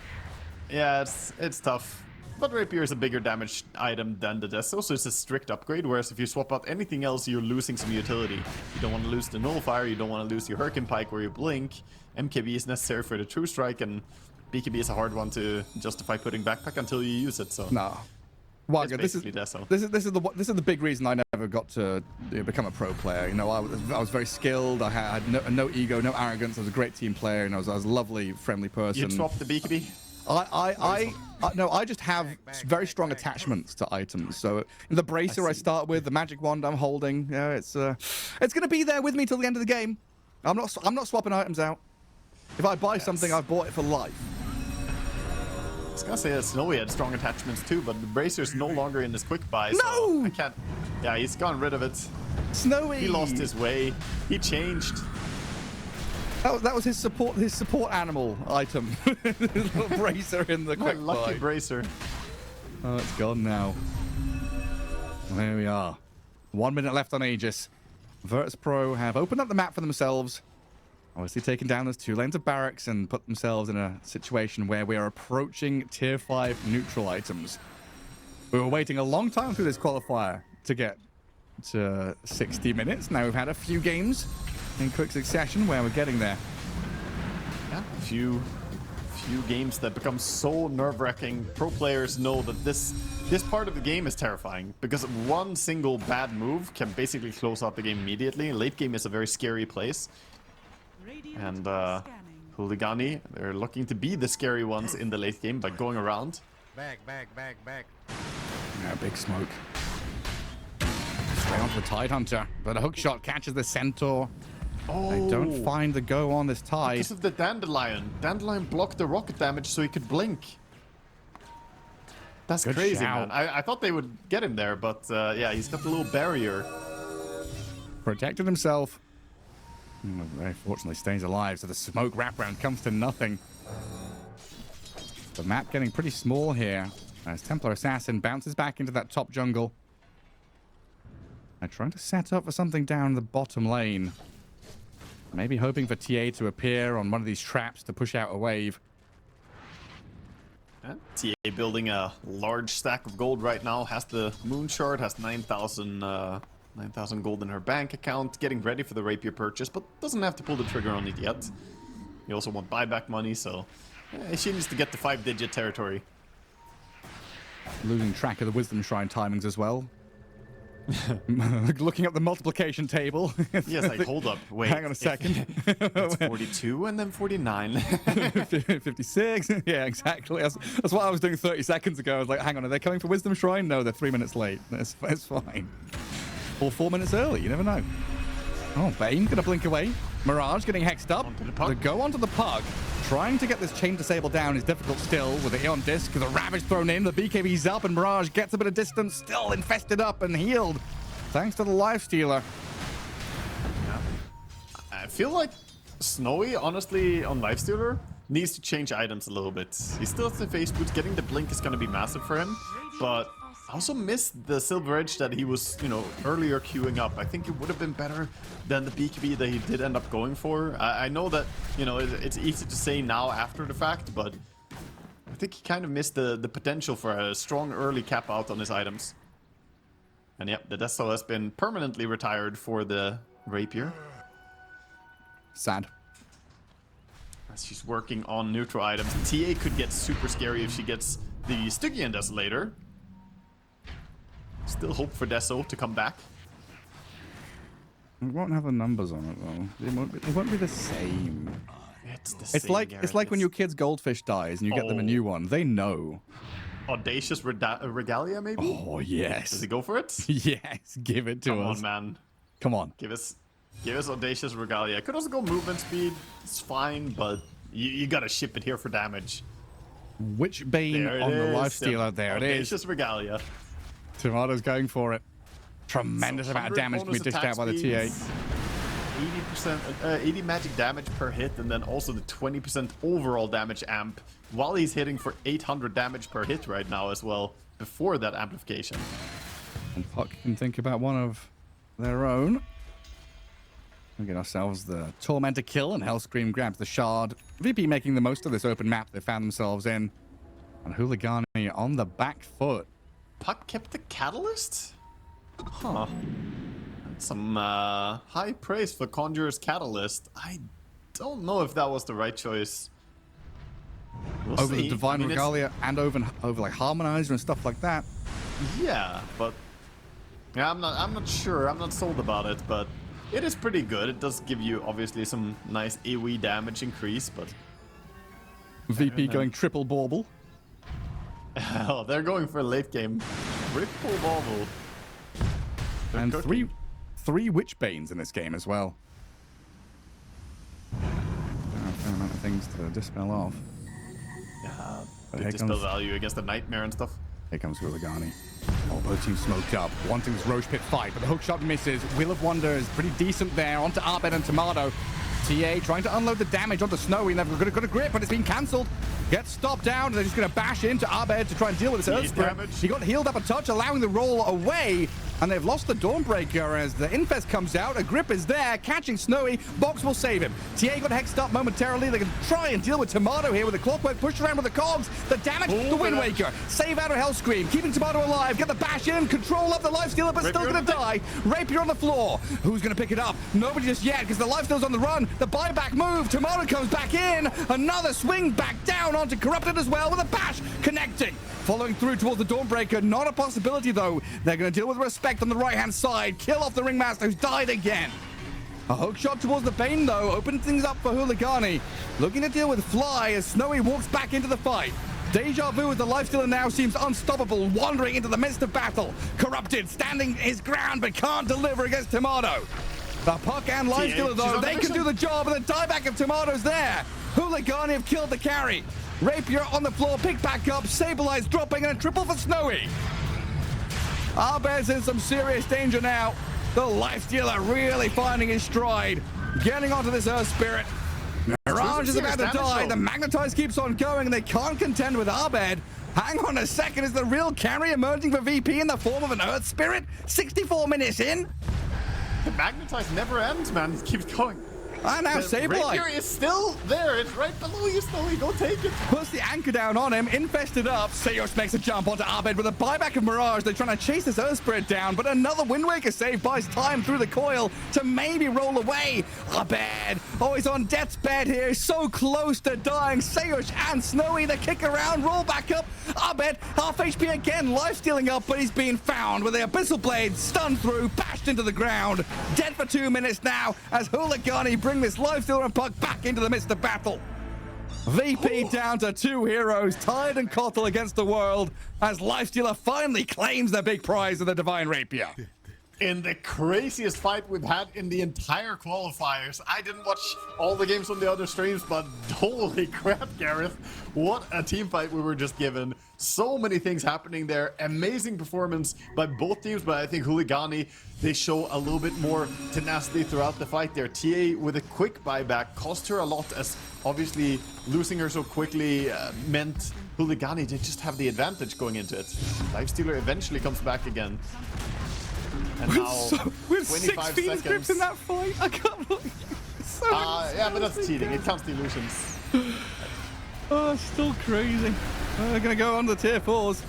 Speaker 1: Yeah, it's tough. But Rapier is a bigger damage item than the Deso, so it's a strict upgrade, whereas if you swap out anything else, you're losing some utility. You don't want to lose the Nullifier, you don't want to lose your Hurricane Pike or your Blink. MKB is necessary for the True Strike, and BKB is a hard one to justify putting backpack until you use it, so...
Speaker 2: No. Wagga, this is the big reason I never got to become a pro player. You know, I was very skilled. I had no ego, no arrogance. I was a great team player, and I was a lovely, friendly person.
Speaker 1: You swapped the BKB?
Speaker 2: No, I just have very strong attachments to items. So the bracer I start with, the magic wand I'm holding, you know, it's gonna be there with me till the end of the game. I'm not swapping items out. If I buy something, I've bought it for life.
Speaker 1: I was gonna say that Snowy had strong attachments too, but the bracer's no longer in this quick buy, so I can't. Yeah, he's gotten rid of it.
Speaker 2: Snowy!
Speaker 1: He lost his way. He changed.
Speaker 2: That was his support animal item. His little bracer in the quick buy.
Speaker 1: Lucky bracer.
Speaker 2: Oh, it's gone now. There we are. 1 minute left on Aegis. Virtus.pro have opened up the map for themselves. Obviously taken down those 2 lanes of barracks and put themselves in a situation where we are approaching tier 5 neutral items. We were waiting a long time through this qualifier to get to 60 minutes. Now we've had a few games in quick succession where we're getting there.
Speaker 1: Yeah, a few games that become so nerve-wracking. Pro players know that this part of the game is terrifying because one single bad move can basically close out the game immediately. Late game is a very scary place. And HULIGANI, they're looking to be the scary ones in the late game by going around.
Speaker 5: Back.
Speaker 2: Yeah, big smoke. Straight onto the Tide Hunter, but a hook shot catches the Centaur.
Speaker 1: Oh,
Speaker 2: They don't find the go on this Tide.
Speaker 1: because of the Dandelion. Dandelion blocked the rocket damage so he could blink. That's
Speaker 2: Good
Speaker 1: crazy,
Speaker 2: shout.
Speaker 1: man. I thought they would get him there, but yeah, he's got the little barrier.
Speaker 2: Protected himself. Very fortunately stays alive, so the smoke wraparound comes to nothing. The map getting pretty small here as Templar Assassin bounces back into that top jungle. They're trying to set up for something down the bottom lane. Maybe hoping for TA to appear on one of these traps to push out a wave.
Speaker 1: TA building a large stack of gold right now, has the moon shard, has 9,000 gold in her bank account, getting ready for the rapier purchase, but doesn't have to pull the trigger on it yet. You also want buyback money, so she needs to get to 5-digit territory.
Speaker 2: Losing track of the Wisdom Shrine timings as well. Looking up the multiplication table.
Speaker 1: Yes, like, hold up, wait.
Speaker 2: Hang on a second.
Speaker 1: It's 42 and then 49.
Speaker 2: 56. Yeah, exactly. That's what I was doing 30 seconds ago. I was like, hang on, are they coming for Wisdom Shrine? No, they're 3 minutes late. It's fine. Or 4 minutes early. You never know. Oh, Bane gonna blink away. Mirage getting hexed up.
Speaker 1: Onto the pug.
Speaker 2: The go onto the pug. Trying to get this chain disable down is difficult still with the Aeon Disc. The Ravage thrown in. The BKB's up and Mirage gets a bit of distance. Still infested up and healed. Thanks to the Lifestealer.
Speaker 1: I feel like Snowy, honestly, on Lifestealer, needs to change items a little bit. He still has the face boots. Getting the blink is going to be massive for him. But I also missed the Silver Edge that he was, earlier queuing up. I think it would have been better than the BKB that he did end up going for. I know that, it's easy to say now after the fact, but I think he kind of missed the potential for a strong early cap out on his items. And yep, the Desto has been permanently retired for the Rapier.
Speaker 2: Sad.
Speaker 1: As she's working on neutral items. TA could get super scary if she gets the Stygian Desolator. Still hope for Deso to come back.
Speaker 2: It won't have the numbers on it though. It won't be the same.
Speaker 1: It's the same,
Speaker 2: It's like when your kid's goldfish dies and you get them a new one. They know.
Speaker 1: Audacious Regalia, maybe?
Speaker 2: Oh yes.
Speaker 1: Does he go for it?
Speaker 2: Yes, give it to
Speaker 1: Come
Speaker 2: us.
Speaker 1: on, man.
Speaker 2: Come on.
Speaker 1: Give us Audacious Regalia. Could also go movement speed. It's fine, but you gotta ship it here for damage.
Speaker 2: Which Bane
Speaker 1: There it
Speaker 2: on the
Speaker 1: is.
Speaker 2: Lifestealer? There it is.
Speaker 1: Audacious Regalia.
Speaker 2: Tomato's going for it. Tremendous amount of
Speaker 1: 100
Speaker 2: damage can be
Speaker 1: bonus
Speaker 2: dished
Speaker 1: attack
Speaker 2: out by the
Speaker 1: speeds,
Speaker 2: TA.
Speaker 1: 80 magic damage per hit, and then also the 20% overall damage amp, while he's hitting for 800 damage per hit right now as well, before that amplification.
Speaker 2: And Puck can think about one of their own. We get ourselves the Tormentor kill, and Hellscream grabs the shard. VP making the most of this open map they found themselves in. And HULIGANI on the back foot.
Speaker 1: Puck kept the Catalyst? Huh. Some high praise for Conjurer's Catalyst. I don't know if that was the right choice. We'll
Speaker 2: Over
Speaker 1: see.
Speaker 2: the Divine
Speaker 1: I mean,
Speaker 2: Regalia and over like Harmonizer and stuff like that.
Speaker 1: Yeah, but yeah, I'm not sure. I'm not sold about it, but it is pretty good. It does give you obviously some nice AoE damage increase, but
Speaker 2: VP going triple bauble.
Speaker 1: oh, they're going for a late game triple bauble. They're
Speaker 2: And
Speaker 1: cooking.
Speaker 2: three Witch Banes in this game as well. A fair amount of things to dispel off.
Speaker 1: Yeah,
Speaker 2: But
Speaker 1: good
Speaker 2: here
Speaker 1: dispel
Speaker 2: comes-
Speaker 1: value against the Nightmare and stuff.
Speaker 2: Here comes HULIGANI. Oh, both teams smoked up, wanting this Roche Pit fight, but the hook shot misses. Wheel of Wonder is pretty decent there, onto Arbed and Tomato. TA trying to unload the damage onto Snowy, and they've got a grip, but it's been cancelled. Gets stopped down, and they're just going to bash into Arbed to try and deal with this Earth Spirit.
Speaker 1: damage.
Speaker 2: He got healed up a touch, allowing the roll away, And they've lost the Dawnbreaker as the Infest comes out. A grip is there, catching Snowy. Box will save him. TA got hexed up momentarily. They can try and deal with Tomato here with the Clockwork. Push around with the Cogs. The damage, the Wind Waker. Save out of Hellscream. Keeping Tomato alive. Get the bash in. Control up the Lifestealer, but still going to die. Rapier on the floor. Who's going to pick it up? Nobody just yet because the Lifestealer's on the run. The buyback move. Tomato comes back in. Another swing back down onto Corrupted as well with a bash connecting. Following through towards the Dawnbreaker. Not a possibility, though. They're going to deal with respect on the right-hand side. Kill off the Ringmaster, who's died again. A hook shot towards the Bane, though. Opening things up for Huligani. Looking to deal with Fly as Snowy walks back into the fight. Deja Vu as the Lifestealer now seems unstoppable, wandering into the midst of battle. Corrupted, standing his ground, but can't deliver against Tomato. The Puck and Lifestealer, though, they can do the job, and the dieback of Tomato's there. Huligani have killed the carry. Rapier on the floor, picked back up, Sableyes dropping, and a triple for Snowy. Abed's in some serious danger now. The Lifestealer really finding his stride. Getting onto this Earth Spirit. Mirage is about to die. The Magnetize keeps on going, and they can't contend with Abed. Hang on a second, is the real carry emerging for VP in the form of an Earth Spirit? 64 minutes in?
Speaker 1: The Magnetize never ends, man. It keeps going.
Speaker 2: And now Sableye
Speaker 1: Rapier is still there. It's right below you, Snowy. Go take it.
Speaker 2: puts the anchor down on him, infested up. Seos makes a jump onto Abed with a buyback of Mirage. They're trying to chase this Earth Spirit down, but another Wind Waker save buys time through the coil to maybe roll away. Abed, oh, he's on death's bed here. So close to dying. Seos and Snowy, the kick around, roll back up. Abed, half HP again, life stealing up, but he's being found with the Abyssal Blade stunned through, bashed into the ground. Dead for 2 minutes now as Huligani bring this Lifestealer and Puck back into the midst of battle. VP down to 2 heroes, Tide and Kotal against the world, as Lifestealer finally claims the big prize of the Divine Rapier.
Speaker 1: In the craziest fight we've had in the entire qualifiers. I didn't watch all the games on the other streams, but holy crap, Gareth. What a team fight we were just given. So many things happening there. Amazing performance by both teams, but I think Huligani, they show a little bit more tenacity throughout the fight there. TA with a quick buyback cost her a lot, as obviously losing her so quickly meant Huligani did just have the advantage going into it. Lifestealer eventually comes back again. And now,
Speaker 2: with
Speaker 1: 25
Speaker 2: 16
Speaker 1: seconds.
Speaker 2: scripts in that fight, I can't believe so
Speaker 1: yeah, but that's cheating. It counts the illusions.
Speaker 2: Oh, it's still crazy. They're going to go on the tier 4s.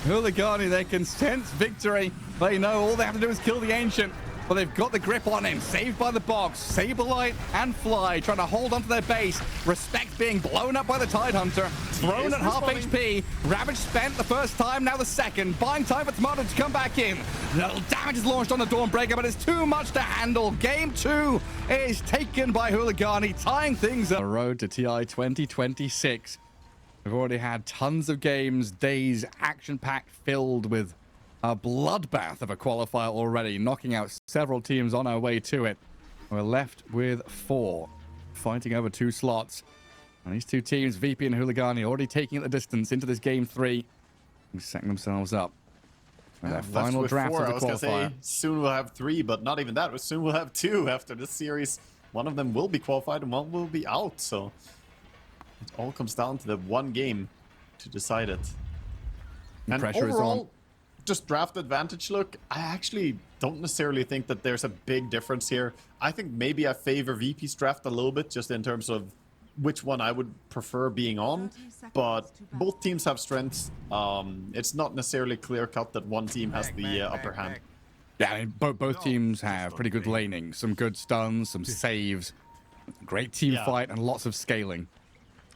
Speaker 2: Huligani, they can sense victory. They know all they have to do is kill the Ancient. But they've got the grip on him. Saved by the box. Saberlight and Fly trying to hold onto their base. Respect being blown up by the Tidehunter. Thrown at half HP. Ravage spent the first time, now the second. Buying time for Tomato to come back in. Little damage is launched on the Dawnbreaker, but it's too much to handle. Game 2 is taken by Huligani, tying things up. The road to TI 2026. We've already had tons of games, days, action-packed, filled with a bloodbath of a qualifier already, knocking out several teams on our way to it. We're left with 4, fighting over 2 slots. And these 2 teams, VP and Huligani, already taking it the distance into this game 3 and setting themselves up for their final draft
Speaker 1: 4.
Speaker 2: of the
Speaker 1: I was gonna
Speaker 2: qualifier.
Speaker 1: say, soon we'll have 3, but not even that. Soon we'll have 2 after this series. One of them will be qualified and one will be out, so it all comes down to the one game to decide it. And
Speaker 2: Pressure
Speaker 1: overall,
Speaker 2: is on.
Speaker 1: just draft advantage look, I actually don't necessarily think that there's a big difference here. I think maybe I favor VP's draft a little bit, just in terms of which one I would prefer being on, but both teams have strengths. It's not necessarily clear-cut that one team has the upper hand.
Speaker 2: Yeah, I mean, both teams have pretty good laning, some good stuns, some saves, great team fight, and lots of scaling.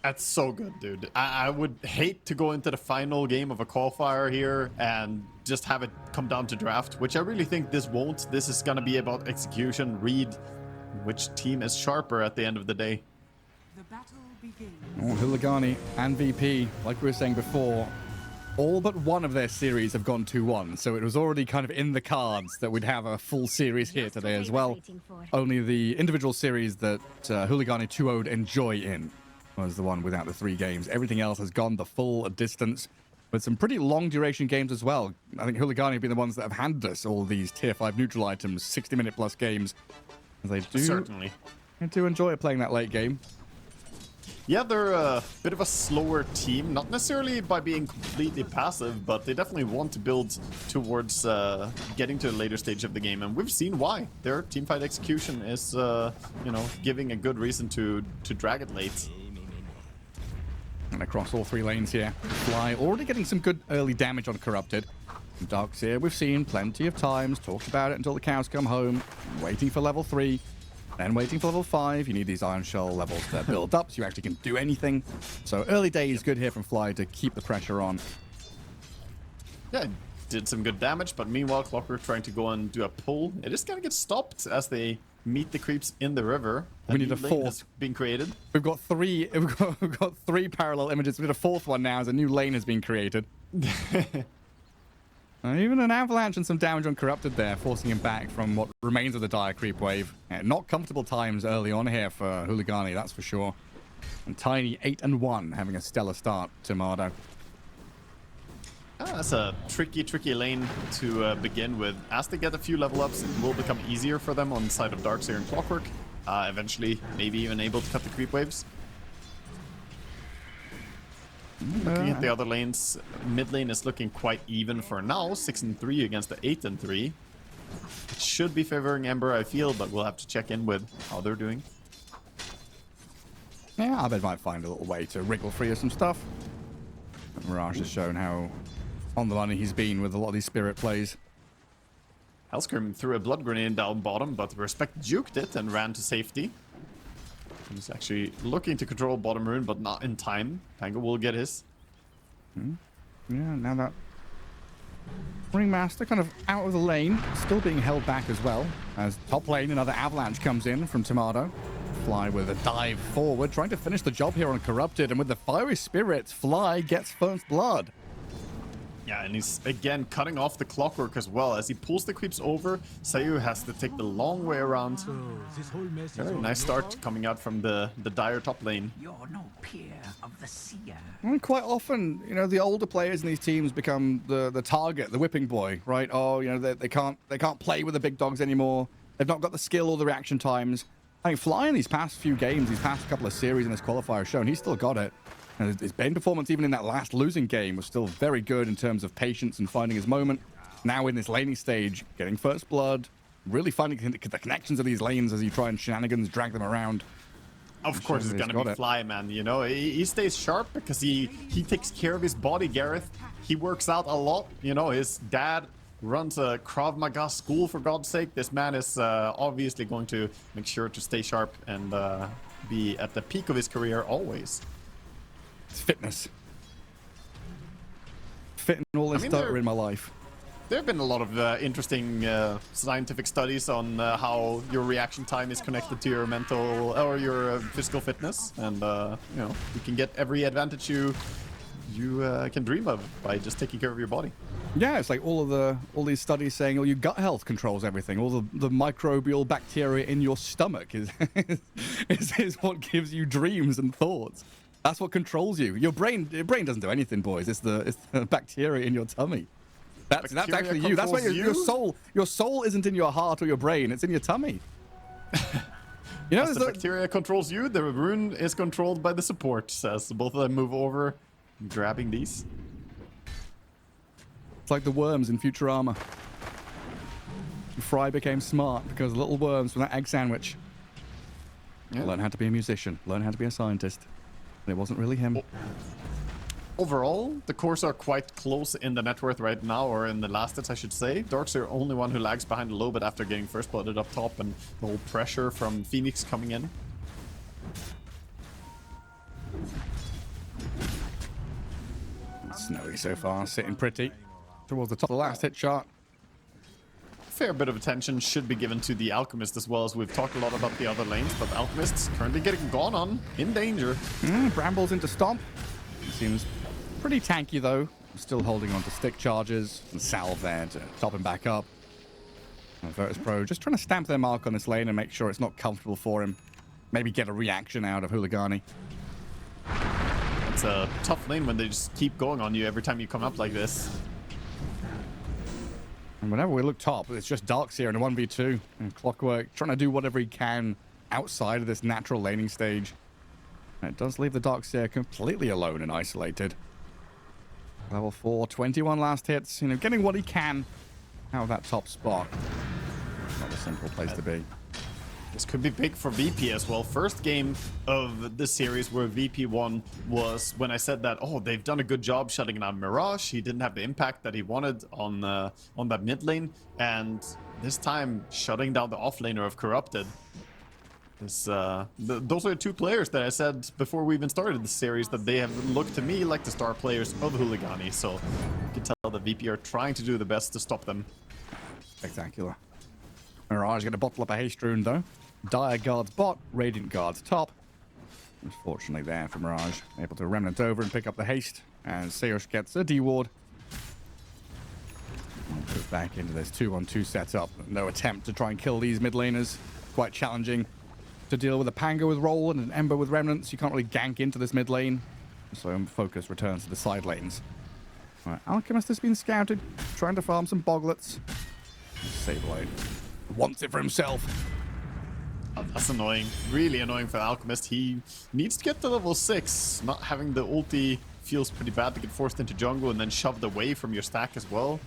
Speaker 1: That's so good, dude. I would hate to go into the final game of a qualifier here and just have it come down to draft, which I really think this won't. This is going to be about execution, read which team is sharper at the end of the day.
Speaker 3: The battle begins.
Speaker 2: Oh, Huligani and VP, like we were saying before, all but one of their series have gone 2-1, so it was already kind of in the cards that we'd have a full series here today as well. Only the individual series that Huligani 2-0'd Enjoy in was the one without the 3 games. Everything else has gone the full distance with some pretty long duration games as well. I think Huligani have been the ones that have handed us all these tier 5 neutral items, 60-minute plus games. They do,
Speaker 1: Certainly.
Speaker 2: they do enjoy playing that late game.
Speaker 1: Yeah, they're a bit of a slower team, not necessarily by being completely passive, but they definitely want to build towards getting to a later stage of the game, and we've seen why. Their teamfight execution is, you know, giving a good reason to drag it late.
Speaker 2: And across all 3 lanes here, Fly already getting some good early damage on Corrupted. Dark's here, we've seen plenty of times, talked about it until the cows come home, waiting for level 3. Then waiting for level 5, you need these Iron Shell levels to build up so you actually can do anything. So early days, good here from Fly to keep the pressure on.
Speaker 1: Yeah, did some good damage, but meanwhile Clockwork trying to go and do a pull. It is gonna get stopped as they meet the creeps in the river.
Speaker 2: We need a fourth
Speaker 1: being created.
Speaker 2: We've got 3. We've got 3 parallel images. We need a 4th one now as a new lane has been created. Even an avalanche and some damage on Corrupted there, forcing him back from what remains of the dire creep wave. Not comfortable times early on here for HULIGANI, that's for sure. And Tiny 8-1, having a stellar start to Mardo.
Speaker 1: That's a tricky lane to begin with. As they get a few level ups, it will become easier for them on the side of Darkseer and Clockwork. Eventually, maybe even able to cut the creep waves. Looking at the other lanes, mid lane is looking quite even for now. 6-3 against the 8-3. It should be favoring Ember, I feel, but we'll have to check in with how they're doing.
Speaker 2: Yeah, I bet might find a little way to wriggle free of some stuff. Mirage has shown how on the money he's been with a lot of these spirit plays.
Speaker 1: Hellscream threw a blood grenade down bottom, but Respect juked it and ran to safety. He's actually looking to control bottom rune, but not in time. Pango will get his.
Speaker 2: Yeah, now that Ringmaster kind of out of the lane, still being held back as well. As top lane, another avalanche comes in from Tomato. Fly with a dive forward, trying to finish the job here on Corrupted. And with the Fiery Spirits, Fly gets first blood.
Speaker 1: Yeah, and he's again cutting off the Clockwork as well. As he pulls the creeps over, Sayu has to take the long way around. Very nice start coming out from the dire top lane.
Speaker 5: You're no peer of the seer.
Speaker 2: And quite often, you know, the older players in these teams become the target, the whipping boy, right? Oh, you know, they can't play with the big dogs anymore. They've not got the skill or the reaction times. I think Fly in these past few games, these past couple of series in this qualifier has shown he's still got it. And his Bane performance, even in that last losing game, was still very good in terms of patience and finding his moment. Now in this laning stage, getting first blood, really finding the connections of these lanes as you try and shenanigans drag them around.
Speaker 1: Of course, it's gonna be Fly, man. You know, he stays sharp because he takes care of his body, Gareth. He works out a lot. You know, his dad runs a Krav Maga school, for God's sake. This man is obviously going to make sure to stay sharp and be at the peak of his career always.
Speaker 2: It's fitness. Fitting all this stutter in my life.
Speaker 1: There have been a lot of interesting scientific studies on how your reaction time is connected to your mental or your physical fitness, and you know, you can get every advantage you can dream of by just taking care of your body.
Speaker 2: Yeah, it's like all these studies saying, oh, your gut health controls everything. All the microbial bacteria in your stomach is what gives you dreams and thoughts. That's what controls you. Your brain doesn't do anything, boys. It's the bacteria in your tummy. That's actually you. That's why your soul isn't in your heart or your brain. It's in your tummy. You know,
Speaker 1: as the bacteria controls you, the rune is controlled by the support. As both of them move over, grabbing these.
Speaker 2: It's like the worms in Futurama. Fry became smart because little worms from that egg sandwich. Yeah. Learn how to be a musician. Learn how to be a scientist. It wasn't really him.
Speaker 1: Overall, the cores are quite close in the net worth right now, or in the last hits, I should say. Dark's the only one who lags behind a little bit after getting first blooded up top, and the whole pressure from Phoenix coming in.
Speaker 2: Snowy so far, sitting pretty towards the top of the last hit chart.
Speaker 1: Fair bit of attention should be given to the Alchemist as well, as we've talked a lot about the other lanes, but Alchemist's currently getting gone on, in danger.
Speaker 2: Brambles into Stomp. Seems pretty tanky though. Still holding on to stick charges and salve there to top him back up. And Virtus.pro just trying to stamp their mark on this lane and make sure it's not comfortable for him. Maybe get a reaction out of HULIGANI.
Speaker 1: It's a tough lane when they just keep going on you every time you come up like this.
Speaker 2: And whenever we look top, it's just Darkseer in a 1v2. And Clockwork trying to do whatever he can outside of this natural laning stage. It does leave the Darkseer completely alone and isolated. Level 4, 21 last hits. You know, getting what he can out of that top spot. Not a simple place to be.
Speaker 1: This could be big for VP as well. First game of the series where VP won was when I said that, oh, they've done a good job shutting down Mirage. He didn't have the impact that he wanted on that mid lane. And this time, shutting down the offlaner of Corrupted. Those are the two players that I said before we even started the series that they have looked to me like the star players of HULIGANI. So you can tell the VP are trying to do the best to stop them.
Speaker 2: Spectacular. Mirage going to bottle up a haste rune though. Dire guards bot, Radiant guards top. Unfortunately there for Mirage. Able to remnant over and pick up the haste. And Seosh gets a D-ward. Goes back into this 2-on-2 setup. No attempt to try and kill these mid laners. Quite challenging to deal with a Pango with roll and an Ember with remnants. You can't really gank into this mid lane. So focus returns to the side lanes. All right, Alchemist has been scouted. Trying to farm some boglets. Sableye wants it for himself.
Speaker 1: Oh, that's annoying. Really annoying for the Alchemist. He needs to get to level 6. Not having the ulti feels pretty bad to get forced into jungle and then shoved away from your stack as well.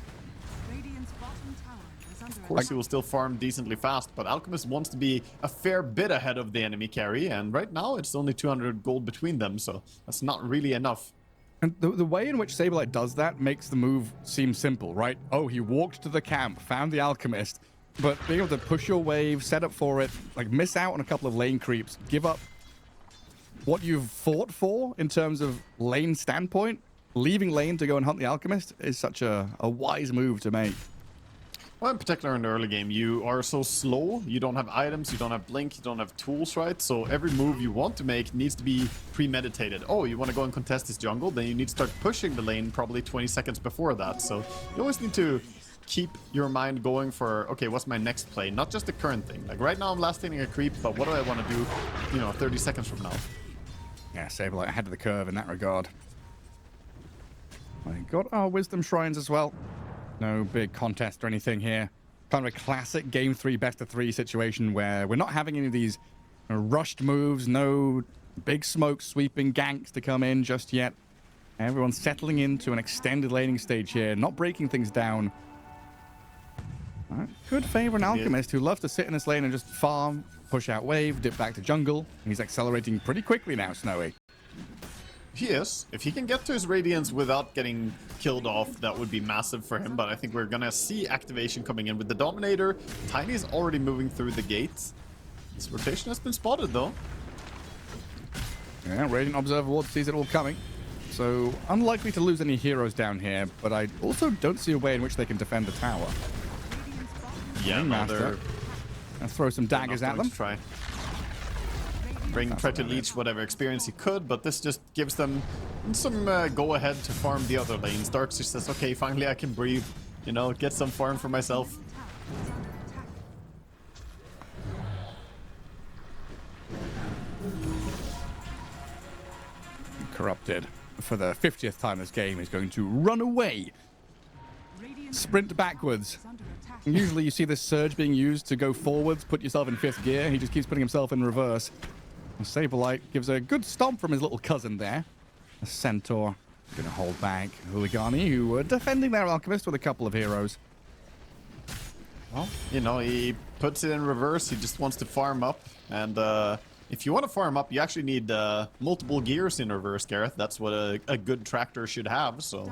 Speaker 3: Radiant's bottom tower is under
Speaker 1: Of course, he will still farm decently fast, but Alchemist wants to be a fair bit ahead of the enemy carry, and right now it's only 200 gold between them, so that's not really enough.
Speaker 2: And the way in which Sableye does that makes the move seem simple, right? Oh, he walked to the camp, found the Alchemist, but being able to push your wave, set up for it, like miss out on a couple of lane creeps, give up what you've fought for in terms of lane standpoint, leaving lane to go and hunt the Alchemist is such a wise move to make.
Speaker 1: Well, in particular in the early game, you are so slow, you don't have items, you don't have blink, you don't have tools, right? So every move you want to make needs to be premeditated. Oh, you want to go and contest this jungle, then you need to start pushing the lane probably 20 seconds before that. So you always need to keep your mind going for, okay, what's my next play? Not just the current thing. Like right now I'm last hitting a creep, but what do I want to do, 30 seconds from now?
Speaker 2: Yeah, Sableye ahead of the curve in that regard. I got our Wisdom Shrines as well. No big contest or anything here. Kind of a classic Game 3 best of 3 situation where we're not having any of these rushed moves, no big smoke sweeping ganks to come in just yet. Everyone's settling into an extended laning stage here, not breaking things down. Could favor an Alchemist who loves to sit in this lane and just farm, push out wave, dip back to jungle. He's accelerating pretty quickly now, Snowy.
Speaker 1: He is. If he can get to his Radiance without getting killed off, that would be massive for him. But I think we're going to see activation coming in with the Dominator. Tiny is already moving through the gates. This rotation has been spotted, though.
Speaker 2: Yeah, Radiant Observer Ward sees it all coming. So, unlikely to lose any heroes down here, but I also don't see a way in which they can defend the tower.
Speaker 1: Yeah,
Speaker 2: Master. Let's throw some daggers at them.
Speaker 1: Try to leech whatever experience he could, but this just gives them some go ahead to farm the other lanes. Darkseer says, okay, finally I can breathe, get some farm for myself.
Speaker 2: Corrupted, for the 50th time this game, is going to run away. Sprint backwards. Usually you see this surge being used to go forwards, put yourself in 5th gear. He just keeps putting himself in reverse. Sableye gives a good stomp from his little cousin there. A Centaur going to hold back HULIGANI, who were defending their Alchemist with a couple of heroes.
Speaker 1: Well, he puts it in reverse. He just wants to farm up. And if you want to farm up, you actually need multiple gears in reverse, Gareth. That's what a good tractor should have. So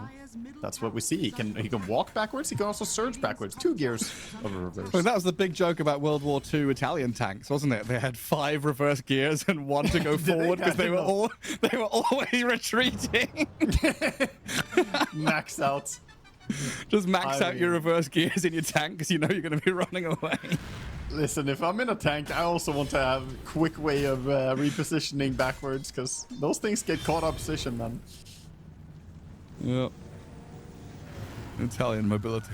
Speaker 1: that's what we see. He can walk backwards. He can also surge backwards. 2 gears of reverse.
Speaker 2: Well, that was the big joke about World War II Italian tanks, wasn't it? They had 5 reverse gears and 1 to go forward because they were always retreating.
Speaker 1: Max out.
Speaker 2: Just max out your reverse gears in your tank because you know you're going to be running away.
Speaker 1: Listen, if I'm in a tank, I also want to have a quick way of repositioning backwards because those things get caught up position, man.
Speaker 2: Yep. Italian mobility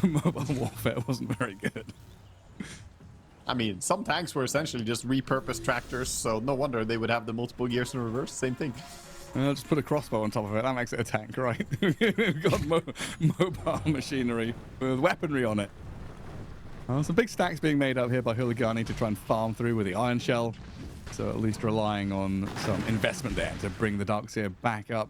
Speaker 2: mobile warfare wasn't very good.
Speaker 1: I mean, some tanks were essentially just repurposed tractors, so no wonder they would have the multiple gears in reverse. Same thing.
Speaker 2: Just put a crossbow on top of it. That makes it a tank, right? We've got mobile machinery with weaponry on it. Some big stacks being made up here by HULIGANI to try and farm through with the Iron Shell. So at least relying on some investment there to bring the Darkseer back up.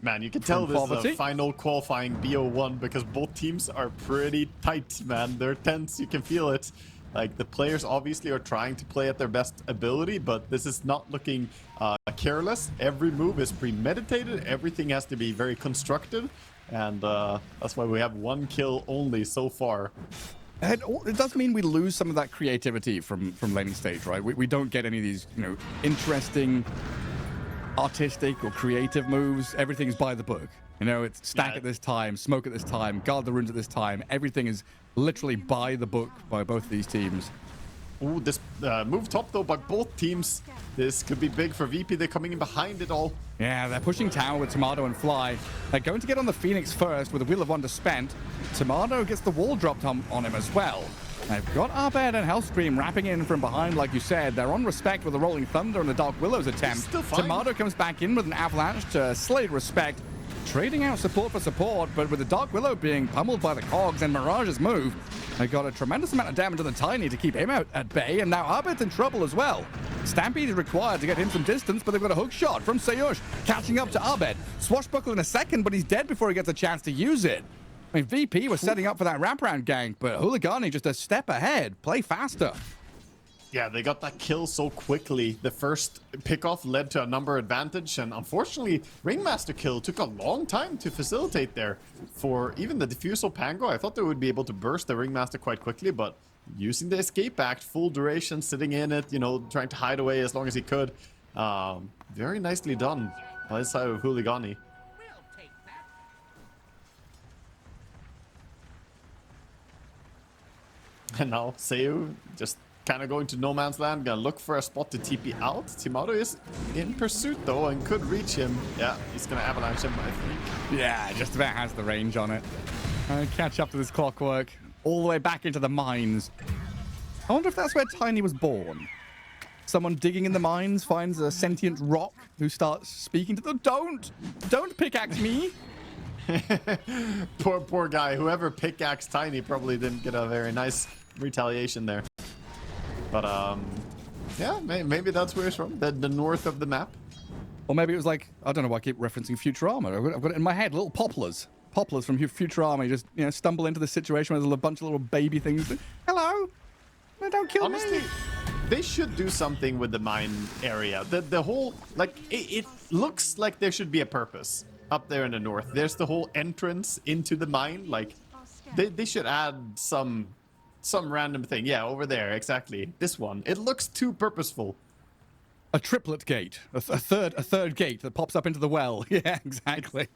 Speaker 1: Man, you can tell this is
Speaker 2: poverty.
Speaker 1: a final qualifying BO1 because both teams are pretty tight, man. They're tense, you can feel it. Like, the players obviously are trying to play at their best ability, but this is not looking careless. Every move is premeditated. Everything has to be very constructive. And that's why we have 1 kill only so far.
Speaker 2: It does mean we lose some of that creativity from laning stage, right? We don't get any of these, you know, interesting, artistic or creative moves. Everything's by the book. You know, it's stack at this time, smoke at this time, guard the runes at this time. Everything is literally by the book by both of these teams.
Speaker 1: Ooh, this move top though by both teams. This could be big for VP. They're coming in behind it all.
Speaker 2: Yeah, they're pushing tower with Tomato and Fly. They're going to get on the Phoenix first with a Wheel of Wonder spent. Tomato gets the wall dropped on him as well. They've got Abed and Hellscream wrapping in from behind, like you said. They're on Respect with the Rolling Thunder and the Dark Willows attempt.
Speaker 1: Still fine.
Speaker 2: Tomato comes back in with an Avalanche to slay Respect. Trading out support for support, but with the Dark Willow being pummeled by the Cogs and Mirage's move, they got a tremendous amount of damage on the Tiny to keep him out at bay, and now Abed's in trouble as well. Stampede is required to get him some distance, but they've got a hook shot from Sayush, catching up to Abed. Swashbuckle in a second, but he's dead before he gets a chance to use it. I mean, VP was setting up for that wraparound gank, but Huligani just a step ahead. Play faster.
Speaker 1: Yeah, they got that kill so quickly. The first pickoff led to a number advantage, and unfortunately, Ringmaster kill took a long time to facilitate there. For even the Diffusal Pango, I thought they would be able to burst the Ringmaster quite quickly, but using the Escape Act, full duration, sitting in it, you know, trying to hide away as long as he could. Very nicely done by the side of Huligani. And now Seu just kind of going to no man's land, gonna look for a spot to TP out. Tomato is in pursuit though and could reach him. Yeah, he's gonna avalanche him, I think.
Speaker 2: Yeah, just about has the range on it. Catch up to this clockwork. All the way back into the mines. I wonder if that's where Tiny was born. Someone digging in the mines finds a sentient rock who starts speaking to them. Don't pickaxe me.
Speaker 1: Poor guy. Whoever pickaxed Tiny probably didn't get a very nice retaliation there. But yeah, maybe that's where it's from. The north of the map.
Speaker 2: Or maybe it was like, I don't know why I keep referencing Futurama. I've got it in my head, little poplars. Poplars from Futurama. You just, you know, stumble into this situation where there's a bunch of little baby things. Hello? No, don't kill
Speaker 1: Honestly,
Speaker 2: me.
Speaker 1: they should do something with the mine area. The whole, like, it looks like there should be a purpose up there in the north. There's the whole entrance into the mine. Like, they should add some random thing. Yeah, over there, exactly. This one. It looks too purposeful.
Speaker 2: A triplet gate. A third gate that pops up into the well. Yeah, exactly.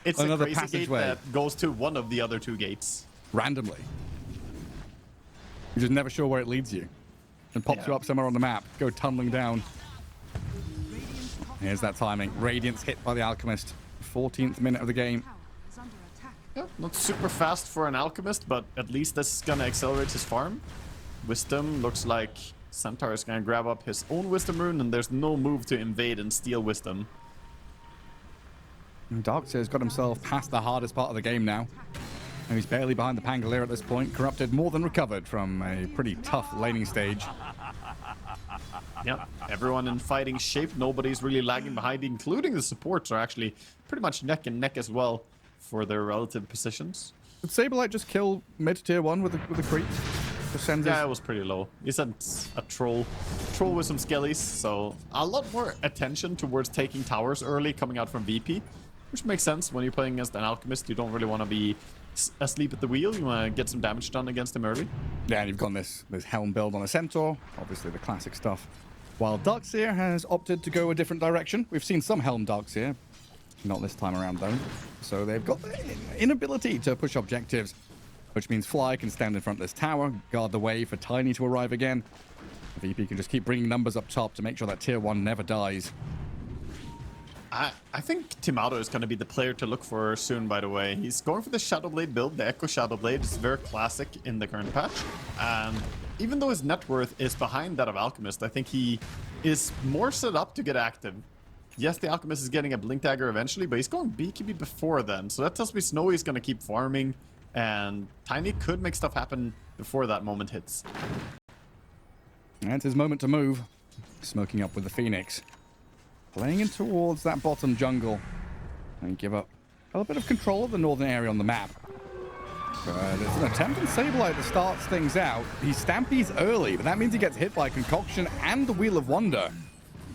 Speaker 1: It's
Speaker 2: Another
Speaker 1: a crazy
Speaker 2: passageway.
Speaker 1: gate that goes to one of the other two gates.
Speaker 2: Randomly. You're just never sure where it leads you. And pops you up somewhere on the map. Go tunneling down. Here's that timing. Radiance hit by the Alchemist. 14th minute of the game.
Speaker 1: Yeah, not super fast for an Alchemist, but at least this is gonna accelerate his farm. Wisdom looks like Centaur is gonna grab up his own Wisdom rune, and there's no move to invade and steal Wisdom.
Speaker 2: Darkseer's got himself past the hardest part of the game now. And he's barely behind the Pangolier at this point. Corrupted more than recovered from a pretty tough laning stage.
Speaker 1: Yep, everyone in fighting shape. Nobody's really lagging behind, including the supports are actually pretty much neck and neck as well for their relative positions.
Speaker 2: Did Saberlight just kill mid tier 1 with a creep?
Speaker 1: Yeah, it was pretty low. He sent a troll with some skellies, so a lot more attention towards taking towers early coming out from VP, which makes sense when you're playing against an Alchemist. You don't really want to be asleep at the wheel. You want to get some damage done against him early.
Speaker 2: Yeah, and you've got this Helm build on a Centaur, obviously the classic stuff. While Darkseer has opted to go a different direction. We've seen some Helm Darkseer, not this time around though. So they've got the inability to push objectives, which means Fly can stand in front of this tower, guard the way for Tiny to arrive again. VP can just keep bringing numbers up top to make sure that tier 1 never dies.
Speaker 1: I think Tomato is going to be the player to look for soon, by the way. He's going for the Shadowblade build, the Echo Shadowblade. It's very classic in the current patch. And even though his net worth is behind that of Alchemist, I think he is more set up to get active. Yes, the Alchemist is getting a Blink Dagger eventually, but he's going BKB before then. So that tells me Snowy's going to keep farming, and Tiny could make stuff happen before that moment hits.
Speaker 2: And it's his moment to move. Smoking up with the Phoenix. Playing in towards that bottom jungle. And give up a little bit of control of the northern area on the map. But it's an attempt on Sableye that starts things out. He stampedes early, but that means he gets hit by Concoction and the Wheel of Wonder.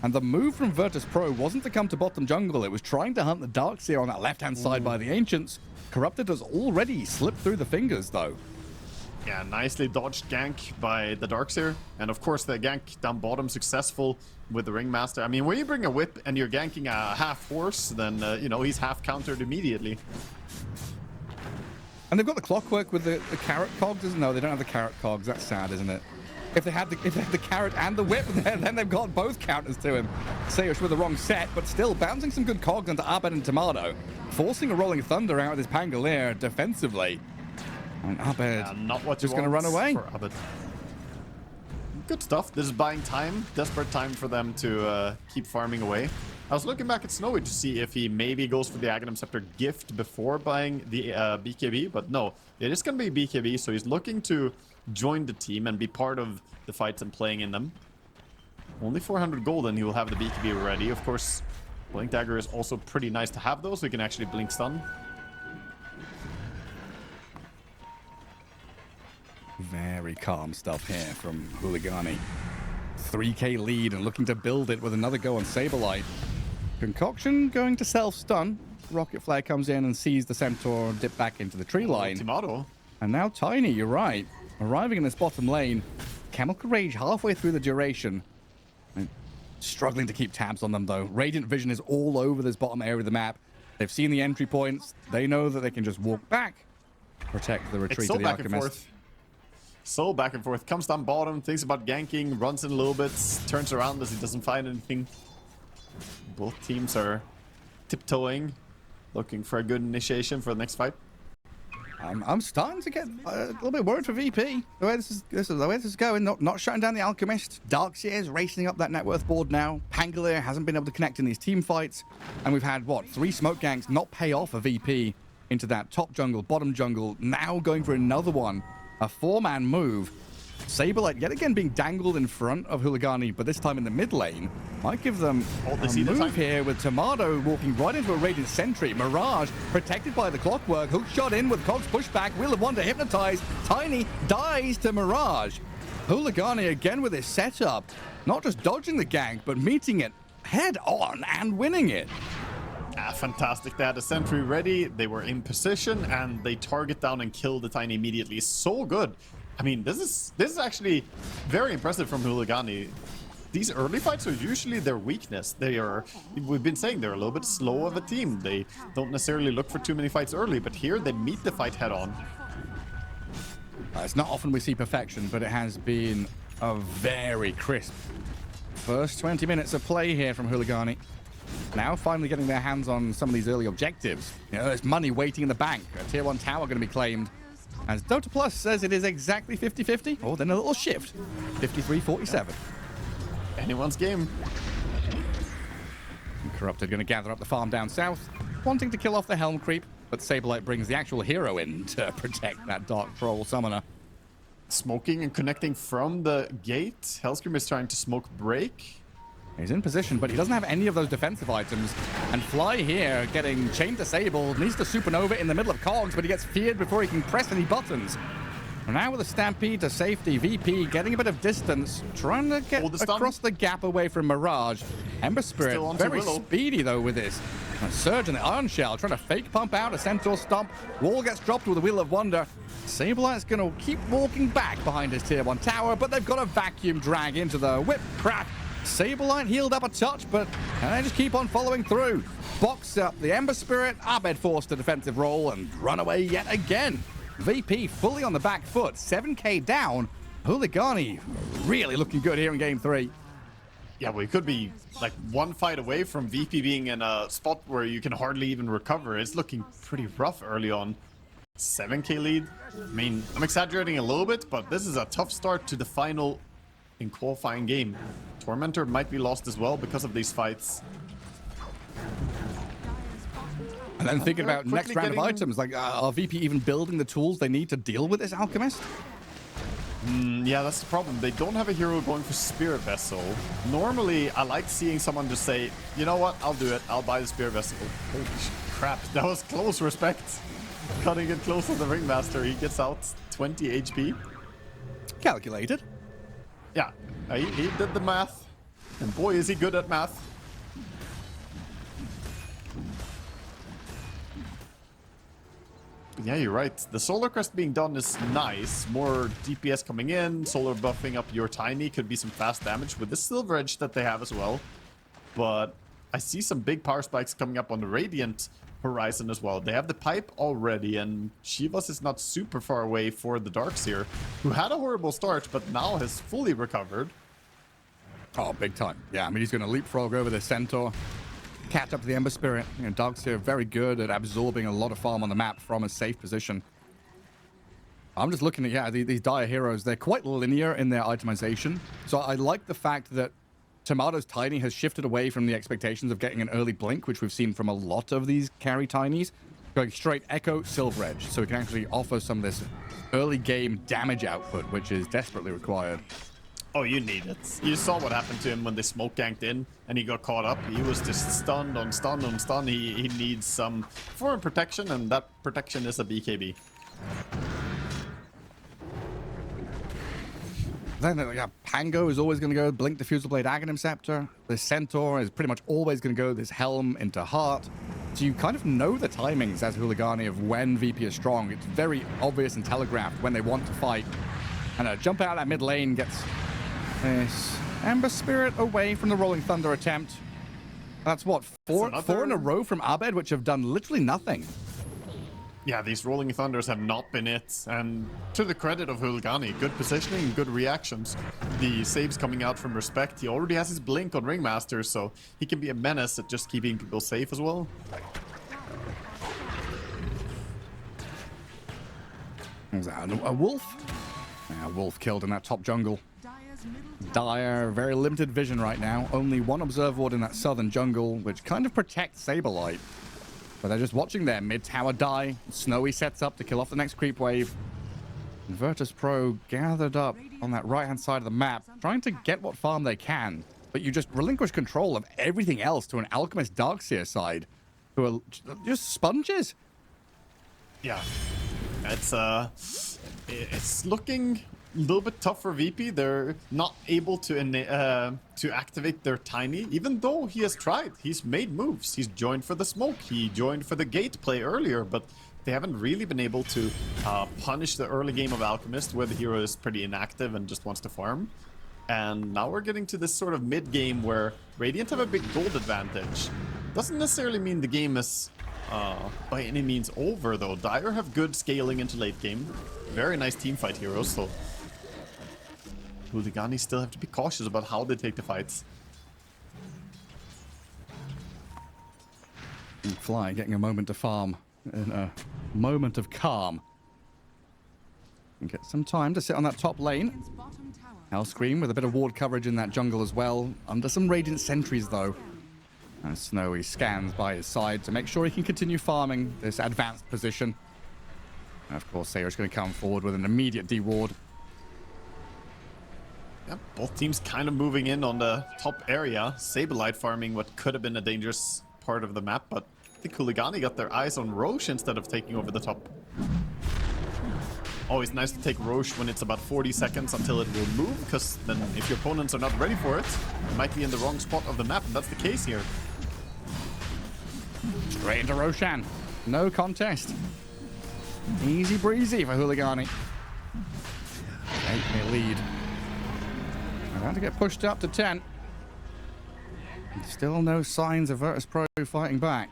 Speaker 2: And the move from Virtus.pro wasn't to come to bottom jungle. It was trying to hunt the Darkseer on that left-hand side by the Ancients. Corrupted has already slipped through the fingers, though.
Speaker 1: Yeah, nicely dodged gank by the Darkseer. And of course, the gank down bottom successful with the Ringmaster. I mean, when you bring a whip and you're ganking a half horse, then, you know, he's half countered immediately.
Speaker 2: And they've got the clockwork with the carrot cogs, isn't it? No, they don't have the carrot cogs. That's sad, isn't it? If they had the carrot and the whip, then they've got both counters to him. Sayush with the wrong set, but still bouncing some good cogs onto Abed and Tomato. Forcing a Rolling Thunder out with his Pangolier defensively. And Abed
Speaker 1: not what
Speaker 2: just going to run away.
Speaker 1: For Abed. Good stuff. This is buying time. Desperate time for them to keep farming away. I was looking back at Snowy to see if he maybe goes for the Aghanim Scepter gift before buying the BKB, but no. It is going to be BKB, so he's looking to join the team and be part of the fights and playing in them. Only 400 gold and he will have the BKB ready. Of course, Blink Dagger is also pretty nice to have those, so he can actually Blink Stun.
Speaker 2: Very calm stuff here from HULIGANI. 3k lead and looking to build it with another go on Sableye. Concoction going to self-stun. Rocket Flare comes in and sees the Centaur dip back into the tree line.
Speaker 1: Tomato.
Speaker 2: And now Tiny, you're right. Arriving in this bottom lane. Chemical Rage halfway through the duration. And struggling to keep tabs on them, though. Radiant Vision is all over this bottom area of the map. They've seen the entry points. They know that they can just walk back. Protect the retreat of the Alchemist.
Speaker 1: So back and forth. Comes down bottom, thinks about ganking, runs in a little bit, turns around as he doesn't find anything. Both teams are tiptoeing, looking for a good initiation for the next fight.
Speaker 2: I'm starting to get a little bit worried for VP. The way this is going. Not shutting down the Alchemist. Darkseer is racing up that net worth board now. Pangolier hasn't been able to connect in these team fights. And we've had, what, 3 smoke ganks not pay off a VP into that top jungle, bottom jungle. Now going for another one. A 4-man move. Sableye yet again being dangled in front of HULIGANI, but this time in the mid lane. Might give them a move here with Tomato walking right into a Radiant Sentry. Mirage protected by the clockwork. Hook shot in with Cogs pushback. Wheel of Wonder hypnotized. Tiny dies to Mirage. HULIGANI again with his setup. Not just dodging the gank, but meeting it head on and winning it.
Speaker 1: Fantastic. They had a sentry ready, they were in position, and they target down and kill the Tiny immediately. So good. I mean, this is actually very impressive from HULIGANI. These early fights are usually their weakness. We've been saying they're a little bit slow of a team. They don't necessarily look for too many fights early, but here they meet the fight head on.
Speaker 2: It's not often we see perfection, but it has been a very crisp first 20 minutes of play here from HULIGANI. Now finally getting their hands on some of these early objectives. You know, there's money waiting in the bank. A tier 1 tower going to be claimed. As Dota Plus says it is exactly 50-50. Oh, then a little shift. 53-47.
Speaker 1: Anyone's game.
Speaker 2: And Corrupted going to gather up the farm down south, wanting to kill off the Helm Creep, but Sableye brings the actual hero in to protect that Dark Troll Summoner.
Speaker 1: Smoking and connecting from the gate. Hellscream is trying to smoke break.
Speaker 2: He's in position, but he doesn't have any of those defensive items. And Fly here, getting chained to Sable, needs to supernova in the middle of Cogs, but he gets feared before he can press any buttons. And now with a Stampede to safety, VP getting a bit of distance, trying to get across the gap away from Mirage. Ember Spirit, very speedy though with this. A Surge in the Iron Shell, trying to fake pump out a Centaur Stomp. Wall gets dropped with a Wheel of Wonder. Sableye's going to keep walking back behind his tier 1 tower, but they've got a vacuum drag into the whip crack. Sableye healed up a touch, but can they just keep on following through? Box up the Ember Spirit, Abed forced a defensive roll and run away yet again. VP fully on the back foot, 7k down. HULIGANI really looking good here in game 3.
Speaker 1: Yeah, we could be like one fight away from VP being in a spot where you can hardly even recover. It's looking pretty rough early on. 7k lead. I mean, I'm exaggerating a little bit, but this is a tough start to the final in qualifying game. Tormentor might be lost as well because of these fights.
Speaker 2: And then thinking about next round of items, like are VP even building the tools they need to deal with this Alchemist?
Speaker 1: Yeah, that's the problem. They don't have a hero going for Spirit Vessel. Normally, I like seeing someone just say, you know what, I'll do it. I'll buy the Spirit Vessel. Holy crap, that was close respect. Cutting it close to the Ringmaster. He gets out 20 HP.
Speaker 2: Calculated.
Speaker 1: Yeah, he did the math. And boy, is he good at math. But yeah, you're right. The Solar Crest being done is nice. More DPS coming in, solar buffing up your Tiny. Could be some fast damage with the Silver Edge that they have as well. But I see some big power spikes coming up on the Radiant horizon as well. They have the pipe already, and Shivas is not super far away for the Darkseer, who had a horrible start, but now has fully recovered.
Speaker 2: Oh, big time. Yeah, I mean, he's going to leapfrog over the Centaur, catch up to the Ember Spirit. You know, Darkseer very good at absorbing a lot of farm on the map from a safe position. I'm just looking at, yeah, these Dire heroes. They're quite linear in their itemization. So I like the fact that Tomato's Tiny has shifted away from the expectations of getting an early blink, which we've seen from a lot of these carry Tinies, going straight Echo, Silver Edge. So we can actually offer some of this early game damage output, which is desperately required.
Speaker 1: Oh, you need it. You saw what happened to him when they smoke ganked in and he got caught up. He was just stunned on stun on stun. He needs some foreign protection, and that protection is a BKB.
Speaker 2: Then, yeah, Pango is always going to go Blink Diffusal Blade Aghanim Scepter. The Centaur is pretty much always going to go this Helm into Heart. So you kind of know the timings as Huligani of when VP is strong. It's very obvious and telegraphed when they want to fight. And a jump out of that mid lane gets this Ember Spirit away from the Rolling Thunder attempt. That's what, four in a row from Abed, which have done literally nothing.
Speaker 1: Yeah, these Rolling Thunders have not been it. And to the credit of Huligani, good positioning, good reactions. The saves coming out from Respect. He already has his Blink on Ringmaster, so he can be a menace at just keeping people safe as well.
Speaker 2: Was that a wolf? Yeah, wolf killed in that top jungle. Dire, very limited vision right now. Only one Observer Ward in that southern jungle, which kind of protects Saberlight. But they're just watching their mid tower die. Snowy sets up to kill off the next creep wave. And Virtus.pro gathered up on that right-hand side of the map, trying to get what farm they can. But you just relinquish control of everything else to an Alchemist Darkseer side, who are just sponges.
Speaker 1: Yeah, it's looking a little bit tough for VP. They're not able to activate their Tiny, even though he has tried. He's made moves. He's joined for the smoke. He joined for the gate play earlier, but they haven't really been able to punish the early game of Alchemist, where the hero is pretty inactive and just wants to farm. And now we're getting to this sort of mid-game where Radiant have a big gold advantage. Doesn't necessarily mean the game is by any means over, though. Dire have good scaling into late game. Very nice teamfight heroes, so Huligani still have to be cautious about how they take the fights.
Speaker 2: And Fly getting a moment to farm in a moment of calm. And get some time to sit on that top lane. Hellscream with a bit of ward coverage in that jungle as well. Under some Radiant sentries, though. And Snowy scans by his side to make sure he can continue farming this advanced position. And of course, Sayer's going to come forward with an immediate D-ward.
Speaker 1: Yep, both teams kind of moving in on the top area. Saberlight farming what could have been a dangerous part of the map, but I think Huligani got their eyes on Roche instead of taking over the top. Always nice to take Roche when it's about 40 seconds until it will move, because then if your opponents are not ready for it, you might be in the wrong spot of the map, and that's the case here.
Speaker 2: Straight into Roshan. No contest. Easy breezy for Huligani. 8-minute lead. About to get pushed up to 10. And still no signs of Virtus.pro fighting back.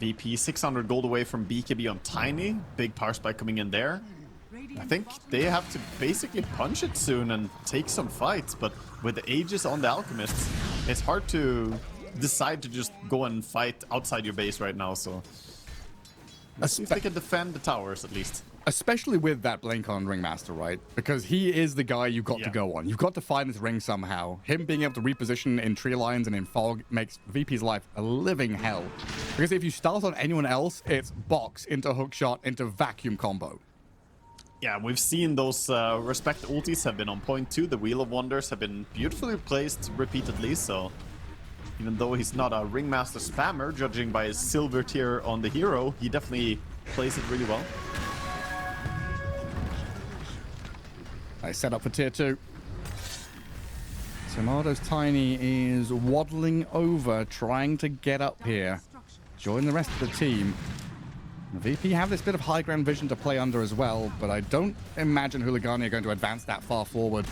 Speaker 1: VP 600 gold away from BKB on Tiny. Big power spike coming in there. I think they have to basically punch it soon and take some fights, but with the Aegis on the Alchemists, it's hard to decide to just go and fight outside your base right now, so let's see if they can defend the towers at least.
Speaker 2: Especially with that blink on Ringmaster, right? Because he is the guy you've got to go on. You've got to find this ring somehow. Him being able to reposition in tree lines and in fog makes VP's life a living hell. Because if you start on anyone else, it's box into hookshot into vacuum combo.
Speaker 1: Yeah, we've seen those respect ultis have been on point too. The Wheel of Wonders have been beautifully placed repeatedly, so even though he's not a Ringmaster spammer, judging by his silver tier on the hero, he definitely plays it really well.
Speaker 2: I set up for tier 2. Tomado's Tiny is waddling over, trying to get up here. Join the rest of the team. The VP have this bit of high ground vision to play under as well, but I don't imagine Huligani are going to advance that far forward.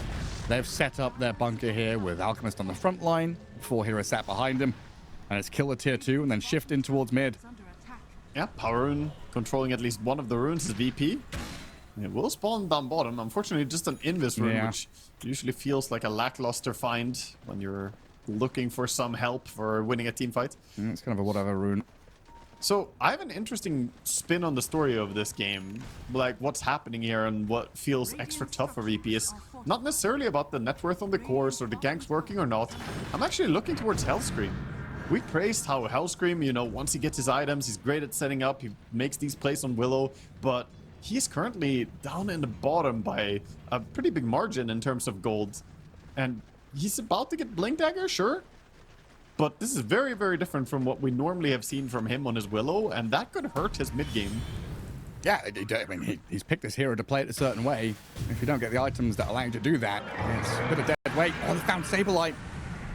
Speaker 2: They've set up their bunker here with Alchemist on the front line, 4 heroes sat behind him, and it's kill the tier 2 and then shift in towards mid.
Speaker 1: Yeah, Power Rune controlling at least one of the runes is VP. It will spawn down bottom. Unfortunately, just an Invis rune, which usually feels like a lackluster find when you're looking for some help for winning a team fight.
Speaker 2: It's kind of a whatever rune.
Speaker 1: So I have an interesting spin on the story of this game. Like what's happening here and what feels extra tough for VP is not necessarily about the net worth on the course or the ganks working or not. I'm actually looking towards Hellscream. We praised how Hellscream, you know, once he gets his items, he's great at setting up. He makes these plays on Willow, but he's currently down in the bottom by a pretty big margin in terms of gold. And he's about to get Blink Dagger, sure. But this is very, very different from what we normally have seen from him on his Willow, and that could hurt his mid game.
Speaker 2: Yeah, I mean, he's picked this hero to play it a certain way. If you don't get the items that allow you to do that, it's a bit of dead weight. Oh, he found Saberlight.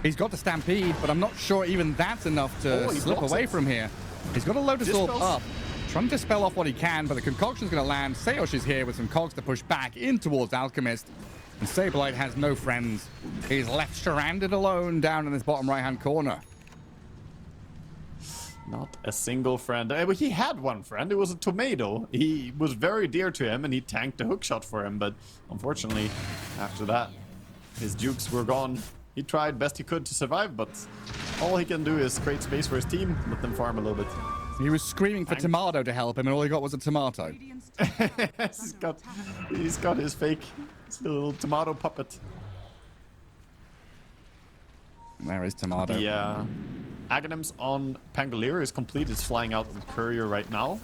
Speaker 2: He's got the Stampede, but I'm not sure even that's enough to slip away from here. He's got a Lotus Orb up, trying to dispel off what he can, but the Concoction's going to land. Seosh is here with some cogs to push back in towards Alchemist. And Saberlight has no friends. He's left stranded alone down in this bottom right-hand corner.
Speaker 1: Not a single friend. He had one friend. It was a Tomato. He was very dear to him, and he tanked a hookshot for him. But unfortunately, after that, his dukes were gone. He tried best he could to survive, but all he can do is create space for his team, let them farm a little bit.
Speaker 2: He was screaming for Tomato to help him, and all he got was a tomato.
Speaker 1: he's got his fake little tomato puppet.
Speaker 2: There is Tomato.
Speaker 1: The Aghanims on Pangolier is complete. It's flying out with Courier right now.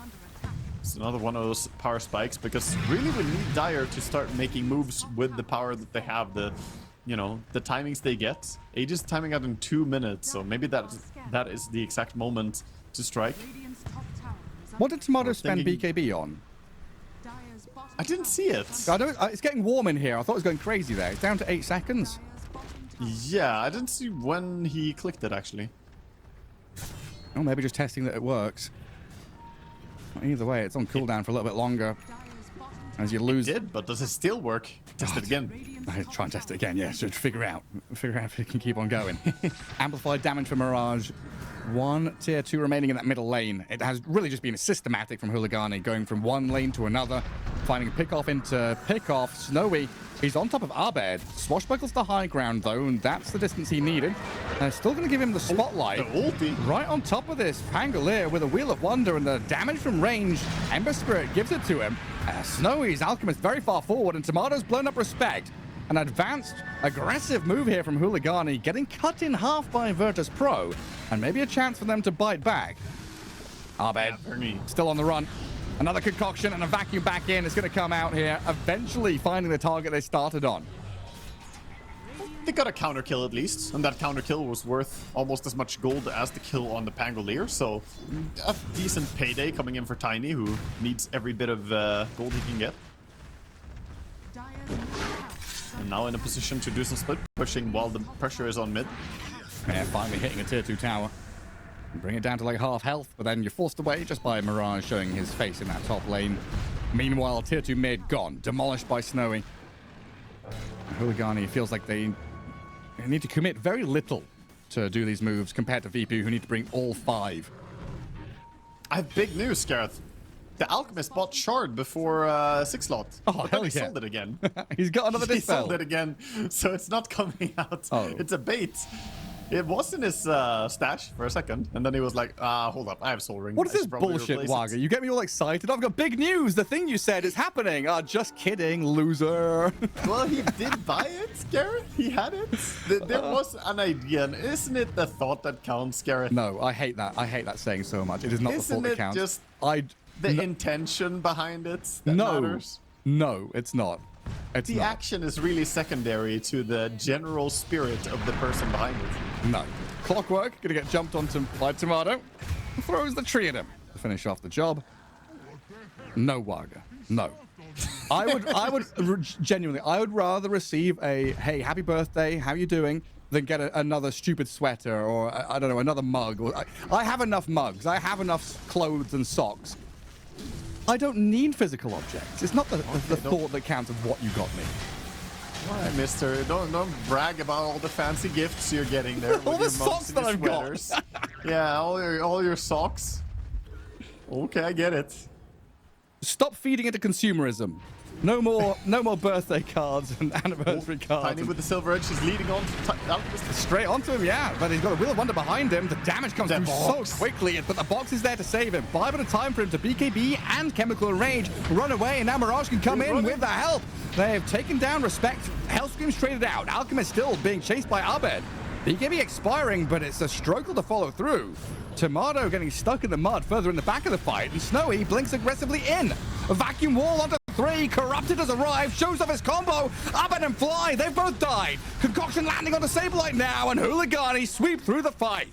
Speaker 1: It's another one of those power spikes, because really we need Dire to start making moves with the power that they have. The timings they get. Aegis timing out in 2 minutes, so maybe that is the exact moment to strike.
Speaker 2: What did Tomato spend BKB on?
Speaker 1: I didn't see it.
Speaker 2: It's getting warm in here. I thought it was going crazy there. It's down to 8 seconds.
Speaker 1: Yeah, I didn't see when he clicked it, actually.
Speaker 2: Oh, maybe just testing that it works. Either way, it's on cooldown for a little bit longer. As you lose...
Speaker 1: It did, but does it still work? Test it again.
Speaker 2: I'll try and test it again, yeah. So figure out if it can keep on going. Amplified damage for Mirage. 1 tier 2 remaining in that middle lane. It has really just been systematic from Huligani, going from one lane to another, finding a pick-off into pick-off. Snowy, he's on top of Abed. Swashbuckles the high ground, though, and that's the distance he needed. And still going to give him the spotlight.
Speaker 1: The ulti.
Speaker 2: Right on top of this, Pangolier with a Wheel of Wonder, and the damage from range, Ember Spirit gives it to him. Snowy's Alchemist very far forward, and Tomato's blown up respect. An advanced, aggressive move here from Huligani, getting cut in half by Virtus.pro, and maybe a chance for them to bite back. Abed, still on the run. Another concoction and a vacuum back in. It's going to come out here, eventually finding the target they started on.
Speaker 1: They got a counter kill at least, and that counter kill was worth almost as much gold as the kill on the Pangolier, so a decent payday coming in for Tiny, who needs every bit of gold he can get. And now in a position to do some split pushing while the pressure is on mid.
Speaker 2: Yeah, finally hitting a tier 2 tower. Bring it down to like half health, but then you're forced away just by Mirage showing his face in that top lane. Meanwhile, tier 2 mid gone, demolished by Snowy. Huligani feels like they need to commit very little to do these moves compared to VP, who need to bring all 5.
Speaker 1: I have big news, Gareth. The Alchemist bought Shard before 6 slot.
Speaker 2: Oh, hell yeah.
Speaker 1: He sold it again.
Speaker 2: He's got another dispel.
Speaker 1: He sold it again, so it's not coming out.
Speaker 2: Oh.
Speaker 1: It's a bait. It was in his stash for a second, and then he was like, hold up, I have Soul Ring.
Speaker 2: What is this bullshit, Wagga? You get me all excited. I've got big news. The thing you said is happening. Just kidding, loser.
Speaker 1: Well, he did buy it, Gareth. He had it. There was an idea, and isn't it the thought that counts, Gareth?
Speaker 2: No, I hate that. I hate that saying so much. It is not the thought that counts.
Speaker 1: Isn't it just the intention behind it that matters?
Speaker 2: No, it's not. It's
Speaker 1: The
Speaker 2: not.
Speaker 1: action is really secondary to the general spirit of the person behind it.
Speaker 2: No. Clockwork, gonna get jumped onto by Tomato. Throws the tree at him to finish off the job. No, Waga. No. I would genuinely, I would rather receive a, hey, happy birthday, how you doing, than get another stupid sweater or, I don't know, another mug. Or, I have enough mugs. I have enough clothes and socks. I don't need physical objects. It's not the thought that counts of what you got me.
Speaker 1: All right, mister. Don't brag about all the fancy gifts you're getting there.
Speaker 2: All
Speaker 1: with
Speaker 2: the
Speaker 1: your mugs
Speaker 2: socks
Speaker 1: and
Speaker 2: that
Speaker 1: your
Speaker 2: I've got.
Speaker 1: sweaters. Yeah, all your socks. Okay, I get it.
Speaker 2: Stop feeding into consumerism. No more birthday cards and anniversary cards.
Speaker 1: Tiny with the silver edge, he's leading on to
Speaker 2: Straight onto him, yeah. But he's got a Wheel of Wonder behind him. The damage comes
Speaker 1: That
Speaker 2: through
Speaker 1: box.
Speaker 2: so quickly, but the box is there to save him. 5 at a time for him to BKB and Chemical Rage run away, and now Mirage can come in with the help. They have taken down Respect. Hellscream's traded out. Alchemist still being chased by Abed. BKB expiring, but it's a struggle to follow through. Tomato getting stuck in the mud further in the back of the fight, and Snowy blinks aggressively in. A vacuum wall onto 3. Corrupted has arrived, shows off his combo. Abed and Fly, they've both died. Concoction landing onto Sableye now, and Huligani sweep through the fight.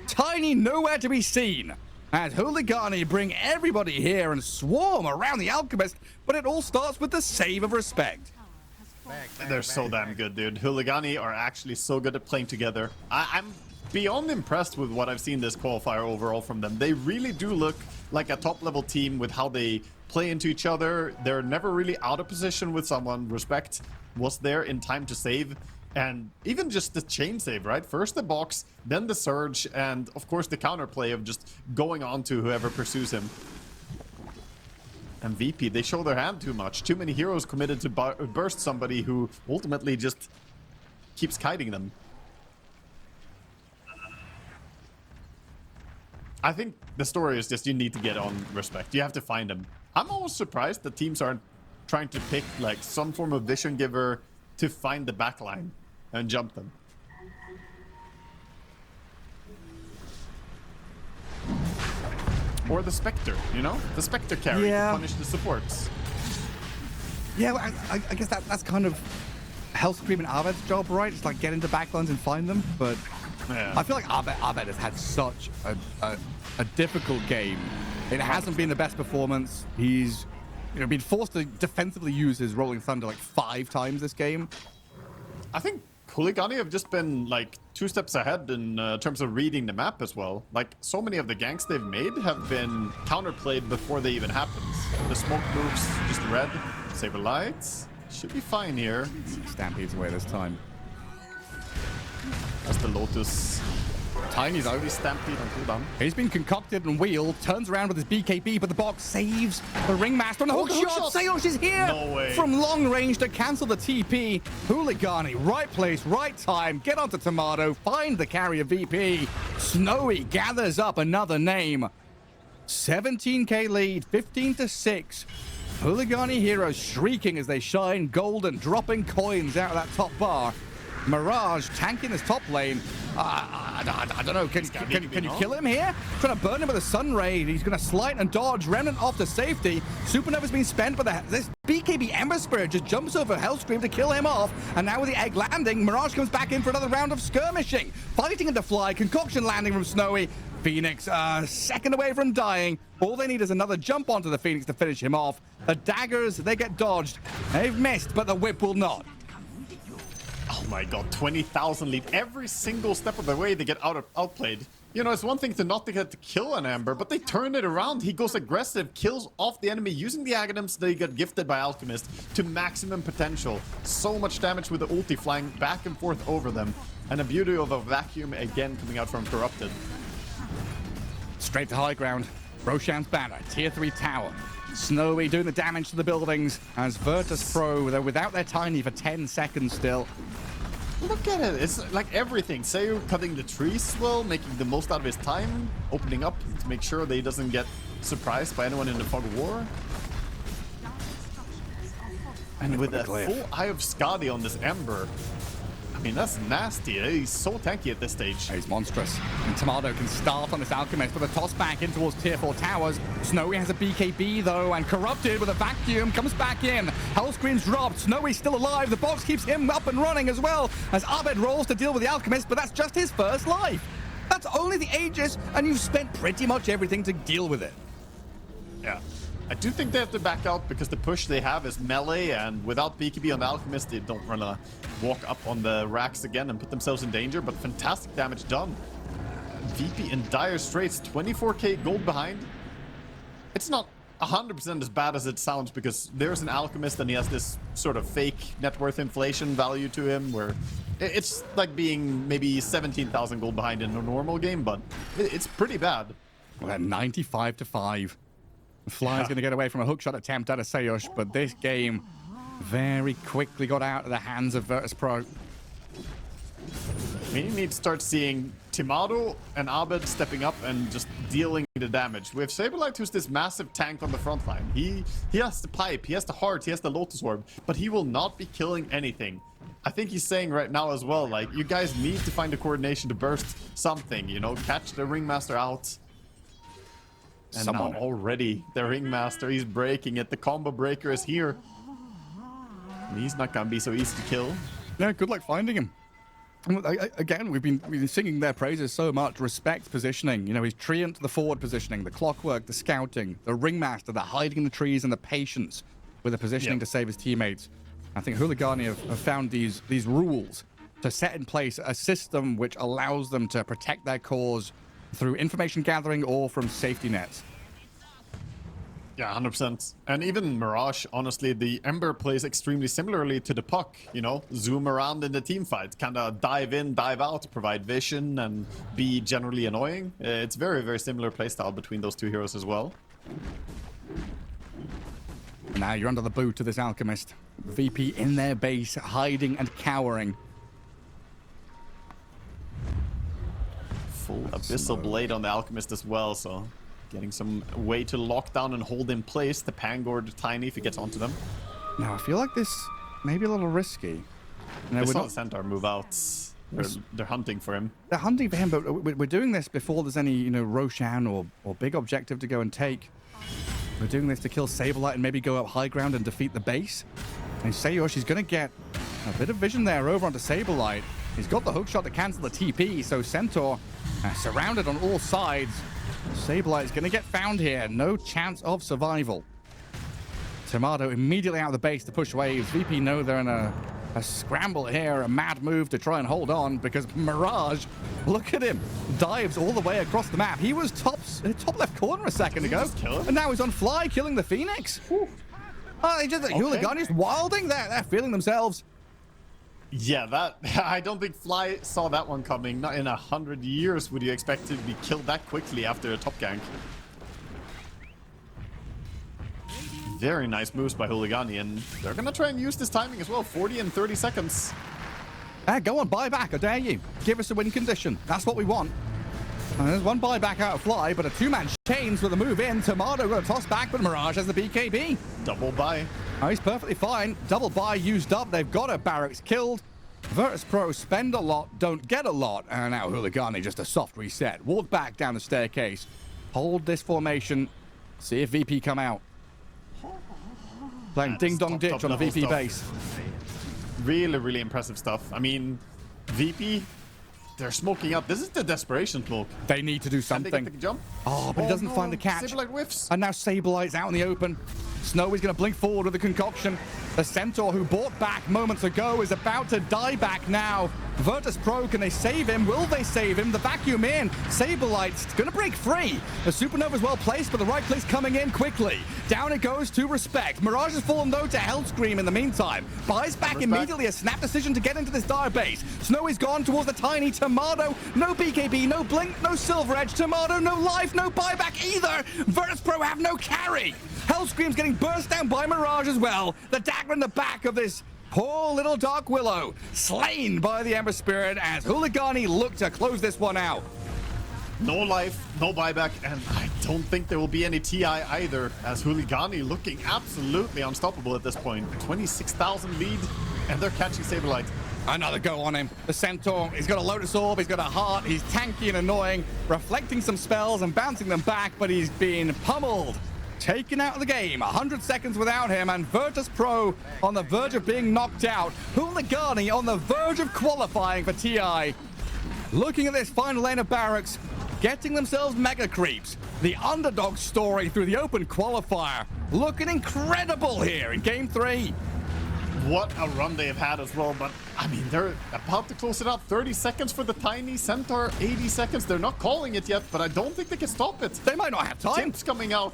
Speaker 2: Tiny nowhere to be seen. As Huligani bring everybody here and swarm around the Alchemist, but it all starts with the save of Respect.
Speaker 1: They're so damn good, dude. Huligani are actually so good at playing together. I'm beyond impressed with what I've seen this qualifier overall from them. They really do look like a top-level team with how they play into each other. They're never really out of position with someone. Respect was there in time to save. And even just the chain save, right? First the box, then the surge, and of course the counterplay of just going on to whoever pursues him. And VP, they show their hand too much. Too many heroes committed to burst somebody who ultimately just keeps kiting them. I think the story is just you need to get on Respect. You have to find them. I'm almost surprised that teams aren't trying to pick like some form of vision giver to find the backline and jump them. Or the Spectre, you know? The Spectre carry to punish the supports.
Speaker 2: Yeah, well, I guess that's kind of Hellscream and Abed's job, right? It's like get into backlines and find them, but
Speaker 1: Yeah.
Speaker 2: I feel like Abed has had such a difficult game. It hasn't been the best performance. He's been forced to defensively use his Rolling Thunder like 5 times this game.
Speaker 1: I think Huligani have just been like 2 steps ahead in terms of reading the map as well. Like so many of the ganks they've made have been counterplayed before they even happens. The smoke moves just red, Saber lights. Should be fine here.
Speaker 2: Stampede's away this time.
Speaker 1: As the Lotus
Speaker 2: Tiny though.
Speaker 1: stampede on cooldown.
Speaker 2: He's been concocted and wheeled, turns around with his BKB, but the box saves the Ringmaster, and the hook shot! Sayosh is here!
Speaker 1: No way.
Speaker 2: From long range to cancel the TP. Huligani, right place, right time, get onto Tomato, find the carrier VP. Snowy gathers up another name. 17k lead, 15-6. Huligani heroes shrieking as they shine golden, dropping coins out of that top bar. Mirage tanking this top lane. I don't know. Can you kill him here? Trying to burn him with a Sun Ray. He's going to slide and dodge. Remnant off to safety. Supernova's been spent, but this BKB Ember Spirit just jumps over Hellscream to kill him off. And now with the egg landing, Mirage comes back in for another round of skirmishing. Fighting into Fly. Concoction landing from Snowy. Phoenix, second away from dying. All they need is another jump onto the Phoenix to finish him off. The daggers, they get dodged. They've missed, but the whip will not.
Speaker 1: Oh my god, 20,000 lead. Every single step of the way they get outplayed. You know, it's one thing to not get to kill an Amber, but they turn it around. He goes aggressive, kills off the enemy using the Aghanims they got gifted by Alchemist to maximum potential. So much damage with the ulti flying back and forth over them. And the beauty of a vacuum again coming out from Corrupted.
Speaker 2: Straight to high ground. Roshan's banner, tier 3 tower. Snowy doing the damage to the buildings as Virtus.pro, they're without their Tiny for 10 seconds still.
Speaker 1: Look at it. It's like everything. Sayu cutting the trees well, making the most out of his time, opening up to make sure that he doesn't get surprised by anyone in the fog of war. And with a full Eye of Skadi on this Ember, I mean, that's nasty. He's so tanky at this stage.
Speaker 2: He's monstrous. And Tomato can start on this Alchemist with a toss back in towards tier 4 towers. Snowy has a BKB though, and Corrupted with a vacuum comes back in. Hellscream's dropped. Snowy's still alive. The box keeps him up and running as well as Abed rolls to deal with the Alchemist, but that's just his first life. That's only the Aegis, and you've spent pretty much everything to deal with it.
Speaker 1: Yeah. I do think they have to back out because the push they have is melee, and without BKB on the Alchemist, they don't want to walk up on the racks again and put themselves in danger, but fantastic damage done. VP in dire straits, 24k gold behind. It's not 100% as bad as it sounds because there's an Alchemist and he has this sort of fake net worth inflation value to him where it's like being maybe 17,000 gold behind in a normal game, but it's pretty bad.
Speaker 2: Well, 95 to 5. Fly's going to get away from a hookshot attempt out of Sayush, but this game very quickly got out of the hands of Virtus.pro.
Speaker 1: We need to start seeing Timado and Abed stepping up and just dealing the damage. We have Saberlight, who's this massive tank on the front line. He has the pipe, he has the heart, he has the Lotus Orb, but he will not be killing anything. I think he's saying right now as well, like, you guys need to find the coordination to burst something, you know, catch the Ringmaster out. And now already the Ringmaster, he's breaking it. The combo breaker is here. And he's not gonna be so easy to kill.
Speaker 2: Yeah, good luck finding him. Again, we've been singing their praises so much. Respect positioning. You know, his Treant, the forward positioning, the clockwork, the scouting, the Ringmaster, the hiding in the trees, and the patience with the positioning to save his teammates. I think Huligani have found these rules to set in place a system which allows them to protect their cause through information gathering or from safety nets.
Speaker 1: Yeah, 100%. And even Mirage, honestly, the Ember plays extremely similarly to the Puck, you know, zoom around in the team fight, kind of dive in, dive out, provide vision, and be generally annoying. It's very, very similar playstyle between those two heroes as well.
Speaker 2: Now you're under the boot of this Alchemist. VP in their base, hiding and cowering.
Speaker 1: Full Abyssal Blade on the Alchemist as well, so getting some way to lock down and hold in place the Pangord Tiny if he gets onto them.
Speaker 2: Now I feel like this may be a little risky.
Speaker 1: They saw the Centaur move out. They're hunting for him.
Speaker 2: They're hunting for him, but we're doing this before there's any, you know, Roshan or big objective to go and take. We're doing this to kill Saberlight and maybe go up high ground and defeat the base. And Sayush is going to get a bit of vision there over onto Saberlight. He's got the hookshot to cancel the TP, so Centaur surrounded on all sides. Saberlight's going to get found here. No chance of survival. Tomato immediately out of the base to push waves. VP know they're in a scramble here, a mad move to try and hold on because Mirage, look at him, dives all the way across the map. He was top left corner a second ago, and now he's on Fly killing the Phoenix. Huligani is wilding. They're feeling themselves.
Speaker 1: Yeah, that I don't think Fly saw that one coming. Not in 100 years would you expect to be killed that quickly after a top gank. Very nice moves by Huligani, and they're gonna try and use this timing as well. 40 and 30 seconds.
Speaker 2: Go on, buy back, I dare you. Give us a win condition. That's what we want. There's one buyback out of Fly, but a two-man chains with a move in. Tomato got a toss back, but Mirage has the BKB.
Speaker 1: Double buy.
Speaker 2: Oh, he's perfectly fine. Double buy used up. They've got a Barracks killed. Virtus.pro spend a lot, don't get a lot. And now Huligani just a soft reset. Walk back down the staircase. Hold this formation. See if VP come out. Playing ding-dong ditch on the VP base.
Speaker 1: Really, really impressive stuff. I mean, VP, they're smoking up. This is the desperation smoke.
Speaker 2: They need to do something.
Speaker 1: Can they get the jump?
Speaker 2: Oh, but he doesn't find the catch.
Speaker 1: Saberlight whiffs.
Speaker 2: And now Saberlight's out in the open. Snowy's going to blink forward with the concoction. The Centaur who bought back moments ago is about to die back now. Virtus.pro, can they save him? Will they save him? The vacuum in. Saberlight's going to break free. The Supernova's well placed, but the right place coming in quickly. Down it goes to Respect. Mirage has fallen though to Hellscream in the meantime. Buys back immediately. A snap decision to get into this dire base. Snowy's gone towards the tiny Tomato. No BKB, no blink, no Silver Edge. Tomato, no life, no buyback either. Virtus.pro have no carry. Hellscream's getting burst down by Mirage as well. The dagger in the back of this poor little Dark Willow. Slain by the Ember Spirit as Huligani look to close this one out.
Speaker 1: No life, no buyback, and I don't think there will be any TI either, as Huligani looking absolutely unstoppable at this point. 26,000 lead, and they're catching Saberlight.
Speaker 2: Another go on him. The Centaur, he's got a Lotus Orb, he's got a heart, he's tanky and annoying, reflecting some spells and bouncing them back, but he's been pummeled. Taken out of the game. 100 seconds without him, and Virtus.pro on the verge of being knocked out. HULIGANI on the verge of qualifying for TI. Looking at this final lane of barracks, getting themselves mega creeps. The underdog story through the open qualifier. Looking incredible here in game 3.
Speaker 1: What a run they've had as well, but I mean, they're about to close it out. 30 seconds for the tiny Centaur, 80 seconds. They're not calling it yet, but I don't think they can stop it.
Speaker 2: They might not have time.
Speaker 1: Tips coming out.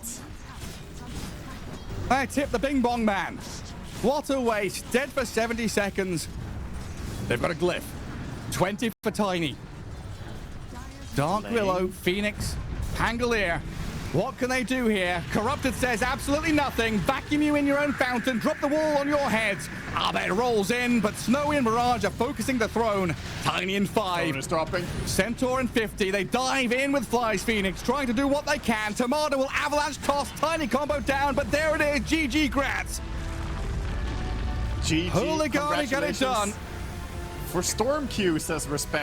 Speaker 2: I tip the Bing Bong Man. What a waste. Dead for 70 seconds. They've got a glyph. 20 for Tiny. Dark Willow, Phoenix, Pangolier. What can they do here? Corrupted says absolutely nothing. Vacuum you in your own fountain. Drop the wall on your heads. Abed rolls in, but Snowy and Mirage are focusing the throne. Tiny in 5.
Speaker 1: Is dropping.
Speaker 2: Centaur in 50. They dive in with Flies Phoenix, trying to do what they can. Tomato will avalanche toss. Tiny combo down, but there it is. GG Grats.
Speaker 1: GG.
Speaker 2: HULIGANI got it done.
Speaker 1: For Storm Q, says respect.